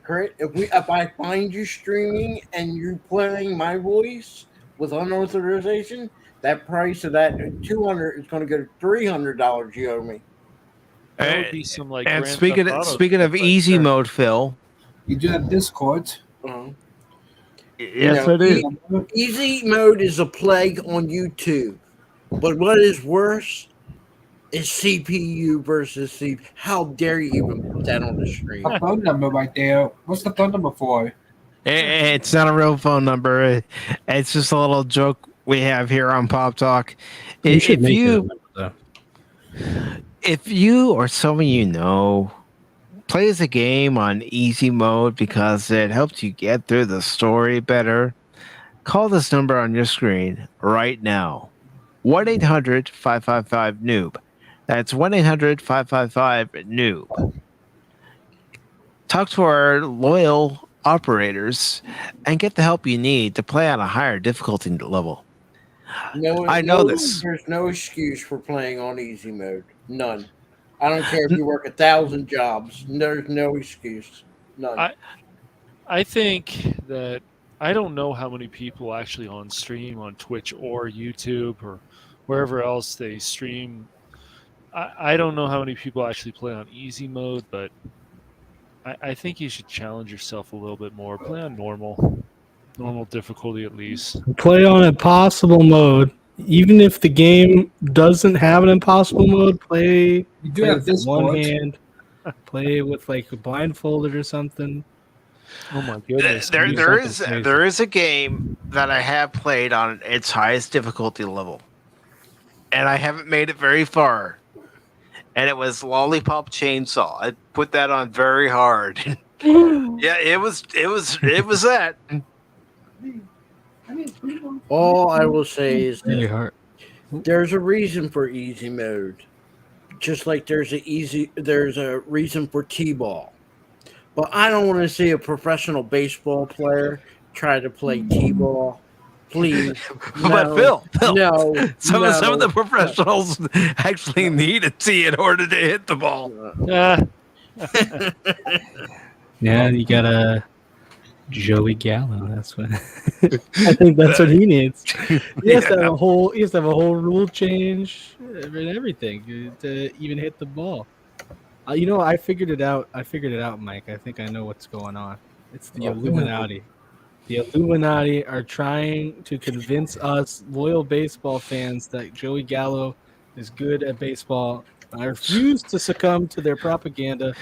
Correct. If I find you streaming and you're playing my voice with unauthorization, that price of that $200 is going to go to $300 you owe me. That would be some like. And speaking of easy mode, Phil, you do have Discord. Yes, I do. Easy mode is a plague on YouTube. But what is worse is CPU versus CPU. How dare you even put that on the stream? A phone number right there. What's the phone number for? It's not a real phone number. It's just a little joke we have here on Pop Talk. You should make it a number, though. If you or someone you know plays a game on easy mode because it helps you get through the story better, call this number on your screen right now. 1-800-555-NOOB. That's 1-800-555-NOOB. Talk to our loyal operators and get the help you need to play on a higher difficulty level. I know this. There's no excuse for playing on easy mode. None. I don't care if you work 1,000 jobs. There's no excuse. None. I think that I don't know how many people actually on stream on Twitch or YouTube or wherever else they stream. I don't know how many people actually play on easy mode, but I think you should challenge yourself a little bit more. Play on normal difficulty at least. Play on impossible mode. Even if the game doesn't have an impossible mode, play have with one Discord. hand. Play with like blindfolded or something. Oh my goodness! There is a game that I have played on its highest difficulty level, and I haven't made it very far. And it was Lollipop Chainsaw. I put that on very hard. Yeah, it was that. All I will say is Really that hard. there's a reason for easy mode, just like there's a reason for T-ball. But I don't want to see a professional baseball player try to play T-ball. Please, But Phil, no, some of the no. professionals actually need a tee in order to hit the ball. Yeah, you got a Joey Gallo. That's what I think. That's what he needs. He has to have a whole. He has to have a whole rule change and everything to even hit the ball. I figured it out. Mike. I think I know what's going on. It's the Illuminati. The Illuminati are trying to convince us loyal baseball fans that Joey Gallo is good at baseball. I refuse to succumb to their propaganda.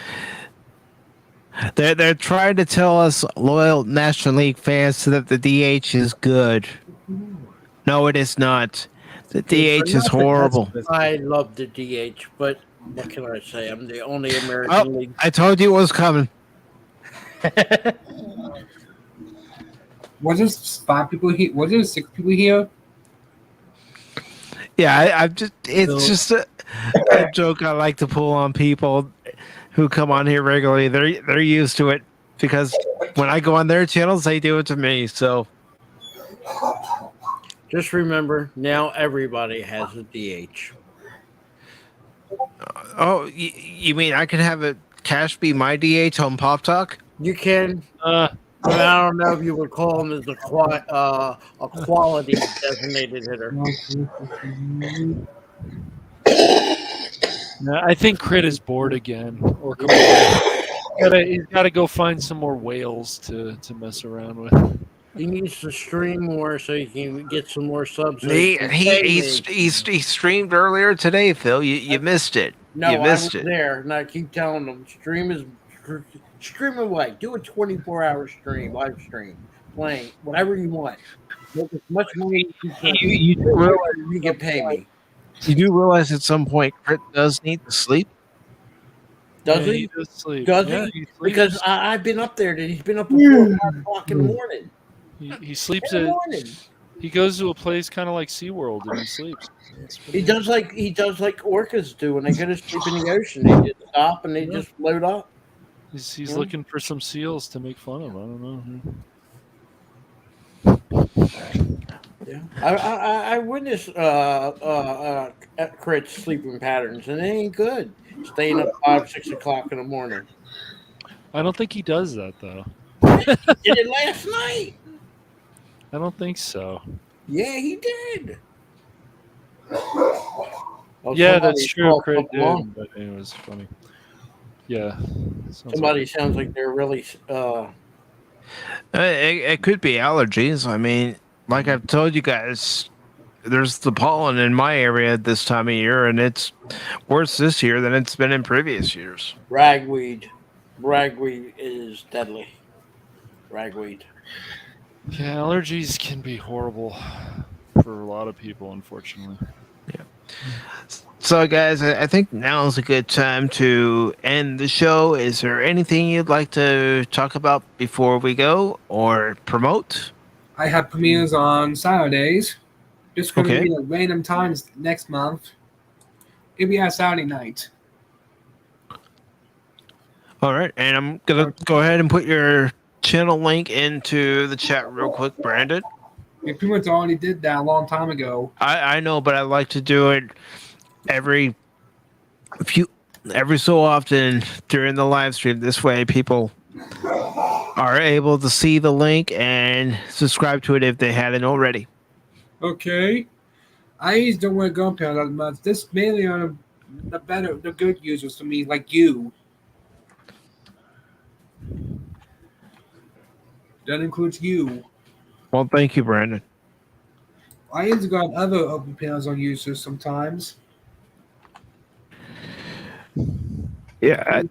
They're trying to tell us loyal National League fans that the DH is good. No, it is not. The DH is horrible. I love the DH, but what can I say? I'm the only American League. I told you it was coming. Was there 5 people here? Was there 6 people here? Yeah, it's just a joke I like to pull on people who come on here regularly. They're used to it because when I go on their channels, they do it to me. So just remember, now everybody has a DH. Oh, you mean I can have a Cash be my DH on Pop Talk? You can. But I don't know if you would call him as a quality designated hitter. I think Crit is bored again. Or he's got to go find some more whales to mess around with. He needs to stream more so he can get some more subs. He streamed earlier today, Phil. You missed it. No, you missed I was there, and I keep telling him stream away. Do a 24-hour stream, live stream, playing whatever you want. Make as much money as you can. You can pay me. You do realize at some point Crit does need to sleep? Does Yeah, he? he does sleep. Does Yeah, he? he sleeps. Because I've been up there. He's been up before 5 o'clock in the morning. He sleeps In the at. morning. He goes to a place kind of like SeaWorld and he sleeps. He does like orcas do when they go to sleep in the ocean. They just stop and they just load up. He's looking for some seals to make fun of. I don't know. Yeah, I witnessed Crit's sleeping patterns, and it ain't good. Staying up 5, 6 o'clock in the morning. I don't think he does that though. Did it last night? I don't think so. Yeah, he did. Oh, Yeah, that's somebody true. called Crit up along. did, but it was funny. Yeah. Somebody sounds like they're really. It could be allergies. I mean, like I've told you guys, there's the pollen in my area at this time of year, and it's worse this year than it's been in previous years. Ragweed. Ragweed is deadly. ragweed. Yeah, allergies can be horrible for a lot of people, unfortunately. So, guys, I think now is a good time to end the show. Is there anything you'd like to talk about before we go or promote? I have premieres on Saturdays. Just going to Okay. be at random times next month. It'll be on Saturday night. All right, and I'm gonna go ahead and put your channel link into the chat real quick, Brandon. We pretty much already did that a long time ago. I know, but I like to do it every so often during the live stream. This way, people are able to see the link and subscribe to it if they hadn't already. Okay. I just don't want to go that much. This mainly on the good users to me, like you. That includes you. Well, thank you, Brandon. I used to go on other open panels on users sometimes. Yeah,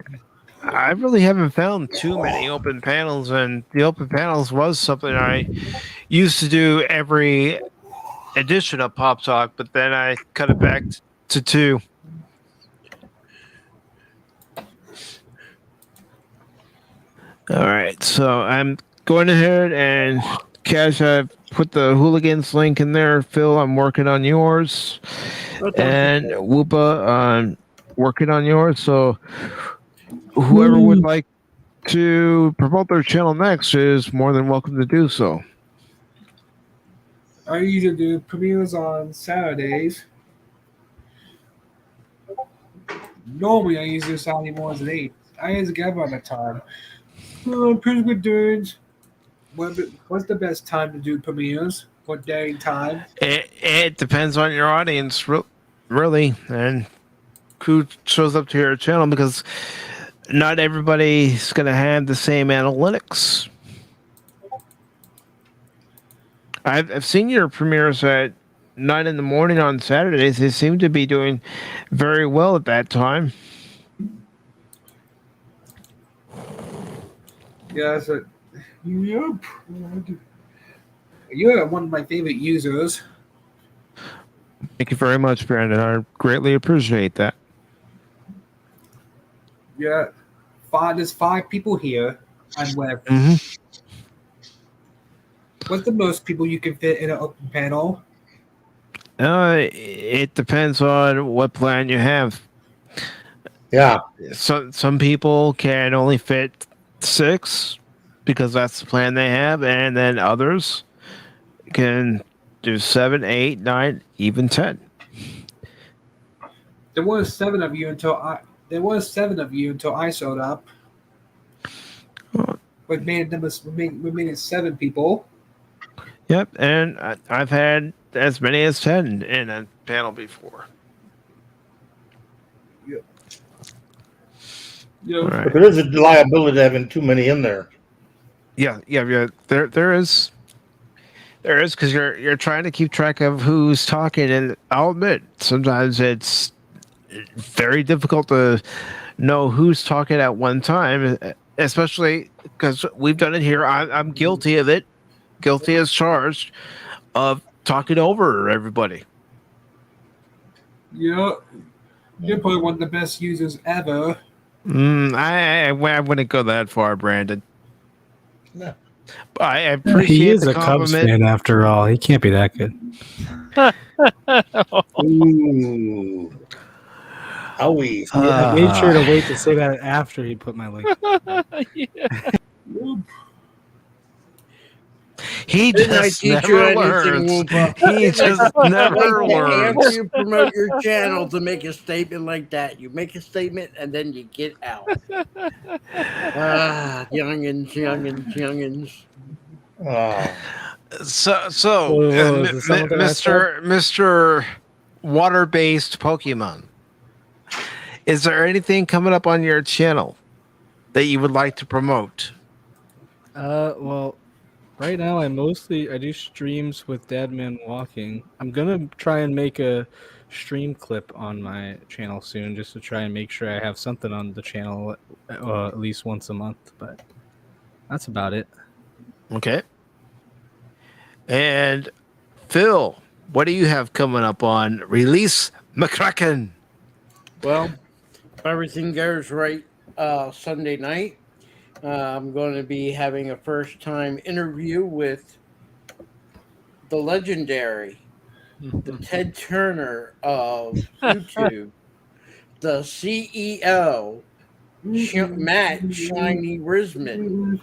I really haven't found too many open panels, and the open panels was something I used to do every edition of Pop Talk, but then I cut it back to 2. All right, so I'm going ahead and Cash, I've put the Hooligans link in there. Phil, I'm working on yours. And Whoopa, I'm working on yours. So whoever would like to promote their channel next is more than welcome to do so. I usually do premieres on Saturdays. Normally, I usually do Saturday mornings at 8. I usually get up on that time. Pretty good dudes. What's the best time to do premieres? What day and time? It depends on your audience, really, and who shows up to your channel, because not everybody's going to have the same analytics. I've seen your premieres at 9 in the morning on Saturdays. They seem to be doing very well at that time. Yeah, so yep. You're one of my favorite users. Thank you very much, Brandon. I greatly appreciate that. Yeah, there's 5 people here on web. What's the most people you can fit in an open panel? It depends on what plan you have. Yeah. Some people can only fit 6 because that's the plan they have, and then others can do 7, 8, 9, even 10. There was 7 of you until I showed up. We made it 7 people. Yep, and I've had as many as 10 in a panel before. Yep. Right. But there is a liability to having too many in there. Yeah. There is, because you're trying to keep track of who's talking, and I'll admit sometimes it's very difficult to know who's talking at one time, especially because we've done it here. I'm guilty of it, guilty as charged, of talking over everybody. Yeah, you're probably one of the best users ever. I wouldn't go that far, Brandon. No. I appreciate he is the a Cubs compliment. fan after all. He can't be that good. Ooh. Howie. I made sure to wait to say that after he put my link. He Didn't I just teach you never anything, learns. Whoopa? He just never After learns. you promote your channel to make a statement like that, you make a statement and then you get out. Youngins. So, Mr. Water-based Pokemon, is there anything coming up on your channel that you would like to promote? Well, right now I do streams with Dadman Walking. I'm gonna try and make a stream clip on my channel soon, just to try and make sure I have something on the channel at least once a month. But that's about it. Okay. And Phil, what do you have coming up on Release McCracken? Well, if everything goes right, Sunday night, I'm going to be having a first time interview with the legendary, the Ted Turner of YouTube, the CEO, Matt Shiny Risman,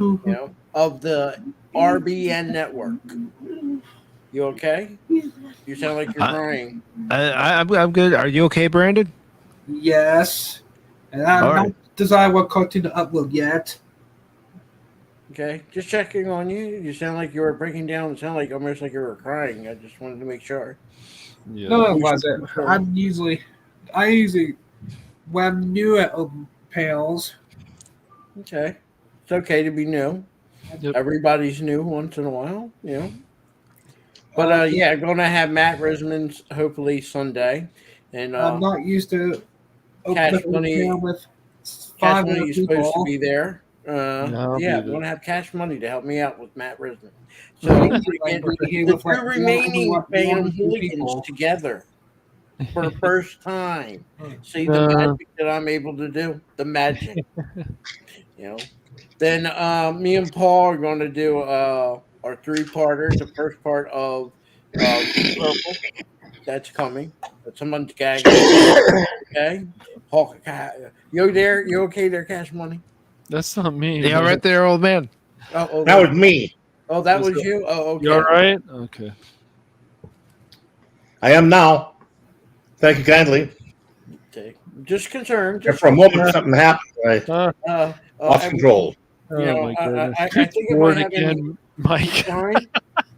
of the RBN network. You okay? You sound like you're crying. I'm good. Are you okay, Brandon? Yes. And I'm All not right. decided what cartoon to upload yet. Okay, just checking on you. You sound like you were breaking down. It sounded like almost like you were crying. I just wanted to make sure. No, it wasn't. I usually, when I'm new at Open Pals. Okay. It's okay to be new. Yep. Everybody's new once in a while. But yeah, going to have Matt Risman's hopefully Sunday. And I'm not used to Cash opening Money. a with Cash 500 Money is supposed to people. be there. I'll Yeah, be I'm there. going to have Cash Money to help me out with Matt Risman. So the two remaining Phantom Hooligans together for the first time. See the magic that I'm able to do? The magic. Then me and Paul are going to do our 3-parter. The first part of Purple. That's coming. But someone's gagging. Okay. Paul, you there? You okay there, Cash Money? That's not me. Yeah, man. right there, old man. Oh, That was me. Oh, that was you? Oh, okay. You all right? Okay. I am now. Thank you kindly. Okay. Just concerned. And for a moment, something happened. I lost control. I think if I Bored have any again, Mike. time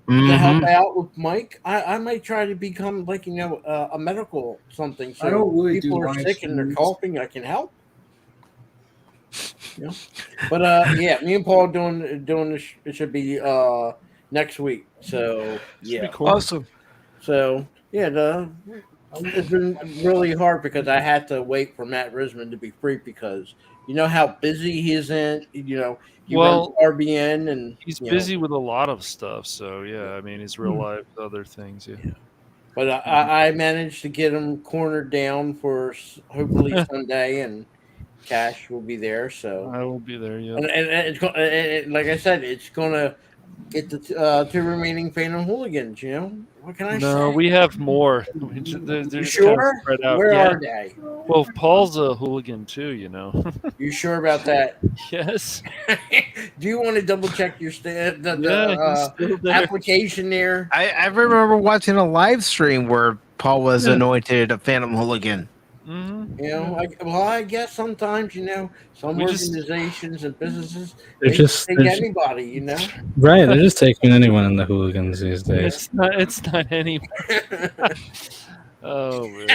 to help out with Mike, I might try to become like a medical something. So I don't really people do are live sick and they're streams. coughing, I can help. But yeah, me and Paul doing this. It should be next week. So yeah, be cool. Awesome. So yeah, it's been really hard because I had to wait for Matt Risman to be free because you know how busy he is in. He runs RBN and he's busy with a lot of stuff. So yeah, I mean, his real Hmm. life, other things. Yeah. But I managed to get him cornered down for hopefully Sunday, and Cash will be there. So I will be there. Yeah. and it's like I said, it's gonna get the two remaining Phantom Hooligans. What can I say? No, we have more. They're You just sure? kind of spread out. Where Yeah. are they? Well, Paul's a hooligan too. You sure about that? Yes. Do you want to double check your Yeah, he's still there. application there? I remember watching a live stream where Paul was anointed a Phantom Hooligan. I guess sometimes some organizations and businesses They're they just- take they're just- anybody. Right, they're just taking anyone in the hooligans these days. It's not anyone. Oh, really?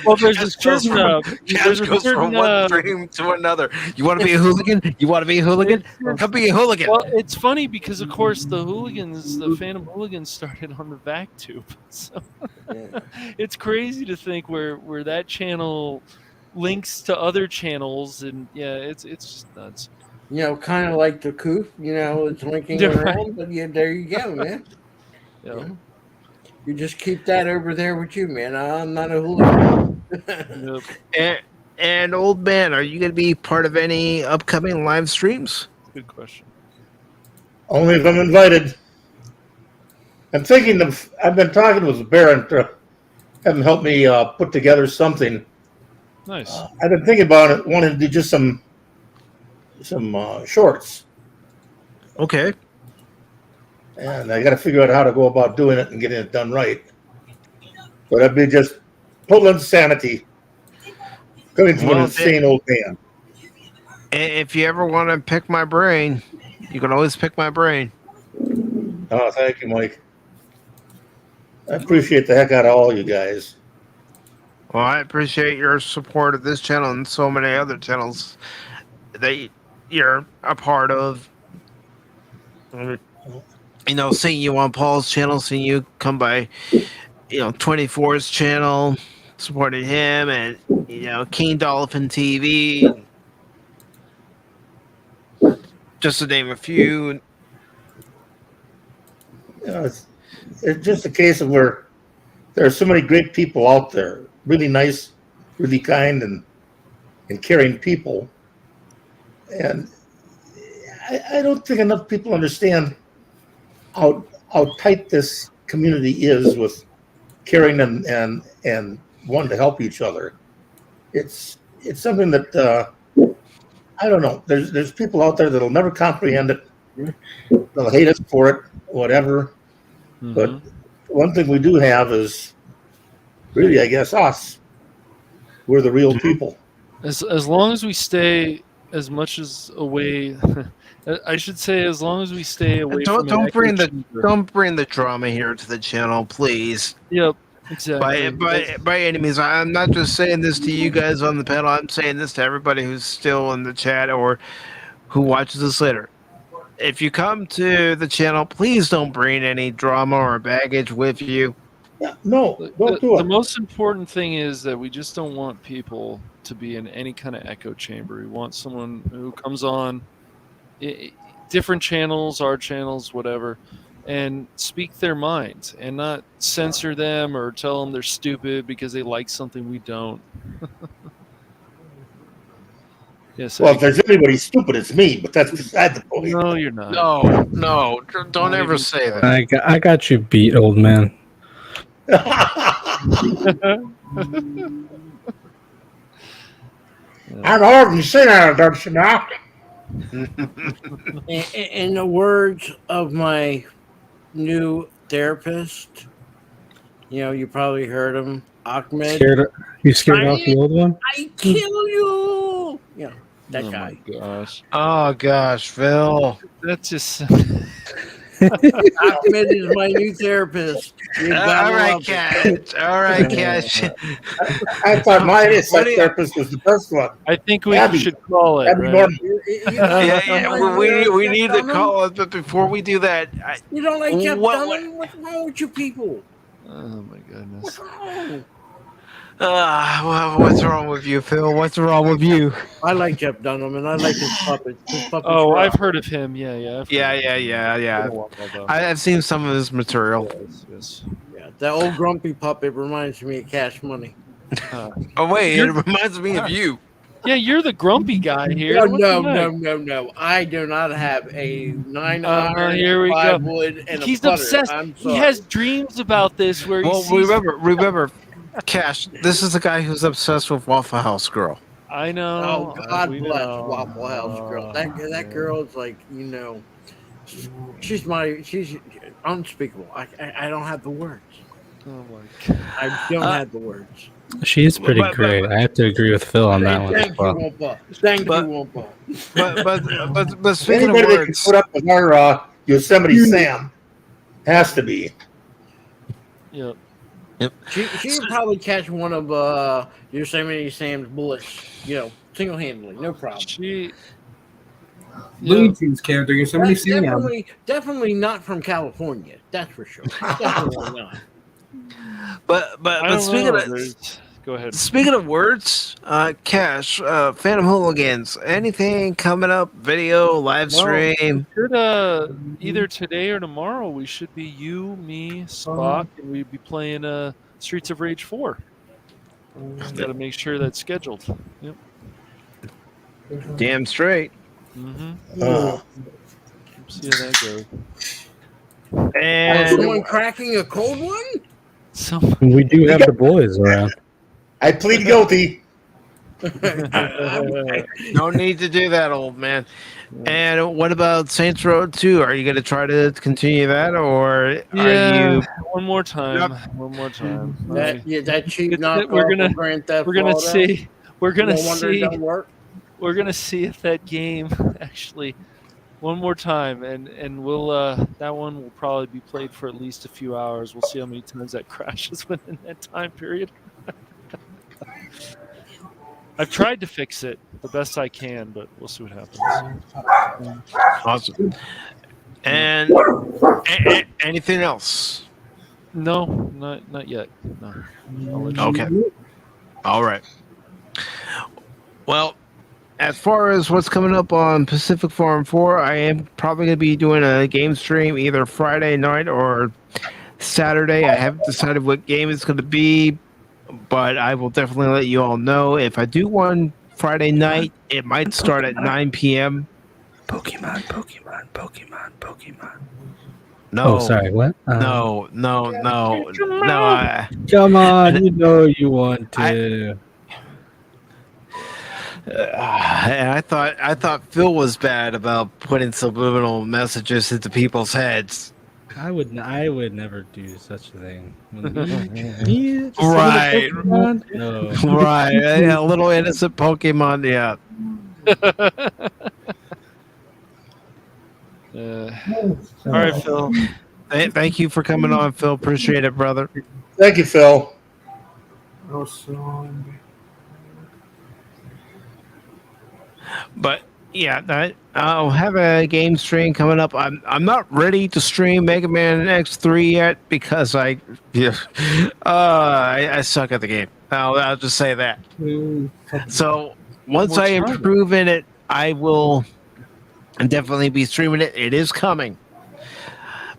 Well, there's a certain. Cash goes from one stream to another. You want to be a hooligan? You want to be a hooligan? Come be a hooligan. Well, it's funny because, of course, the Phantom Hooligans started on the back tube. So it's crazy to think where that channel links to other channels, and yeah, it's just nuts. Kind of like the coup. It's linking Yeah, around, right. but yeah, there you go, man. Yeah. You just keep that over there with you, man. I'm not a hooligan. And old man, are you going to be part of any upcoming live streams? Good question. Only if I'm invited. I'm thinking I've been talking with the Baron to have him help me put together something. Nice. I've been thinking about it, wanting to do just some shorts. Okay. And I got to figure out how to go about doing it and getting it done right. But that'd be just total insanity coming from an insane old man. If you ever want to pick my brain, you can always pick my brain. Oh, thank you, Mike. I appreciate the heck out of all you guys. Well, I appreciate your support of this channel and so many other channels that you're a part of. Seeing you on Paul's channel, seeing you come by, 24's channel, supporting him, and, King Dolphin TV. just to name a few. It's just a case of where there are so many great people out there, really nice, really kind, and caring people. And I don't think enough people understand how tight this community is with caring and wanting to help each other. It's something that I don't know. There's people out there that'll never comprehend it. They'll hate us for it, whatever. But one thing we do have is really, I guess, us. We're the real people. As long as we stay as much as away, I should say, as long as we stay away from Don't bring the drama here to the channel, please. Yep, exactly. By any means, I'm not just saying this to you guys on the panel. I'm saying this to everybody who's still in the chat or who watches this later. If you come to the channel, please don't bring any drama or baggage with you. Yeah, no, don't do it. The most important thing is that we just don't want people to be in any kind of echo chamber. We want someone who comes on different channels, our channels, whatever, and speak their mind and not censor them or tell them they're stupid because they like something we don't. Yes. Well, if there's anybody stupid, it's me. But that's beside the point. No, you're not. No, don't ever say that. I got you beat, old man. I'm old and senile, don't you know? In the words of my new therapist, you probably heard him, Ahmed. You scared off the old one? I kill you. Yeah, that guy. My gosh. Oh gosh, Phil. That's just. Ahmed is my new therapist. All right, Cash. All right, Cash. I thought my therapist was the best one. I think we Abby. should call it. Right? We need to call it, but before we do that, you don't like Jeff Dunham? What's wrong with you people? Oh my goodness. What's wrong? What's wrong with you, Phil? What's wrong with you? I like Jeff Dunham, and I like his puppets. Oh, I've heard of him. Yeah. Yeah. I've seen some of his material. Yes. Yeah, that old grumpy puppet reminds me of Cash Money. Oh wait, it reminds me of you. Yeah, you're the grumpy guy here. No. I do not have a 9 iron, here we 5 go. wood, and He's a putter. obsessed. I'm He sorry. has dreams about this. Where he sees... remember, Cash. This is the guy who's obsessed with Waffle House Girl. I know. Oh, God bless Waffle House Girl. That girl is like, she's unspeakable. I don't have the words. Oh my God. I don't have the words. She is pretty great. I have to agree with Phil on that one as well. Thank you, Wompa. But speaking Anybody of that can words, put up with our Yosemite Sam has to be. Yep. She would probably catch one of Yosemite Sam's bullets, single-handedly, no problem. Looney Tunes character, Yosemite Sam. Definitely not from California. That's for sure. Definitely not. But speaking of, go ahead. Speaking of words, Cash, Phantom Hooligans, anything coming up? Video, live stream? Either today or tomorrow, we should be you, me, Spock, and we'd be playing Streets of Rage 4. Just got to make sure that's scheduled. Yep. Damn straight. See how that goes. And someone cracking a cold one? We do have the boys around. I plead guilty. No need to do that, old man. And what about Saints Row 2? Are you going to try to continue that, or are you? One more time. One more time. That cheap knockoff We're gonna of Grand Theft We're gonna Auto. see. We're gonna No wonder it see. don't work. We're gonna see if that game actually. One more time, and we'll that one will probably be played for at least a few hours. We'll see how many times that crashes within that time period. I've tried to fix it the best I can, but we'll see what happens. Awesome. And anything else? No, not yet. No. I'll let you Okay. All right. Well, as far as what's coming up on Pacific 414, I am probably going to be doing a game stream either Friday night or Saturday. I haven't decided what game it's going to be, but I will definitely let you all know. If I do one Friday night, it might start at 9 p.m. Pokemon. No. Oh, sorry. What? No. Come on, you know you want to. And I thought Phil was bad about putting subliminal messages into people's heads. I would never do such a thing. Right. No. Right. A little innocent Pokemon, yeah. All right, Phil. Thank you for coming on, Phil. Appreciate it, brother. Thank you, Phil. But yeah, I'll have a game stream coming up. I'm not ready to stream Mega Man X3 yet because I suck at the game. I'll just say that. So once I improve in it, I will definitely be streaming it. It is coming.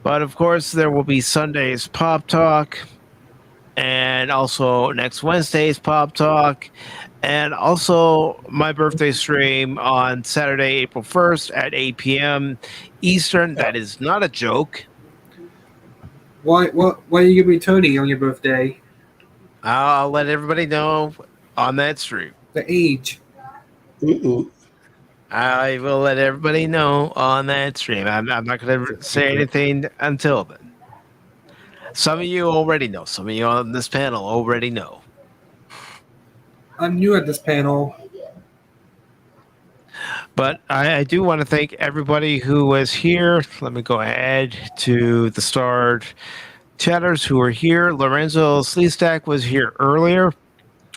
But of course, there will be Sunday's Pop Talk, and also next Wednesday's Pop Talk, and also my birthday stream on Saturday, April 1st at 8 p.m. Eastern. That is not a joke. What are you gonna be turning on your birthday? I'll let everybody know on that stream. The age. I will let everybody know on that stream. I'm not going to say anything until then. Some of you already know. Some of you on this panel already know. I'm new at this panel. But I do want to thank everybody who was here. Let me go ahead to the starred chatters who were here. Lorenzo Sleestack was here earlier.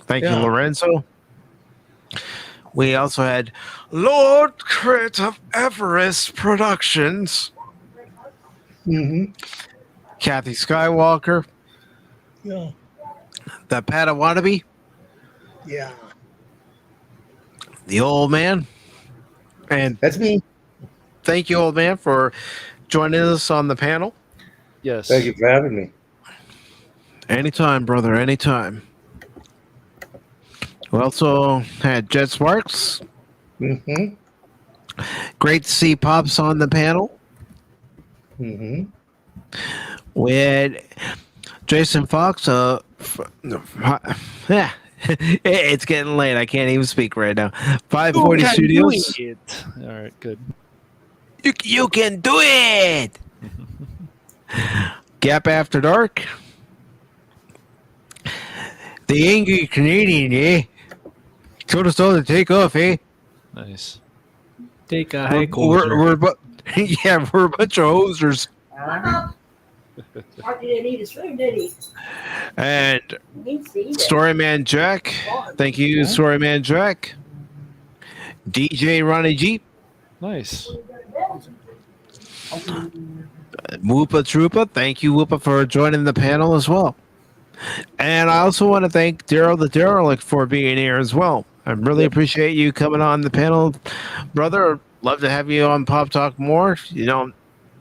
Thank you, Lorenzo. We also had Lord Crit of Everest Productions. Kathy Skywalker. Yeah. The Padawannabe. Yeah. The Old Man. And that's me. Thank you, Old Man, for joining us on the panel. Yes. Thank you for having me. Anytime, brother. Anytime. We also had Jet Sparks. Great to see Pops on the panel. We had Jason Fox. It's getting late. I can't even speak right now. 540 Studios. All right, good. You can do it. Gap After Dark. The Angry Canadian, eh? Told us all to take off, eh? Nice. Take a hike. We're a bunch of hosers. Mark didn't eat his food, did he? And Storyman Jack. Thank you, Storyman Jack. DJ Ronnie G. Nice. Whoopa Troopa. Thank you, Whoopa, for joining the panel as well. And I also want to thank Daryl the Derelict for being here as well. I really appreciate you coming on the panel, brother. Love to have you on Pop Talk more. You know,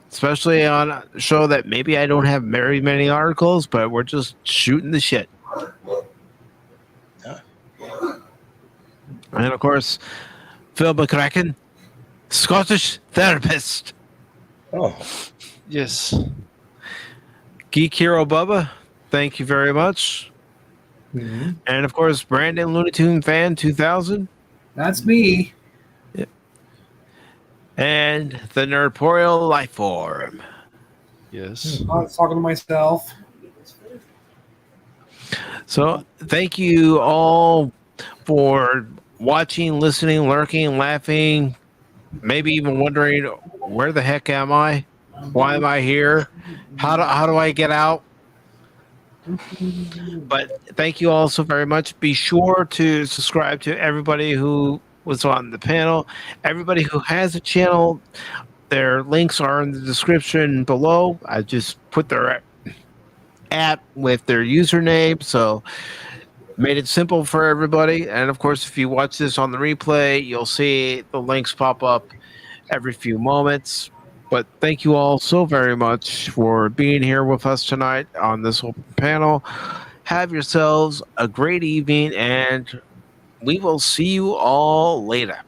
especially on a show that maybe I don't have very many articles, but we're just shooting the shit. And of course, Phil McCracken, Scottish therapist. Oh, yes. Geek Hero Bubba, thank you very much. And of course, Brandon Looney Tune Fan 2000. That's me. Yep. And the Nerdporial Life Form. Yes. I was talking to myself. So thank you all for watching, listening, lurking, laughing, maybe even wondering, where the heck am I? Why am I here? How do I get out? But thank you all so very much. Be sure to subscribe to everybody who was on the panel. Everybody who has a channel, their links are in the description below. I just put their app with their username. So Made it simple for everybody. And of course, if you watch this on the replay, you'll see the links pop up every few moments. But thank you all so very much for being here with us tonight on this open panel. Have yourselves a great evening, and we will see you all later.